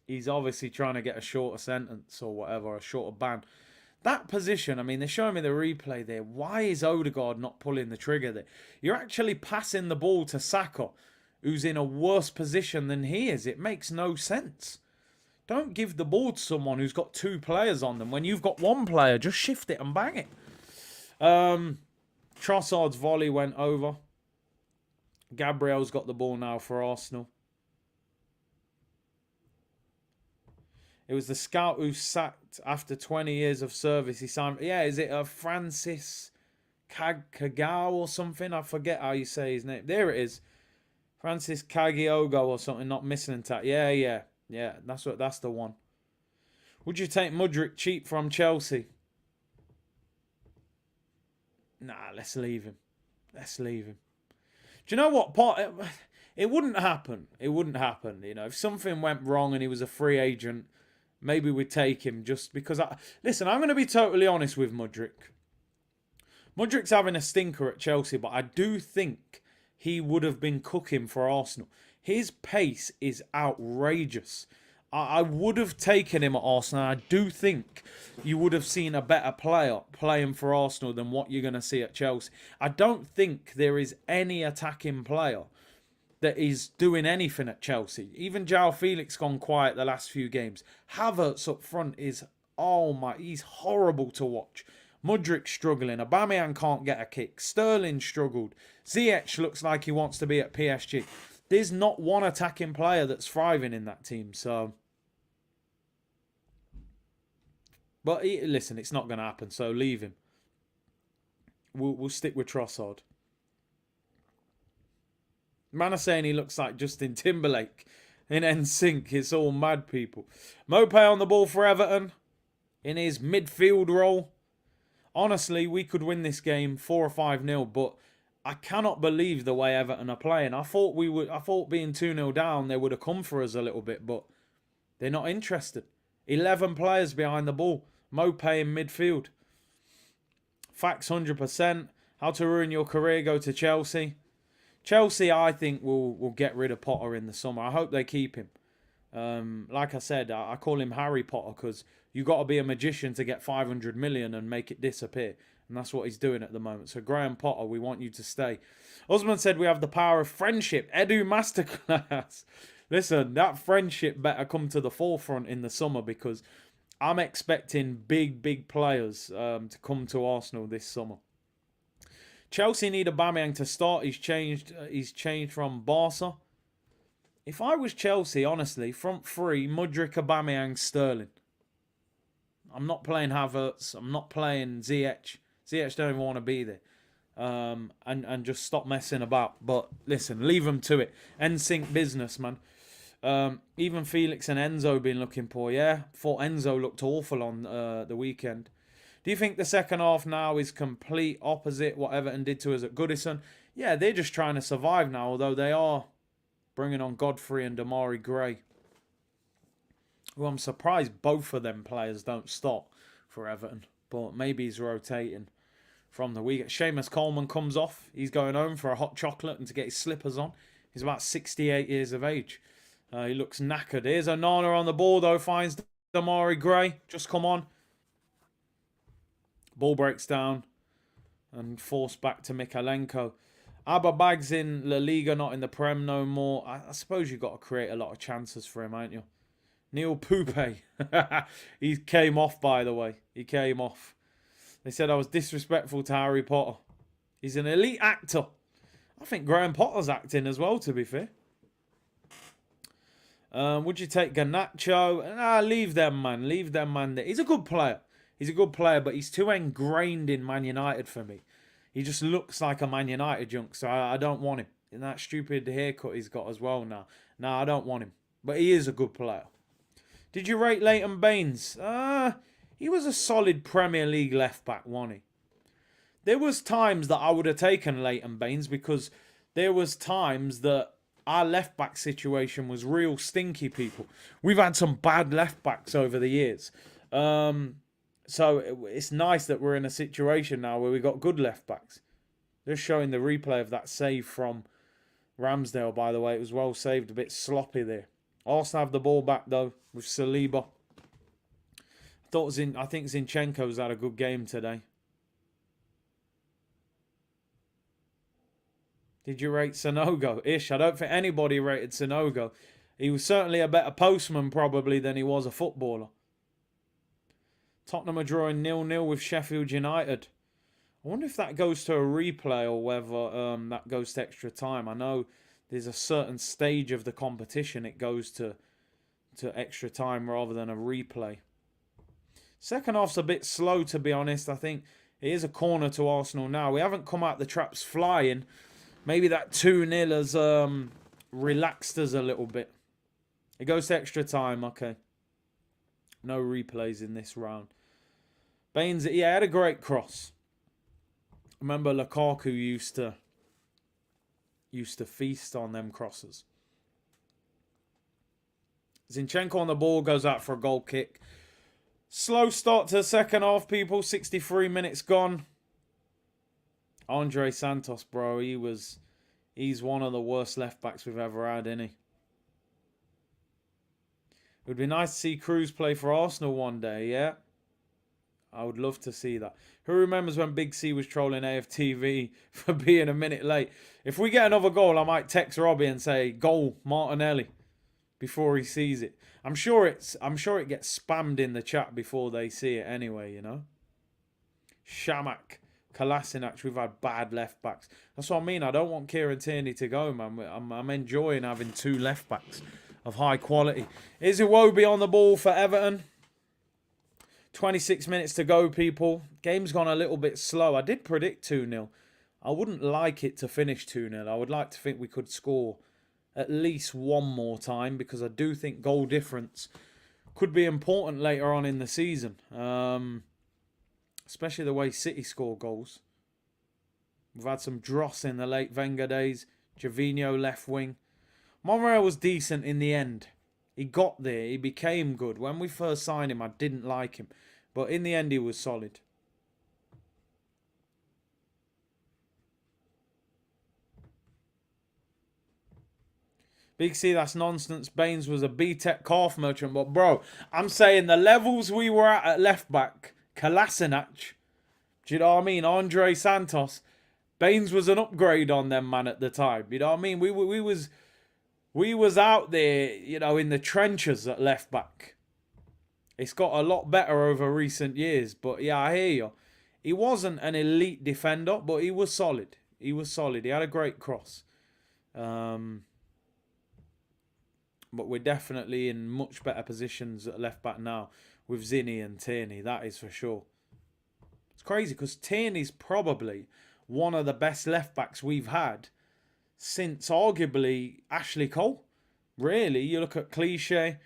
he's obviously trying to get a shorter sentence or whatever, a shorter ban. That position, I mean, they're showing me the replay there. Why is Odegaard not pulling the trigger there? You're actually passing the ball to Saka, who's in a worse position than he is. It makes no sense. Don't give the ball to someone who's got 2 players on them. When you've got 1 player, just shift it and bang it. Trossard's volley went over. Gabriel's got the ball now for Arsenal. It was the scout who sacked after 20 years of service. He signed. Yeah, is it Francis Kagao or something? I forget how you say his name. There it is. Francis Kagiogo or something. Not missing that. Yeah. That's the one. Would you take Mudryk cheap from Chelsea? Nah, let's leave him. Do you know what? It wouldn't happen. You know, if something went wrong and he was a free agent, maybe we'd take him just because. Listen, I'm going to be totally honest with Mudryk. Mudryk's having a stinker at Chelsea, but I do think he would have been cooking for Arsenal. His pace is outrageous. I would have taken him at Arsenal. I do think you would have seen a better player playing for Arsenal than what you're going to see at Chelsea. I don't think there is any attacking player that is doing anything at Chelsea. Even João Felix gone quiet the last few games. Havertz up front is, he's horrible to watch. Mudryk struggling. Aubameyang can't get a kick. Sterling struggled. Ziyech looks like he wants to be at PSG. There's not one attacking player that's thriving in that team. So, but listen, it's not going to happen. So leave him. We'll stick with Trossard. Man are saying he looks like Justin Timberlake in NSYNC. It's all mad, people. Mope on the ball for Everton in his midfield role. Honestly, we could win this game 4 or 5-0, but I cannot believe the way Everton are playing. I thought being 2-0 down, they would have come for us a little bit, but They're not interested. 11 players behind the ball. Mopé in midfield. Facts 100%. How to ruin your career, go to Chelsea. Chelsea, I think, will get rid of Potter in the summer. I hope they keep him. Like I said, I call him Harry Potter because you got to be a magician to get 500 million and make it disappear. And that's what he's doing at the moment. So Graham Potter, we want you to stay. Osman said we have the power of friendship. Edu Masterclass. Listen, that friendship better come to the forefront in the summer because I'm expecting big players to come to Arsenal this summer. Chelsea need Aubameyang to start. He's changed from Barca. If I was Chelsea, honestly, front three, Mudryk, Aubameyang, Sterling. I'm not playing Havertz. I'm not playing Ziyech. Ziyech don't even want to be there. And just stop messing about. But listen, leave them to it. NSYNC business, man. Even Felix and Enzo been looking poor. Yeah, thought Enzo looked awful on the weekend. Do you think the second half now is complete opposite what Everton did to us at Goodison? Yeah, they're just trying to survive now, although they are bringing on Godfrey and Damari Gray. Well, I'm surprised both of them players don't start for Everton. But maybe he's rotating from the week. Seamus Coleman comes off. He's going home for a hot chocolate and to get his slippers on. He's about 68 years of age. He looks knackered. Here's Onana on the ball, though. Finds Damari Gray. Just come on. Ball breaks down and forced back to Mikalenko. Bag's in La Liga, not in the Prem no more. I suppose you've got to create a lot of chances for him, ain't you? Neil Poupé. He came off, by the way. He came off. They said I was disrespectful to Harry Potter. He's an elite actor. I think Graham Potter's acting as well, to be fair. Would you take Garnacho? Nah, leave them, man. Leave them, man. He's a good player. He's a good player, but he's too ingrained in Man United for me. He just looks like a Man United junk, so I don't want him. And that stupid haircut he's got as well now. No, I don't want him. But he is a good player. Did you rate Leighton Baines? He was a solid Premier League left-back, wasn't he? There was times that I would have taken Leighton Baines because there was times that our left-back situation was real stinky, people. We've had some bad left-backs over the years. So it's nice that we're in a situation now where we've got good left-backs. Just showing the replay of that save from Ramsdale, by the way. It was well saved, a bit sloppy there. Arsenal have the ball back, though, with Saliba. I think Zinchenko's had a good game today. Did you rate Sanogo? Ish, I don't think anybody rated Sanogo. He was certainly a better postman, probably, than he was a footballer. Tottenham are drawing 0-0 with Sheffield United. I wonder if that goes to a replay or whether that goes to extra time. I know there's a certain stage of the competition it goes to extra time rather than a replay. Second half's a bit slow, to be honest. I think it is a corner to Arsenal now. We haven't come out the traps flying. Maybe that 2-0 has relaxed us a little bit. It goes to extra time, okay. No replays in this round. Baines, yeah, had a great cross. Remember Lukaku used to feast on them crosses. Zinchenko on the ball, goes out for a goal kick. Slow start to the second half, people. 63 minutes gone. Andre Santos, bro, he's one of the worst left backs we've ever had, isn't he? It would be nice to see Cruz play for Arsenal one day, yeah? I would love to see that. Who remembers when Big C was trolling AFTV for being a minute late? If we get another goal, I might text Robbie and say, goal, Martinelli, before he sees it. I'm sure it gets spammed in the chat before they see it anyway, you know? Shamak, Kolasinac, we've had bad left backs. That's what I mean. I don't want Kieran Tierney to go, man. I'm enjoying having two left backs of high quality. Is Iwobi on the ball for Everton? 26 minutes to go, people. Game's gone a little bit slow. I did predict 2-0. I wouldn't like it to finish 2-0. I would like to think we could score at least one more time because I do think goal difference could be important later on in the season. Especially the way City score goals. We've had some dross in the late Wenger days. Gervinho left wing. Monreal was decent in the end. He got there. He became good. When we first signed him, I didn't like him. But in the end, he was solid. Big C, that's nonsense. Baines was a B-Tech calf merchant. But, bro, I'm saying the levels we were at left back, Kolasinac, do you know what I mean? Andre Santos, Baines was an upgrade on them, man, at the time. You know what I mean? We was out there, you know, in the trenches at left back. It's got a lot better over recent years. But, yeah, I hear you. He wasn't an elite defender, but he was solid. He was solid. He had a great cross. But we're definitely in much better positions at left back now with Zinni and Tierney. That is for sure. It's crazy because Tierney's probably one of the best left backs we've had since arguably Ashley Cole. Really, you look at Clichy,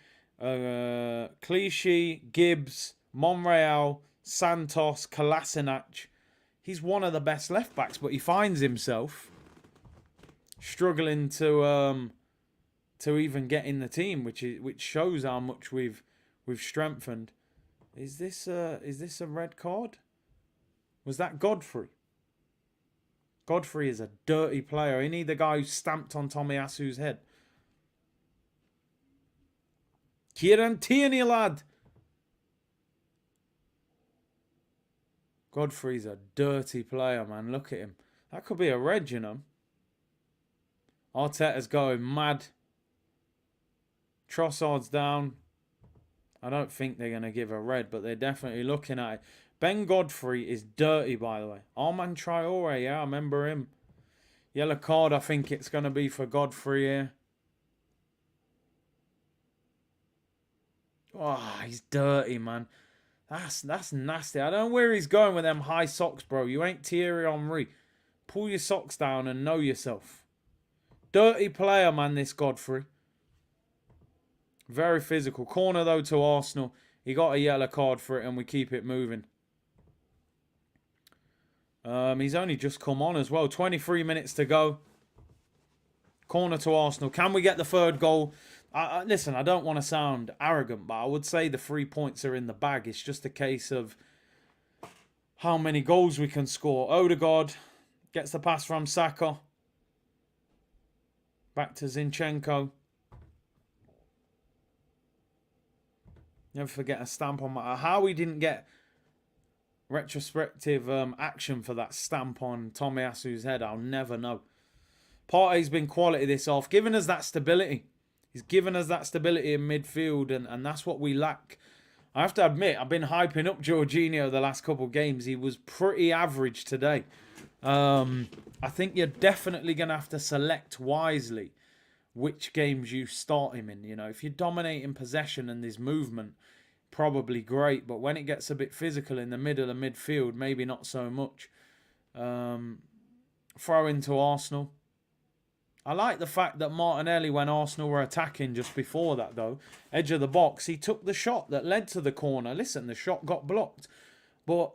Gibbs, Monreal, Santos, Kolasinac. He's one of the best left backs, but he finds himself struggling to even get in the team, which shows how much we've strengthened. Is this a red card? Was that Godfrey? Godfrey is a dirty player. Isn't he the guy who stamped on Tomiyasu's head? Kieran Tierney, lad. Godfrey's a dirty player, man. Look at him. That could be a red, you know. Arteta's going mad. Trossard's down. I don't think they're going to give a red, but they're definitely looking at it. Ben Godfrey is dirty, by the way. Armand Traore, yeah, I remember him. Yellow card, I think it's going to be for Godfrey here. Oh, he's dirty, man. That's nasty. I don't know where he's going with them high socks, bro. You ain't Thierry Henry. Pull your socks down and know yourself. Dirty player, man, this Godfrey. Very physical. Corner, though, to Arsenal. He got a yellow card for it, and we keep it moving. He's only just come on as well. 23 minutes to go. Corner to Arsenal. Can we get the third goal? Listen, I don't want to sound arrogant, but I would say the 3 points are in the bag. It's just a case of how many goals we can score. Odegaard gets the pass from Saka. Back to Zinchenko. Never forget a stamp on my... How we didn't get retrospective action for that stamp on Tomiyasu's head, I'll never know. Partey's been quality this off, giving us that stability. He's given us that stability in midfield, and that's what we lack. I have to admit, I've been hyping up Jorginho the last couple of games. He was pretty average today. I think you're definitely going to have to select wisely which games you start him in. You know, if you're dominating possession and there's movement, probably great. But when it gets a bit physical in the middle of midfield, maybe not so much. Throw into Arsenal. I like the fact that Martinelli, when Arsenal were attacking just before that, though, edge of the box, he took the shot that led to the corner. Listen, the shot got blocked. But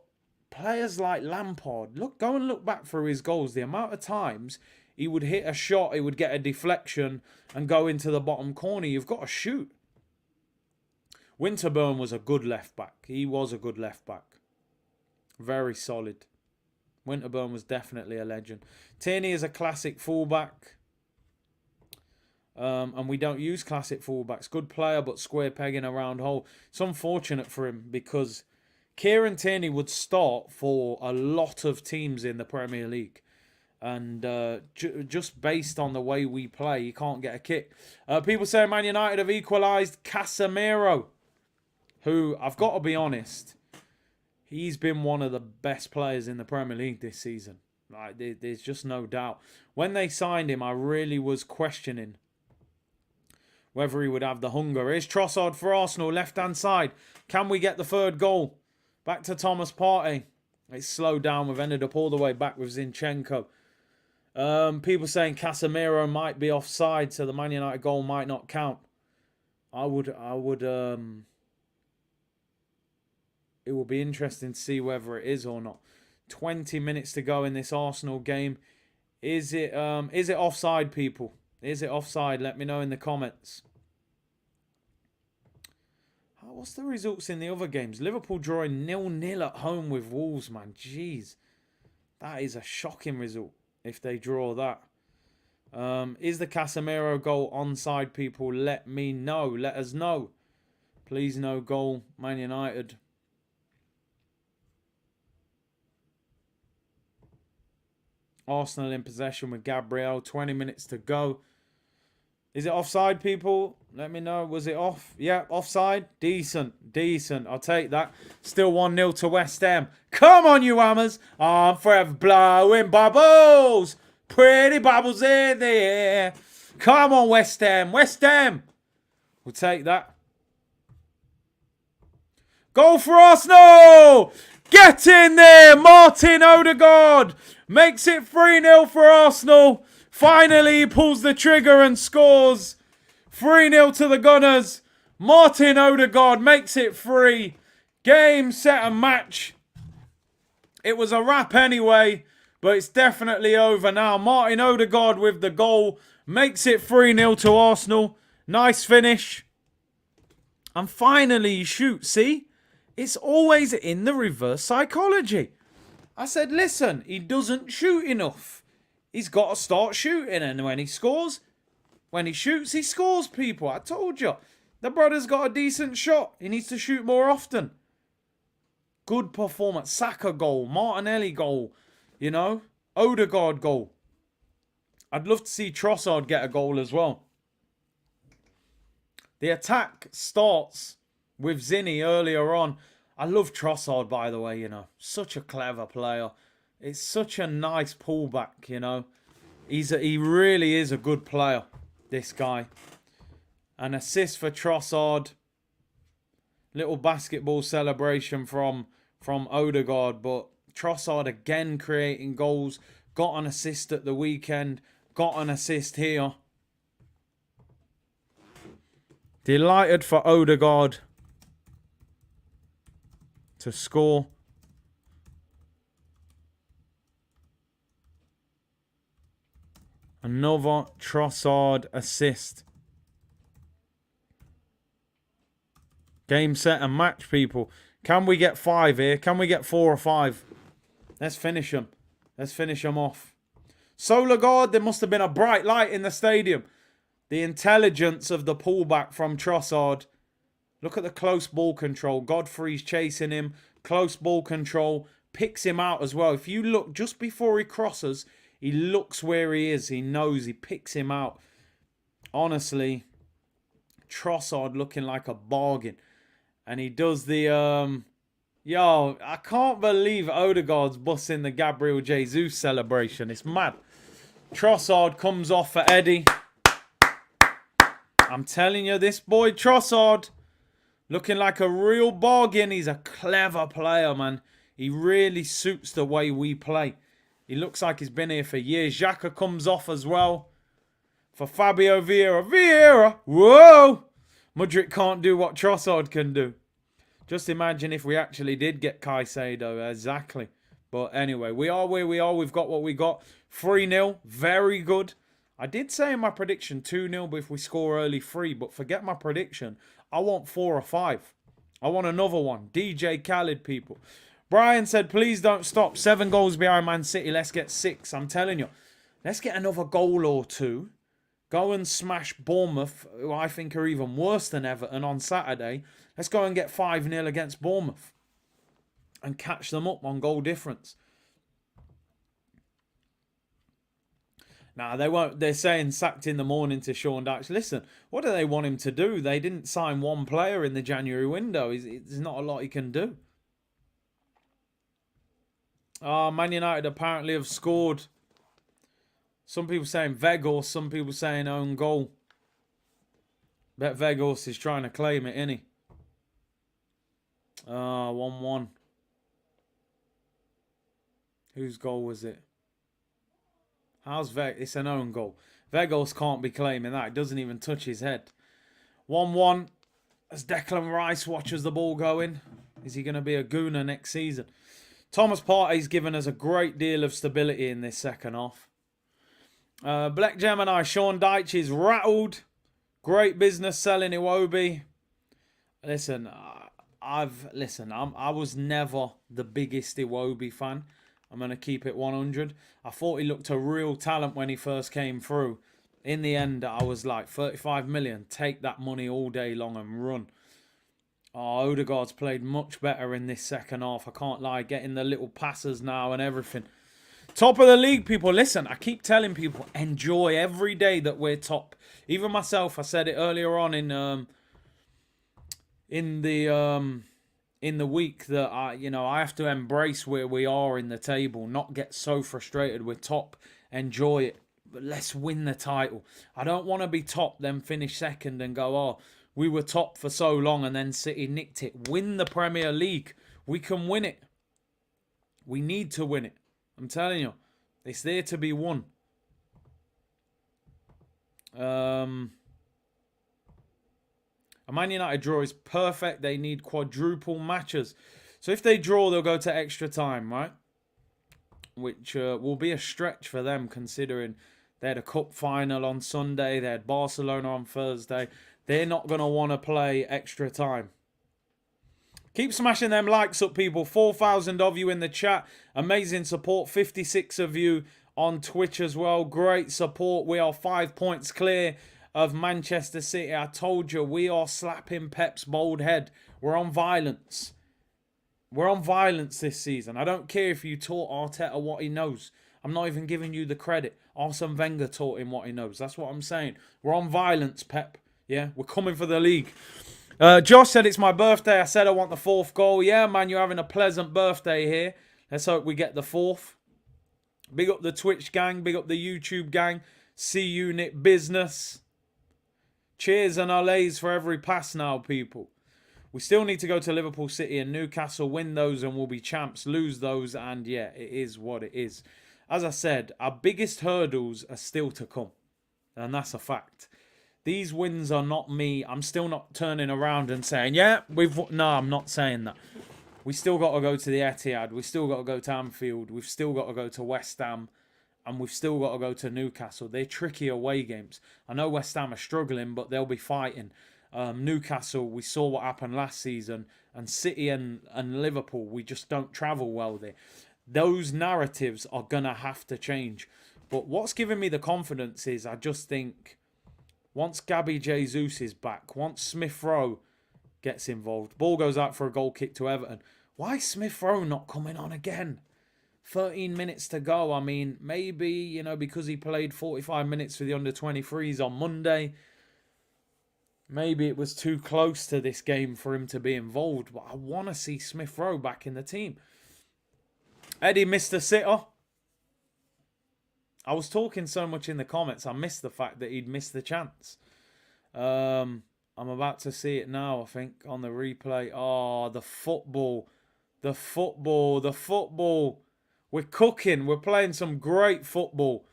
players like Lampard, go and look back through his goals. The amount of times he would hit a shot, he would get a deflection and go into the bottom corner. You've got to shoot. Winterburn was a good left back. He was a good left back. Very solid. Winterburn was definitely a legend. Tierney is a classic fullback. And we don't use classic fullbacks. Good player, but square peg in a round hole. It's unfortunate for him because Kieran Tierney would start for a lot of teams in the Premier League. And just based on the way we play, you can't get a kick. People say Man United have equalised. Casemiro, who, I've got to be honest, he's been one of the best players in the Premier League this season. Like, there's just no doubt. When they signed him, I really was questioning whether he would have the hunger. Here's Trossard for Arsenal, left-hand side. Can we get the third goal? Back to Thomas Partey. It's slowed down. We've ended up all the way back with Zinchenko. People saying Casemiro might be offside, so the Man United goal might not count. It will be interesting to see whether it is or not. 20 minutes to go in this Arsenal game. Is it offside, people? Is it offside? Let me know in the comments. What's the results in the other games? Liverpool drawing 0-0 at home with Wolves, man. Jeez. That is a shocking result if they draw that. Is the Casemiro goal onside, people? Let me know. Let us know. Please no goal. Man United. Arsenal in possession with Gabriel. 20 minutes to go. Is it offside, people? Let me know. Was it off? Yeah, offside. Decent. Decent. I'll take that. Still 1-0 to West Ham. Come on, you Hammers. I'm forever blowing bubbles. Pretty bubbles in the air. Come on, West Ham. West Ham. We'll take that. Goal for Arsenal. Get in there. Martin Odegaard makes it 3-0 for Arsenal. Finally, he pulls the trigger and scores. 3-0 to the Gunners. Martin Odegaard makes it 3. Game, set and match. It was a wrap anyway, but it's definitely over now. Martin Odegaard with the goal makes it 3-0 to Arsenal. Nice finish. And finally he shoots. See? It's always in the reverse psychology. I said, listen, he doesn't shoot enough. He's got to start shooting. And when he scores, when he shoots, he scores, people. I told you. The brother's got a decent shot. He needs to shoot more often. Good performance. Saka goal. Martinelli goal. You know. Odegaard goal. I'd love to see Trossard get a goal as well. The attack starts with Zinni earlier on. I love Trossard, by the way, you know. Such a clever player. It's such a nice pullback, you know. He really is a good player, this guy. An assist for Trossard. Little basketball celebration from Odegaard. But Trossard again creating goals. Got an assist at the weekend. Got an assist here. Delighted for Odegaard to score. Another Trossard assist. Game, set and match, people. Can we get 5 here? Can we get 4 or 5? Let's finish them. Let's finish them off. Solagard, there must have been a bright light in the stadium. The intelligence of the pullback from Trossard. Look at the close ball control. Godfrey's chasing him. Close ball control. Picks him out as well. If you look just before he crosses, he looks where he is. He knows. He picks him out. Honestly, Trossard looking like a bargain. And he does the... Yo, I can't believe Odegaard's busting the Gabriel Jesus celebration. It's mad. Trossard comes off for Eddie. I'm telling you, this boy Trossard looking like a real bargain. He's a clever player, man. He really suits the way we play. He looks like he's been here for years. Xhaka comes off as well. For Fabio Vieira. Vieira! Whoa! Mudryk can't do what Trossard can do. Just imagine if we actually did get Caicedo. Exactly. But anyway, we are where we are. We've got what we got. 3-0. Very good. I did say in my prediction 2-0, but if we score early 3. But forget my prediction. I want 4 or 5. I want another one. DJ Khaled, people. Brian said, please don't stop. 7 goals behind Man City. Let's get 6. I'm telling you. Let's get another goal or 2. Go and smash Bournemouth, who I think are even worse than Everton on Saturday. Let's go and get 5-0 against Bournemouth. And catch them up on goal difference. Nah, they won't. They're saying sacked in the morning to Sean Dyche. Listen, what do they want him to do? They didn't sign one player in the January window. There's not a lot he can do. Man United apparently have scored. Some people saying Vegas, some people saying own goal. Bet Vegas is trying to claim it, isn't he? 1-1. Whose goal was it? How's Vegas? It's an own goal. Vegas can't be claiming that. It doesn't even touch his head. 1-1. As Declan Rice watches the ball going. Is he going to be a gooner next season? Thomas Partey's given us a great deal of stability in this second half. Black Gemini, Sean Dyche is rattled. Great business selling Iwobi. Listen, I was never the biggest Iwobi fan. I'm gonna keep it 100. I thought he looked a real talent when he first came through. In the end, I was like 35 million. Take that money all day long and run. Oh, Odegaard's played much better in this second half. I can't lie. Getting the little passes now and everything. Top of the league, people. Listen, I keep telling people, enjoy every day that we're top. Even myself, I said it earlier on in the week that I have to embrace where we are in the table, not get so frustrated. We're top, enjoy it, but let's win the title. I don't want to be top, then finish second and go, oh, we were top for so long and then City nicked it. Win the Premier League. We can win it. We need to win it. I'm telling you, it's there to be won. A Man United draw is perfect. They need quadruple matches. So if they draw, they'll go to extra time, right? Which will be a stretch for them, considering they had a cup final on Sunday. They had Barcelona on Thursday. They're not going to want to play extra time. Keep smashing them likes up, people. 4,000 of you in the chat. Amazing support. 56 of you on Twitch as well. Great support. We are 5 points clear of Manchester City. I told you, we are slapping Pep's bold head. We're on violence. We're on violence this season. I don't care if you taught Arteta what he knows. I'm not even giving you the credit. Arsene Wenger taught him what he knows. That's what I'm saying. We're on violence, Pep. Yeah, we're coming for the league. Josh said it's my birthday. I said I want the 4th goal. Yeah, man, you're having a pleasant birthday here. Let's hope we get the 4th. Big up the Twitch gang. Big up the YouTube gang. C-Unit business. Cheers and allays for every pass now, people. We still need to go to Liverpool, City and Newcastle. Win those and we'll be champs. Lose those and yeah, it is what it is. As I said, our biggest hurdles are still to come. And that's a fact. These wins are not me. I'm still not turning around and saying, yeah, no, I'm not saying that. We still got to go to the Etihad. We still got to go to Anfield. We've still got to go to West Ham. And we've still got to go to Newcastle. They're tricky away games. I know West Ham are struggling, but they'll be fighting. Newcastle, we saw what happened last season. And City and Liverpool, we just don't travel well there. Those narratives are going to have to change. But what's giving me the confidence is I just think once Gabby Jesus is back, once Smith Rowe gets involved, ball goes out for a goal kick to Everton. Why is Smith Rowe not coming on again? 13 minutes to go. I mean, maybe, because he played 45 minutes for the under-23s on Monday, maybe it was too close to this game for him to be involved. But I want to see Smith Rowe back in the team. Eddie missed a sitter. I was talking so much in the comments, I missed the fact that he'd missed the chance. I'm about to see it now, I think, on the replay. Oh, the football. The football. The football. We're cooking. We're playing some great football.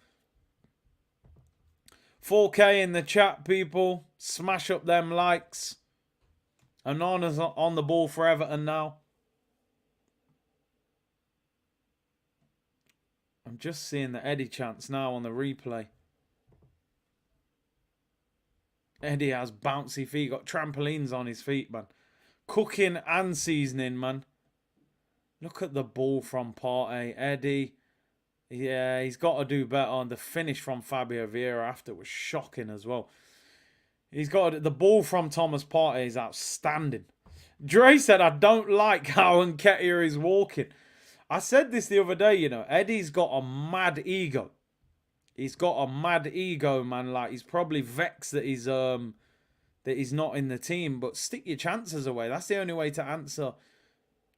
4K in the chat, people. Smash up them likes. Anana's on the ball for Everton now. I'm just seeing the Eddie chance now on the replay. Eddie has bouncy feet. Got trampolines on his feet, man. Cooking and seasoning, man. Look at the ball from Partey. Eddie. Yeah, he's got to do better. And the finish from Fabio Vieira after was shocking as well. He's got the ball from Thomas Partey is outstanding. Dre said, I don't like how Nketiah is walking. I said this the other day, Eddie's got a mad ego. He's got a mad ego, man. Like, he's probably vexed that he's not in the team. But stick your chances away. That's the only way to answer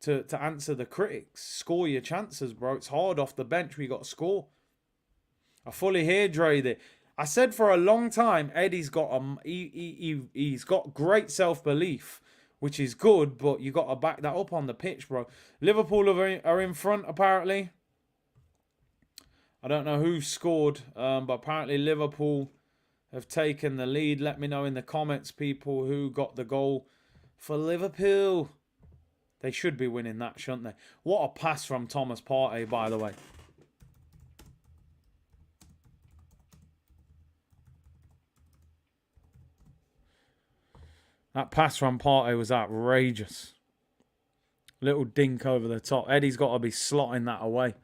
the critics. Score your chances, bro. It's hard off the bench. We got to score. I fully hear Dre there. I said for a long time, Eddie's got he's got great self-belief, which is good, but you got to back that up on the pitch, bro. Liverpool are in front, apparently. I don't know who scored, but apparently Liverpool have taken the lead. Let me know in the comments, people, who got the goal for Liverpool. They should be winning that, shouldn't they? What a pass from Thomas Partey, by the way. That pass from Partey was outrageous. Little dink over the top. Eddie's got to be slotting that away.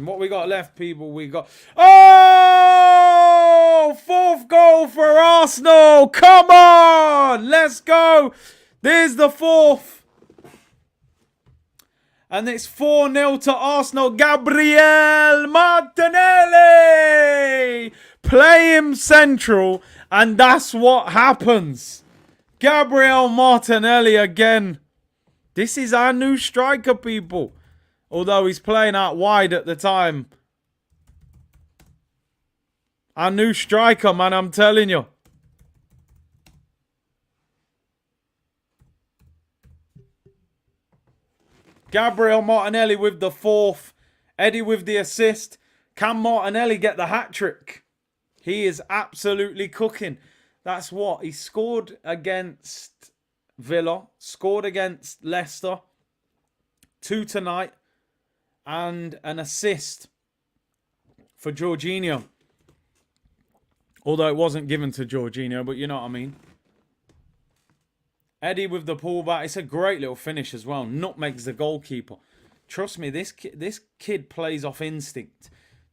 What we got left, people? We got... Oh! Fourth goal for Arsenal! Come on! Let's go! There's the fourth. And it's 4-0 to Arsenal. Gabriel Martinelli! Play him central, and that's what happens. Gabriel Martinelli again. This is our new striker, people. Although he's playing out wide at the time. Our new striker, man, I'm telling you. Gabriel Martinelli with the fourth. Eddie with the assist. Can Martinelli get the hat-trick? He is absolutely cooking. That's what. He scored against Villa. Scored against Leicester. 2 tonight. And an assist for Jorginho. Although it wasn't given to Jorginho, but you know what I mean. Eddie with the pullback. It's a great little finish as well. Nutmegs the goalkeeper. Trust me, this kid plays off instinct.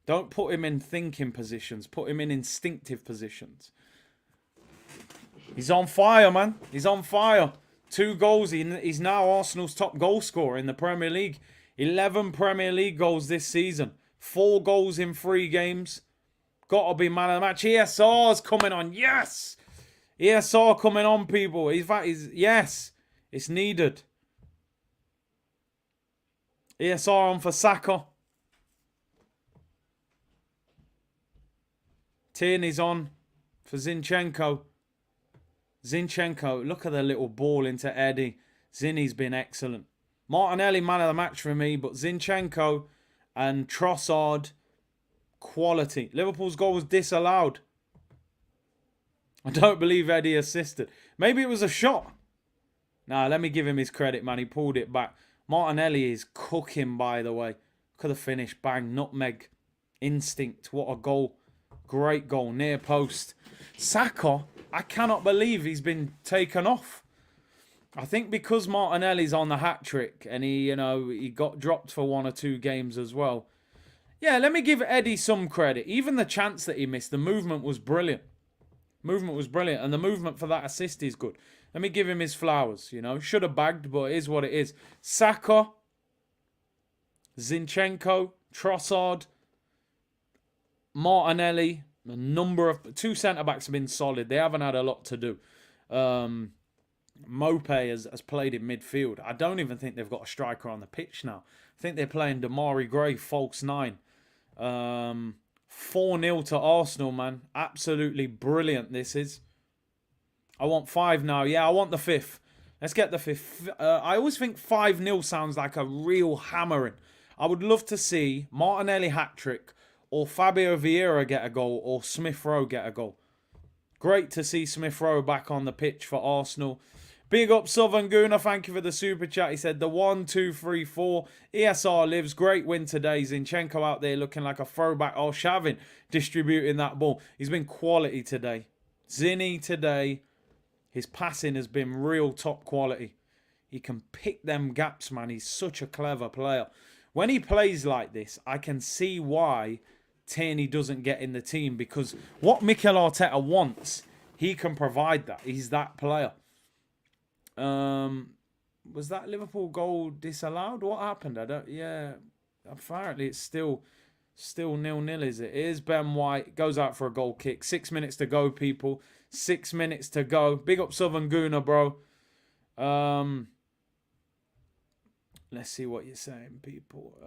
Don't put him in thinking positions. Put him in instinctive positions. He's on fire, man. He's on fire. 2 goals. He's now Arsenal's top goal scorer in the Premier League. 11 Premier League goals this season. 4 goals in 3 games. Got to be man of the match. ESR's coming on. Yes! ESR coming on, people. In fact, yes. It's needed. ESR on for Saka. Tierney's on for Zinchenko. Zinchenko, look at the little ball into Eddie. Zinny's been excellent. Martinelli, man of the match for me, but Zinchenko and Trossard, quality. Liverpool's goal was disallowed. I don't believe Eddie assisted. Maybe it was a shot. Nah, let me give him his credit, man. He pulled it back. Martinelli is cooking, by the way. Look at the finish. Bang. Nutmeg. Instinct. What a goal. Great goal. Near post. Saka, I cannot believe he's been taken off. I think because Martinelli's on the hat-trick and he got dropped for 1 or 2 games as well. Yeah, let me give Eddie some credit. Even the chance that he missed, the movement was brilliant. Movement was brilliant. And the movement for that assist is good. Let me give him his flowers, Should have bagged, but it is what it is. Saka, Zinchenko, Trossard, Martinelli, a number of... 2 centre-backs have been solid. They haven't had a lot to do. Mope has played in midfield. I don't even think they've got a striker on the pitch now. I think they're playing Damari Gray, false 9. 4-0 to Arsenal, man. Absolutely brilliant this is. I want 5 now. Yeah, I want the 5th. Let's get the 5th. I always think 5-0 sounds like a real hammering. I would love to see Martinelli hat-trick or Fabio Vieira get a goal or Smith Rowe get a goal. Great to see Smith Rowe back on the pitch for Arsenal. Big up Southern Gooner. Thank you for the super chat. He said the 1, 2, 3, 4. ESR lives. Great win today. Zinchenko out there looking like a throwback. Oh, Shavin distributing that ball. He's been quality today. Zinny today. His passing has been real top quality. He can pick them gaps, man. He's such a clever player. When he plays like this, I can see why Tierney doesn't get in the team. Because what Mikel Arteta wants, he can provide that. He's that player. Was that Liverpool goal disallowed? What happened? Yeah, apparently it's still 0-0, is it? It is Ben White. Goes out for a goal kick. 6 minutes to go, people. 6 minutes to go. Big up Southern Gooner, bro. Let's see what you're saying, people.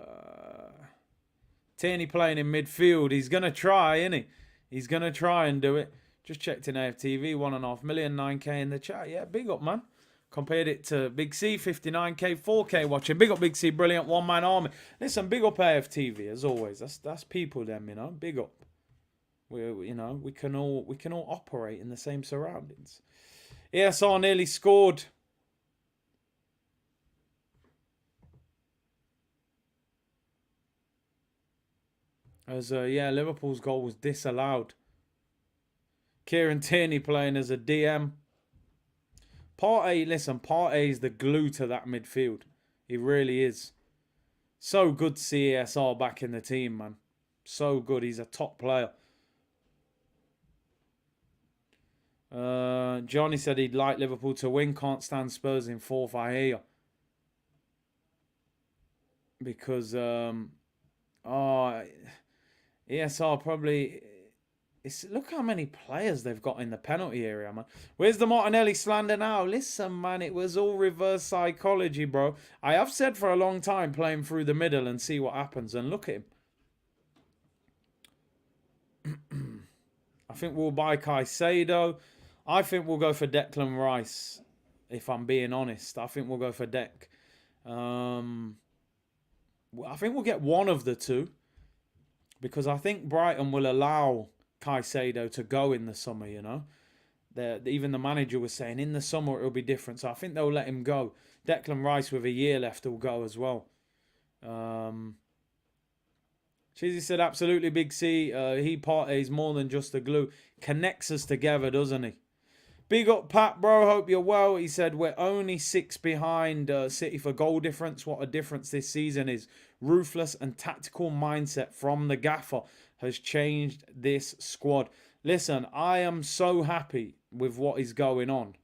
Tierney playing in midfield. He's going to try, isn't he? He's going to try and do it. Just checked in AFTV. 1.5 million, 9k in the chat. Yeah, big up, man. Compared it to Big C, 59k, 4k watching. Big up Big C, brilliant one-man army. Listen, big up AFTV as always. That's people, them, Big up. We can all operate in the same surroundings. ESR nearly scored. As yeah, Liverpool's goal was disallowed. Kieran Tierney playing as a DM. Partey, listen, Partey is the glue to that midfield. He really is. So good to see ESR back in the team, man. So good. He's a top player. Johnny said he'd like Liverpool to win. Can't stand Spurs in fourth. I hear you. Because, ESR probably... look how many players they've got in the penalty area, man. Where's the Martinelli slander now? Listen, man, it was all reverse psychology, bro. I have said for a long time, play him through the middle and see what happens. And look at him. I think we'll buy Caicedo. I think we'll go for Declan Rice, if I'm being honest. I think we'll go for Dec. I think we'll get one of the two. Because I think Brighton will allow Caicedo to go in the summer, you know. Even the manager was saying in the summer it'll be different. So I think they'll let him go. Declan Rice with a year left will go as well. Chizzy said absolutely Big C. He parties more than just a glue. Connects us together, doesn't he? Big up Pat, bro. Hope you're well. He said we're only 6 behind City for goal difference. What a difference this season is. Ruthless and tactical mindset from the gaffer has changed this squad. Listen, I am so happy with what is going on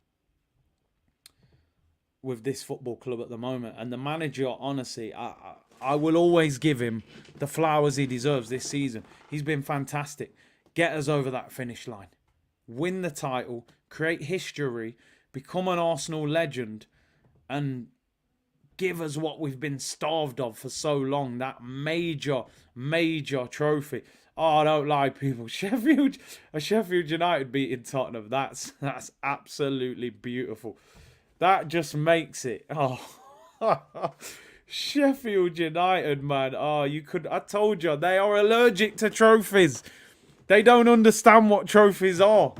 with this football club at the moment. And the manager, honestly, I will always give him the flowers he deserves this season. He's been fantastic. Get us over that finish line. Win the title. Create history. Become an Arsenal legend. And give us what we've been starved of for so long. That major, major trophy. Oh, I don't lie, people. Sheffield United beating Tottenham. That's absolutely beautiful. That just makes it. Oh, Sheffield United, man. Oh, I told you, they are allergic to trophies. They don't understand what trophies are.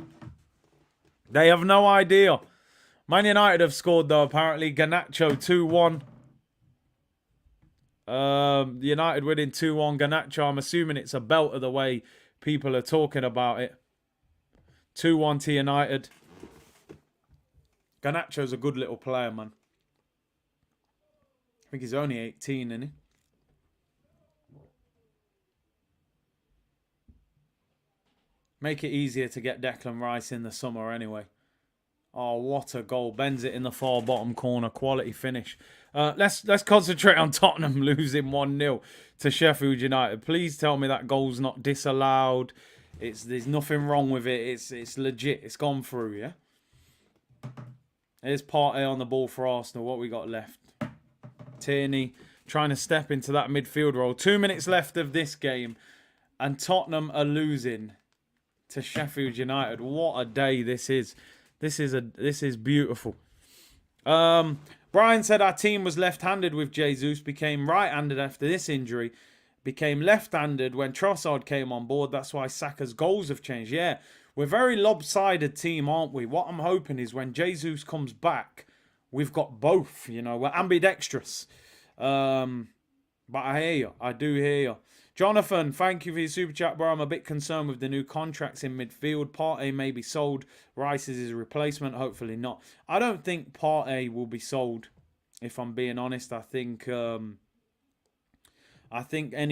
They have no idea. Man United have scored, though, apparently. Garnacho 2-1. United winning 2-1. Garnacho, I'm assuming it's a belt of the way people are talking about it. 2-1 to United. Garnacho's a good little player, man. I think he's only 18, isn't he? Make it easier to get Declan Rice in the summer anyway. Oh, what a goal. Bends it in the far bottom corner. Quality finish. Let's concentrate on Tottenham losing 1-0 to Sheffield United. Please tell me that goal's not disallowed. There's nothing wrong with it. It's legit. It's gone through, yeah? Here's Partey on the ball for Arsenal. What we got left? Tierney trying to step into that midfield role. 2 minutes left of this game. And Tottenham are losing to Sheffield United. What a day this is. This is beautiful. Brian said our team was left-handed with Jesus, became right-handed after this injury, became left-handed when Trossard came on board. That's why Saka's goals have changed. Yeah, we're a very lopsided team, aren't we? What I'm hoping is when Jesus comes back, we've got both. You know, we're ambidextrous. But I hear you. I do hear you. Jonathan, thank you for your super chat, bro. I'm a bit concerned with the new contracts in midfield. Partey may be sold. Rice is his replacement. Hopefully not. I don't think Partey will be sold, if I'm being honest. I think any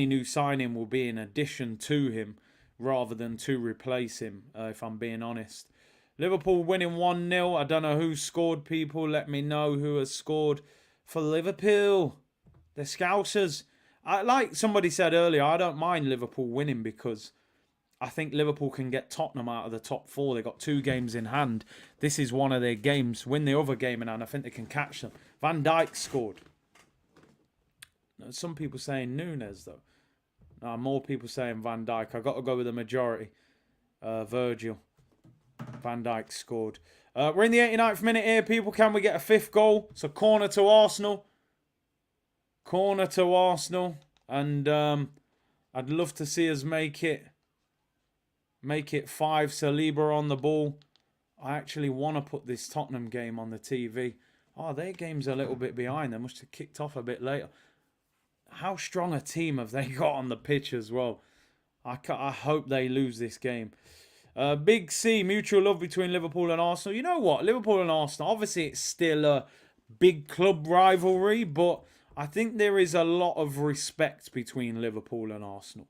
new signing will be in addition to him rather than to replace him, if I'm being honest. Liverpool winning 1-0. I don't know who scored, people. Let me know who has scored for Liverpool. The Scousers. Like somebody said earlier, I don't mind Liverpool winning because I think Liverpool can get Tottenham out of the top 4. They've got 2 games in hand. This is one of their games. Win the other game in hand. I think they can catch them. Van Dijk scored. Some people saying Nunes, though. More people saying Van Dijk. I've got to go with the majority. Virgil. Van Dijk scored. We're in the 89th minute here, people. Can we get a 5th goal? So corner to Arsenal. Corner to Arsenal. And I'd love to see us make it 5. Saliba on the ball. I actually want to put this Tottenham game on the TV. Oh, their game's a little bit behind. They must have kicked off a bit later. How strong a team have they got on the pitch as well? I hope they lose this game. Big C, mutual love between Liverpool and Arsenal. You know what? Liverpool and Arsenal, obviously it's still a big club rivalry, but I think there is a lot of respect between Liverpool and Arsenal.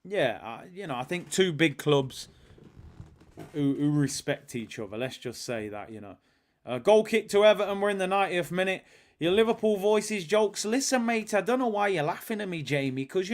Yeah, I think two big clubs who respect each other. Let's just say that. Goal kick to Everton. We're in the 90th minute. Your Liverpool voices jokes. Listen, mate, I don't know why you're laughing at me, Jamie, because,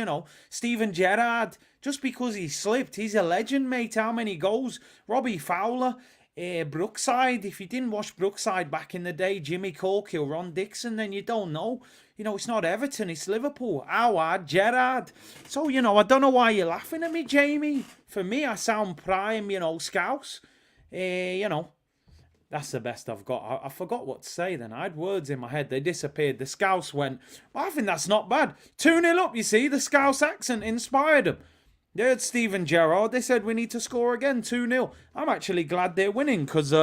Steven Gerrard, just because he slipped, he's a legend, mate. How many goals? Robbie Fowler, Brookside. If you didn't watch Brookside back in the day, Jimmy Corkill, Ron Dixon, then you don't know. It's not Everton, it's Liverpool. Howard, Gerrard. So, I don't know why you're laughing at me, Jamie. For me, I sound prime, Scouse. That's the best I've got. I forgot what to say then. I had words in my head. They disappeared. The Scouse went, well, I think that's not bad. 2-0 up, you see. The Scouse accent inspired them. They heard Steven Gerrard. They said we need to score again. 2-0. I'm actually glad they're winning because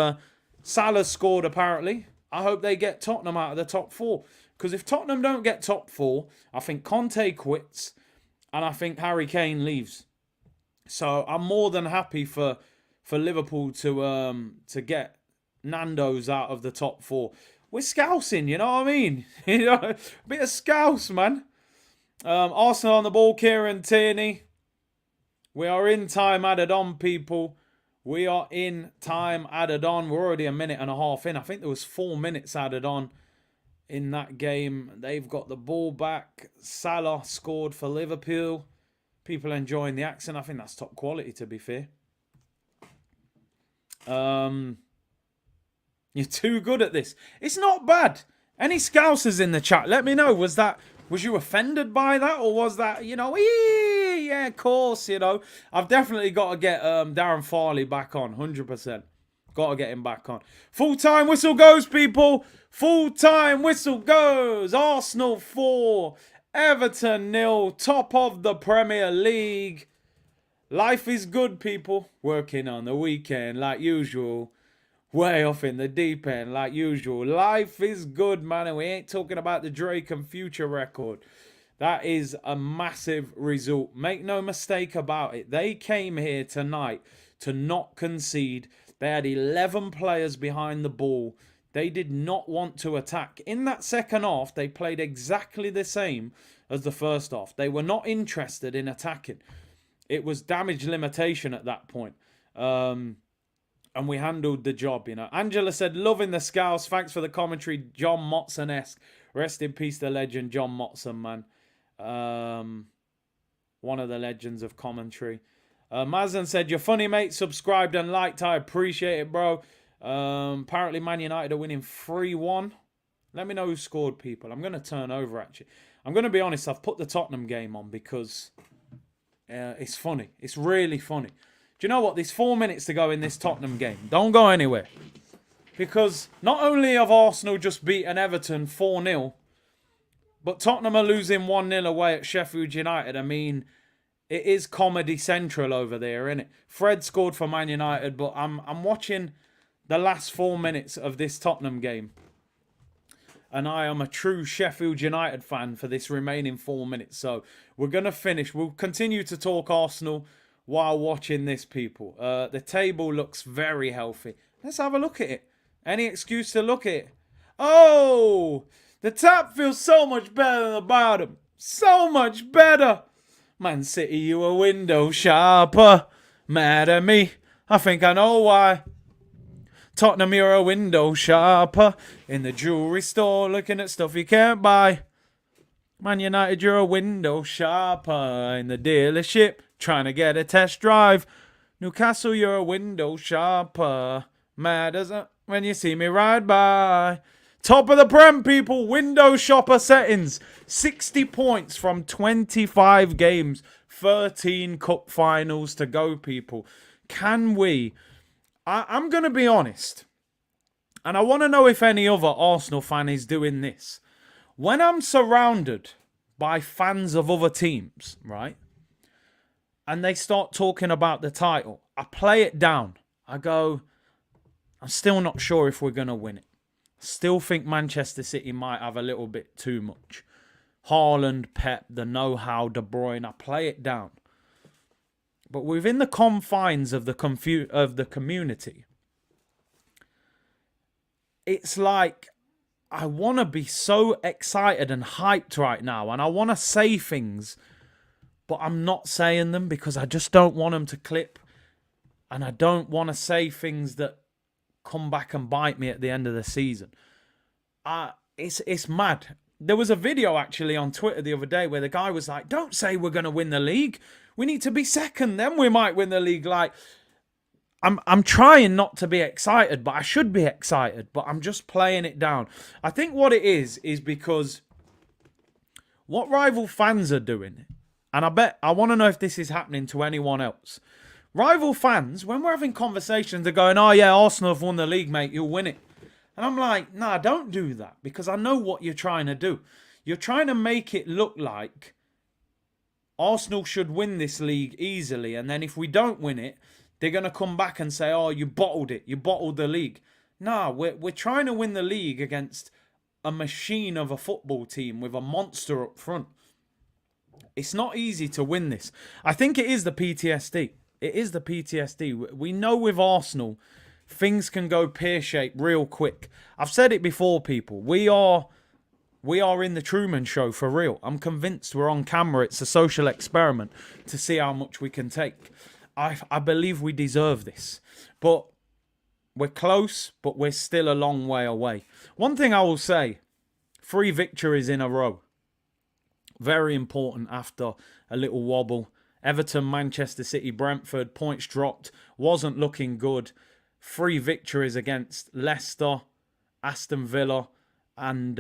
Salah scored apparently. I hope they get Tottenham out of the top four. Because if Tottenham don't get top four, I think Conte quits and I think Harry Kane leaves. So I'm more than happy for Liverpool to get Nando's out of the top four. We're scousing, you know what I mean? A bit of scouse, man. Arsenal on the ball, Kieran Tierney. We are in time added on, people. We are in time added on. We're already a minute and a half in. I think there was 4 minutes added on in that game. They've got the ball back. Salah scored for Liverpool. People enjoying the accent. I think that's top quality, to be fair. You're too good at this. It's not bad. Any Scousers in the chat, let me know. Was you offended by that? Or was that, yeah, of course, I've definitely got to get Darren Farley back on, 100%. Got to get him back on. Full-time whistle goes, people. Full-time whistle goes. Arsenal 4, Everton 0, top of the Premier League. Life is good, people. Working on the weekend like usual. Way off in the deep end, like usual. Life is good, man, and we ain't talking about the Drake and Future record. That is a massive result. Make no mistake about it. They came here tonight to not concede. They had 11 players behind the ball. They did not want to attack. In that second half, they played exactly the same as the first half. They were not interested in attacking. It was damage limitation at that point. And we handled the job, Angela said, loving the Scouse. Thanks for the commentary. John Motson-esque. Rest in peace, the legend, John Motson, man. One of the legends of commentary. Mazen said, you're funny, mate. Subscribed and liked. I appreciate it, bro. Apparently, Man United are winning 3-1. Let me know who scored, people. I'm going to turn over, actually. I'm going to be honest. I've put the Tottenham game on because it's funny. It's really funny. Do you know what? There's 4 minutes to go in this Tottenham game. Don't go anywhere. Because not only have Arsenal just beaten Everton 4-0, but Tottenham are losing 1-0 away at Sheffield United. I mean, it is comedy central over there, isn't it? Fred scored for Man United, but I'm watching the last 4 minutes of this Tottenham game. And I am a true Sheffield United fan for this remaining 4 minutes. So we're going to finish. We'll continue to talk Arsenal while watching this, people. The table looks very healthy. Let's have a look at it. Any excuse to look at it? Oh, the top feels so much better than the bottom. So much better. Man City, you a window shopper. Mad at me. I think I know why. Tottenham, you're a window shopper. In the jewelry store, looking at stuff you can't buy. Man United, you're a window shopper. In the dealership, trying to get a test drive. Newcastle, you're a window shopper. Mad as a when you see me ride by. Top of the Prem, people. Window shopper settings. 60 points from 25 games. 13 cup finals to go, people. Can we? I'm going to be honest. And I want to know if any other Arsenal fan is doing this. When I'm surrounded by fans of other teams, right? And they start talking about the title, I play it down. I go, I'm still not sure if we're going to win it. Still think Manchester City might have a little bit too much. Haaland, Pep, the know-how, De Bruyne. I play it down. But within the confines of the community, it's like I want to be so excited and hyped right now, and I want to say things, but I'm not saying them because I just don't want them to clip, and I don't want to say things that come back and bite me at the end of the season. It's mad. There was a video actually on Twitter the other day where the guy was like, "Don't say we're going to win the league. We need to be second, then we might win the league." Like, I'm trying not to be excited, but I should be excited, but I'm just playing it down. I think what it is because what rival fans are doing, and I want to know if this is happening to anyone else. Rival fans, when we're having conversations, they're going, "Oh yeah, Arsenal have won the league, mate. You'll win it." And I'm like, nah, don't do that, because I know what you're trying to do. You're trying to make it look like Arsenal should win this league easily, and then if we don't win it, they're going to come back and say, "Oh, you bottled it. You bottled the league." Nah, we're trying to win the league against a machine of a football team with a monster up front. It's not easy to win this. I think it is the PTSD. It is the PTSD. We know with Arsenal, things can go pear-shaped real quick. I've said it before, people. We are in the Truman Show for real. I'm convinced we're on camera. It's a social experiment to see how much we can take. I believe we deserve this. But we're close, but we're still a long way away. One thing I will say, 3 victories in a row. Very important after a little wobble. Everton, Manchester City, Brentford, points dropped. Wasn't looking good. 3 victories against Leicester, Aston Villa, and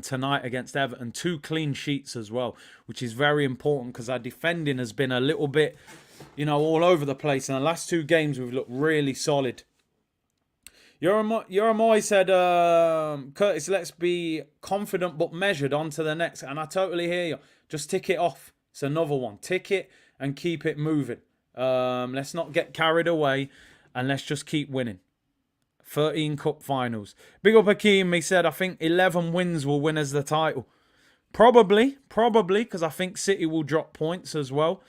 tonight against Everton. 2 clean sheets as well, which is very important because our defending has been a little bit, all over the place. In the last 2 games, we've looked really solid. Yoramoy said, Curtis, let's be confident but measured on to the next. And I totally hear you. Just tick it off. It's another one. Tick it and keep it moving. Let's not get carried away, and let's just keep winning. 13 cup finals. Big up Hakeem. He said, I think 11 wins will win us the title. Probably, because I think City will drop points as well.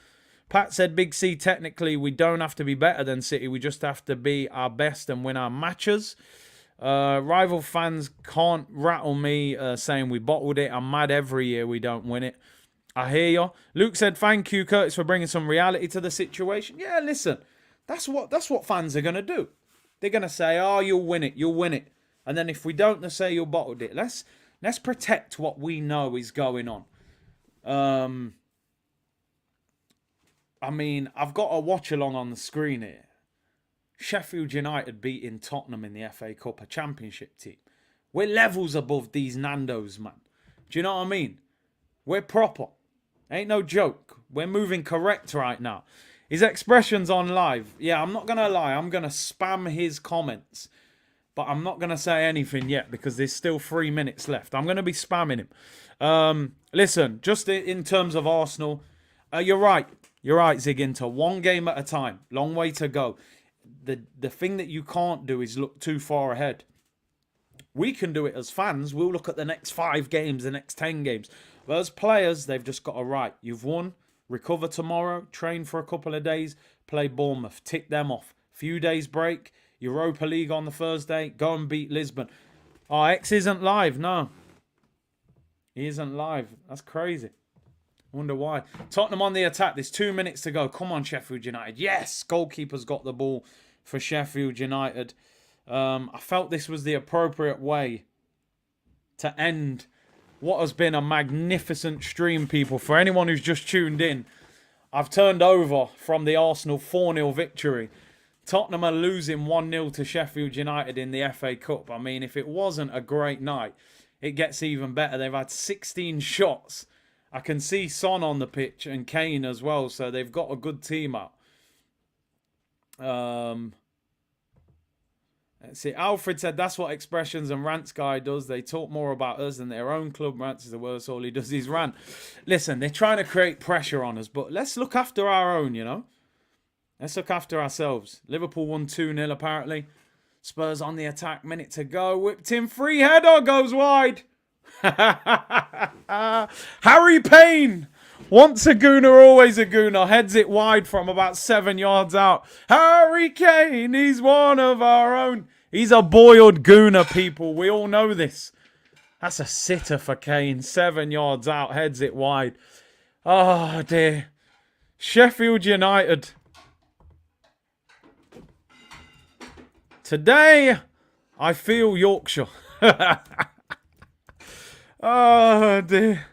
Pat said, Big C, technically, we don't have to be better than City. We just have to be our best and win our matches. Rival fans can't rattle me saying we bottled it. I'm mad every year we don't win it. I hear you. Luke said, thank you, Curtis, for bringing some reality to the situation. Yeah, listen, that's what fans are going to do. They're going to say, oh, you'll win it. And then if we don't, they say you bottled it. Let's protect what we know is going on. I mean, I've got a watch along on the screen here. Sheffield United beating Tottenham in the FA Cup, a championship team. We're levels above these Nandos, man. Do you know what I mean? We're proper. Ain't no joke. We're moving correct right now. His expressions on live. Yeah, I'm not going to lie. I'm going to spam his comments. But I'm not going to say anything yet because there's still 3 minutes left. I'm going to be spamming him. Listen, just in terms of Arsenal, you're right. You're right, Ziginter. 1 game at a time. Long way to go. The thing that you can't do is look too far ahead. We can do it as fans. We'll look at the next 5 games, the next 10 games. But as players, they've just got to right. You've won. Recover tomorrow. Train for a couple of days. Play Bournemouth. Tick them off. Few days break. Europa League on the Thursday. Go and beat Lisbon. Oh, X isn't live. No. He isn't live. That's crazy. Wonder why. Tottenham on the attack. There's 2 minutes to go. Come on, Sheffield United. Yes! Goalkeeper's got the ball for Sheffield United. I felt this was the appropriate way to end what has been a magnificent stream, people. For anyone who's just tuned in, I've turned over from the Arsenal 4-0 victory. Tottenham are losing 1-0 to Sheffield United in the FA Cup. I mean, if it wasn't a great night, it gets even better. They've had 16 shots. I can see Son on the pitch and Kane as well, so they've got a good team out. Let's see. Alfred said that's what Expressions and Rants guy does. They talk more about us than their own club. Rants is the worst. All he does is rant. Listen, they're trying to create pressure on us, but let's look after our own, you know. Let's look after ourselves. Liverpool won 2-0 apparently. Spurs on the attack. Minute to go. Whipped in. Free header goes wide. Harry Payne. Once a gooner, always a gooner. Heads it wide from about 7 yards out. Harry Kane, he's one of our own. He's a boiled gooner, people. We all know this. That's a sitter for Kane. 7 yards out, heads it wide. Oh, dear. Sheffield United. Today, I feel Yorkshire. Oh, dear.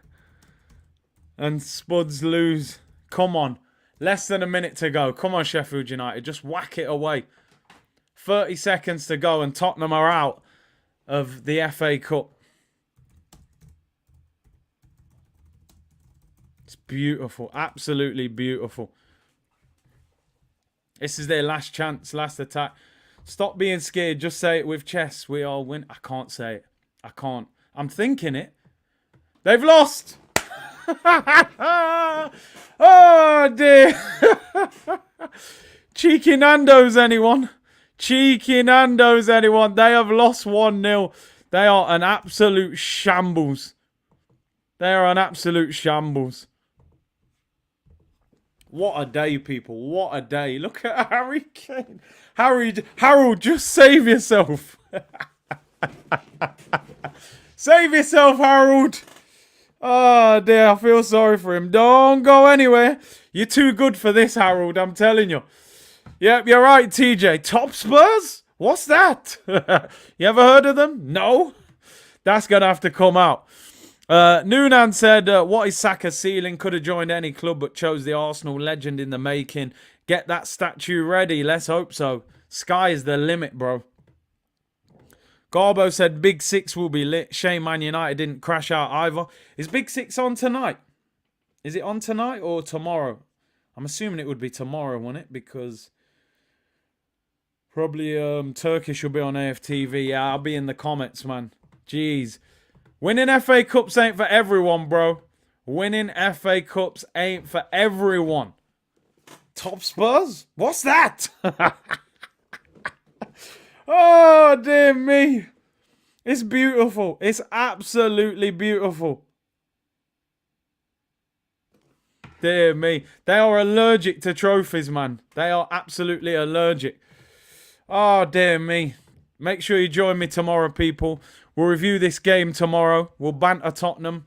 And Spuds lose. Come on. Less than a minute to go. Come on, Sheffield United. Just whack it away. 30 seconds to go and Tottenham are out of the FA Cup. It's beautiful. Absolutely beautiful. This is their last chance, last attack. Stop being scared. Just say it with chest. We all win. I can't say it. I can't. I'm thinking it. They've lost. Oh, dear. Cheeky Nando's, anyone? Cheeky Nando's, anyone? They have lost 1-0. They are an absolute shambles. They are an absolute shambles. What a day, people. What a day. Look at Harry Kane. Harold, just save yourself. Save yourself, Harold. Oh, dear. I feel sorry for him. Don't go anywhere. You're too good for this, Harold. I'm telling you. Yep, you're right, TJ. Top Spurs? What's that? You ever heard of them? No? That's going to have to come out. Noonan said, what is Saka's ceiling? Could have joined any club but chose the Arsenal legend in the making. Get that statue ready. Let's hope so. Sky is the limit, bro. Garbo said Big Six will be lit. Shame Man United didn't crash out either. Is Big Six on tonight? Is it on tonight or tomorrow? I'm assuming it would be tomorrow, wouldn't it? Because probably Turkish will be on AFTV. Yeah, I'll be in the comments, man. Jeez. Winning FA Cups ain't for everyone, bro. Winning FA Cups ain't for everyone. Top Spurs? What's that? Oh, dear me. It's beautiful. It's absolutely beautiful. Dear me. They are allergic to trophies, man. They are absolutely allergic. Oh, dear me. Make sure you join me tomorrow, people. We'll review this game tomorrow. We'll banter Tottenham.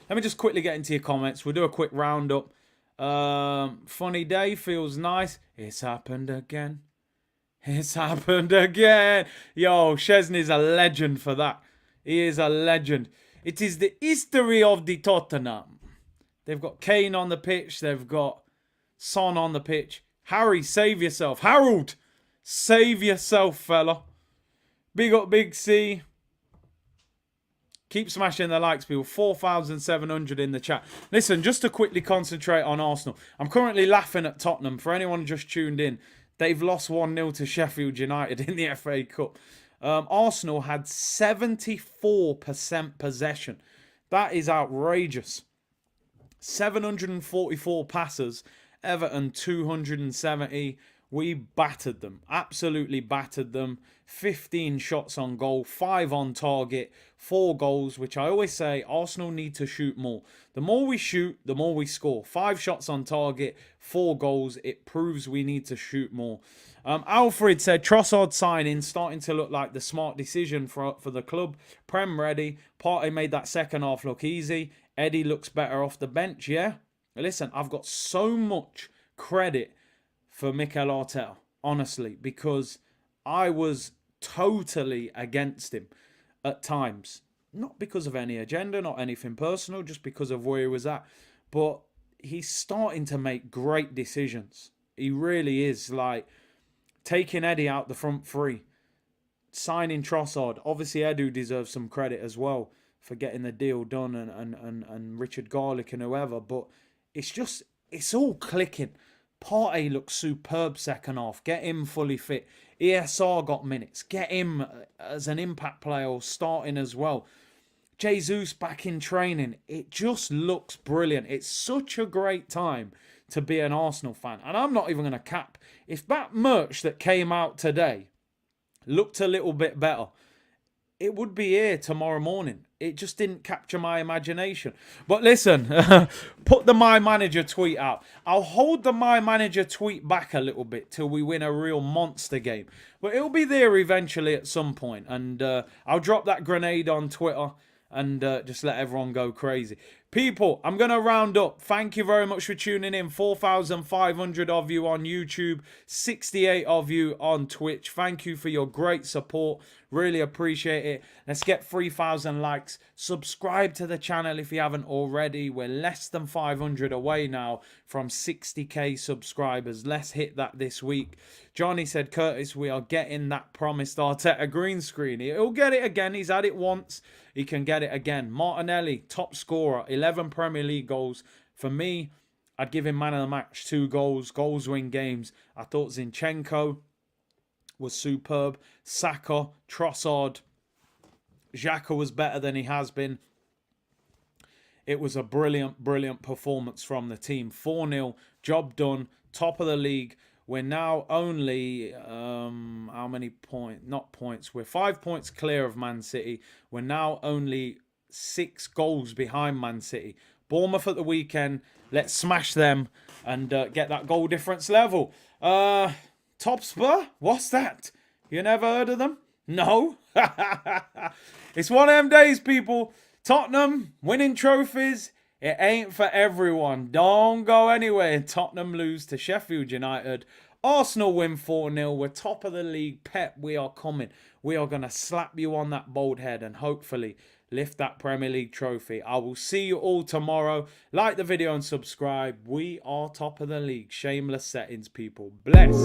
Let me just quickly get into your comments. We'll do a quick roundup. Funny day. Feels nice. It's happened again. It's happened again. Yo, Chesney's a legend for that. He is a legend. It is the history of the Tottenham. They've got Kane on the pitch. They've got Son on the pitch. Harry, save yourself. Harold, save yourself, fella. Big up, Big C. Keep smashing the likes, people. 4,700 in the chat. Listen, just to quickly concentrate on Arsenal. I'm currently laughing at Tottenham. For anyone just tuned in, they've lost 1-0 to Sheffield United in the FA Cup. Arsenal had 74% possession. That is outrageous. 744 passes. Everton 270. We battered them. Absolutely battered them. 15 shots on goal. 5 on target. 4 goals, which I always say Arsenal need to shoot more. The more we shoot, the more we score. 5 shots on target. 4 goals. It proves we need to shoot more. Alfred said Trossard signing starting to look like the smart decision for the club. Prem ready. Partey made that second half look easy. Eddie looks better off the bench. Yeah. Listen, I've got so much credit for Mikel Arteta, honestly, because I was totally against him at times. Not because of any agenda, not anything personal, just because of where he was at. But he's starting to make great decisions. He really is. Like, taking Eddie out the front three, signing Trossard. Obviously, Edu deserves some credit as well for getting the deal done, and Richard Garlick and whoever. But it's all clicking. Partey looks superb second half. Get him fully fit. ESR got minutes. Get him as an impact player or starting as well. Jesus back in training. It just looks brilliant. It's such a great time to be an Arsenal fan. And I'm not even going to cap. If that merch that came out today looked a little bit better, it would be here tomorrow morning. it just didn't capture my imagination. But listen, put the My Manager tweet out. I'll hold the My Manager tweet back a little bit till we win a real monster game. But it'll be there eventually at some point. And I'll drop that grenade on Twitter and just let everyone go crazy. People, I'm going to round up. Thank you very much for tuning in. 4,500 of you on YouTube, 68 of you on Twitch. Thank you for your great support. Really appreciate it. Let's get 3,000 likes. Subscribe to the channel if you haven't already. We're less than 500 away now from 60k subscribers. Let's hit that this week. Johnny said, Curtis, we are getting that promised Arteta green screen. He'll get it again. He's had it once. He can get it again. Martinelli, top scorer, 11 Premier League goals. For me, I'd give him man of the match. 2 goals. Goals win games. I thought Zinchenko was superb. Saka, Trossard, Xhaka was better than he has been. It was a brilliant, brilliant performance from the team. 4-0, job done, top of the league. We're now only, how many points? Not points. We're 5 points clear of Man City. We're now only 6 goals behind Man City. Bournemouth at the weekend. Let's smash them and get that goal difference level. Top Spur? What's that? You never heard of them? No? It's one of them days, people. Tottenham winning trophies. It ain't for everyone. Don't go anywhere. Tottenham lose to Sheffield United. Arsenal win 4-0. We're top of the league. Pep, we are coming. We are going to slap you on that bald head and hopefully lift that Premier League trophy. I will see you all tomorrow. Like the video and subscribe. We are top of the league. Shameless settings, people. Bless.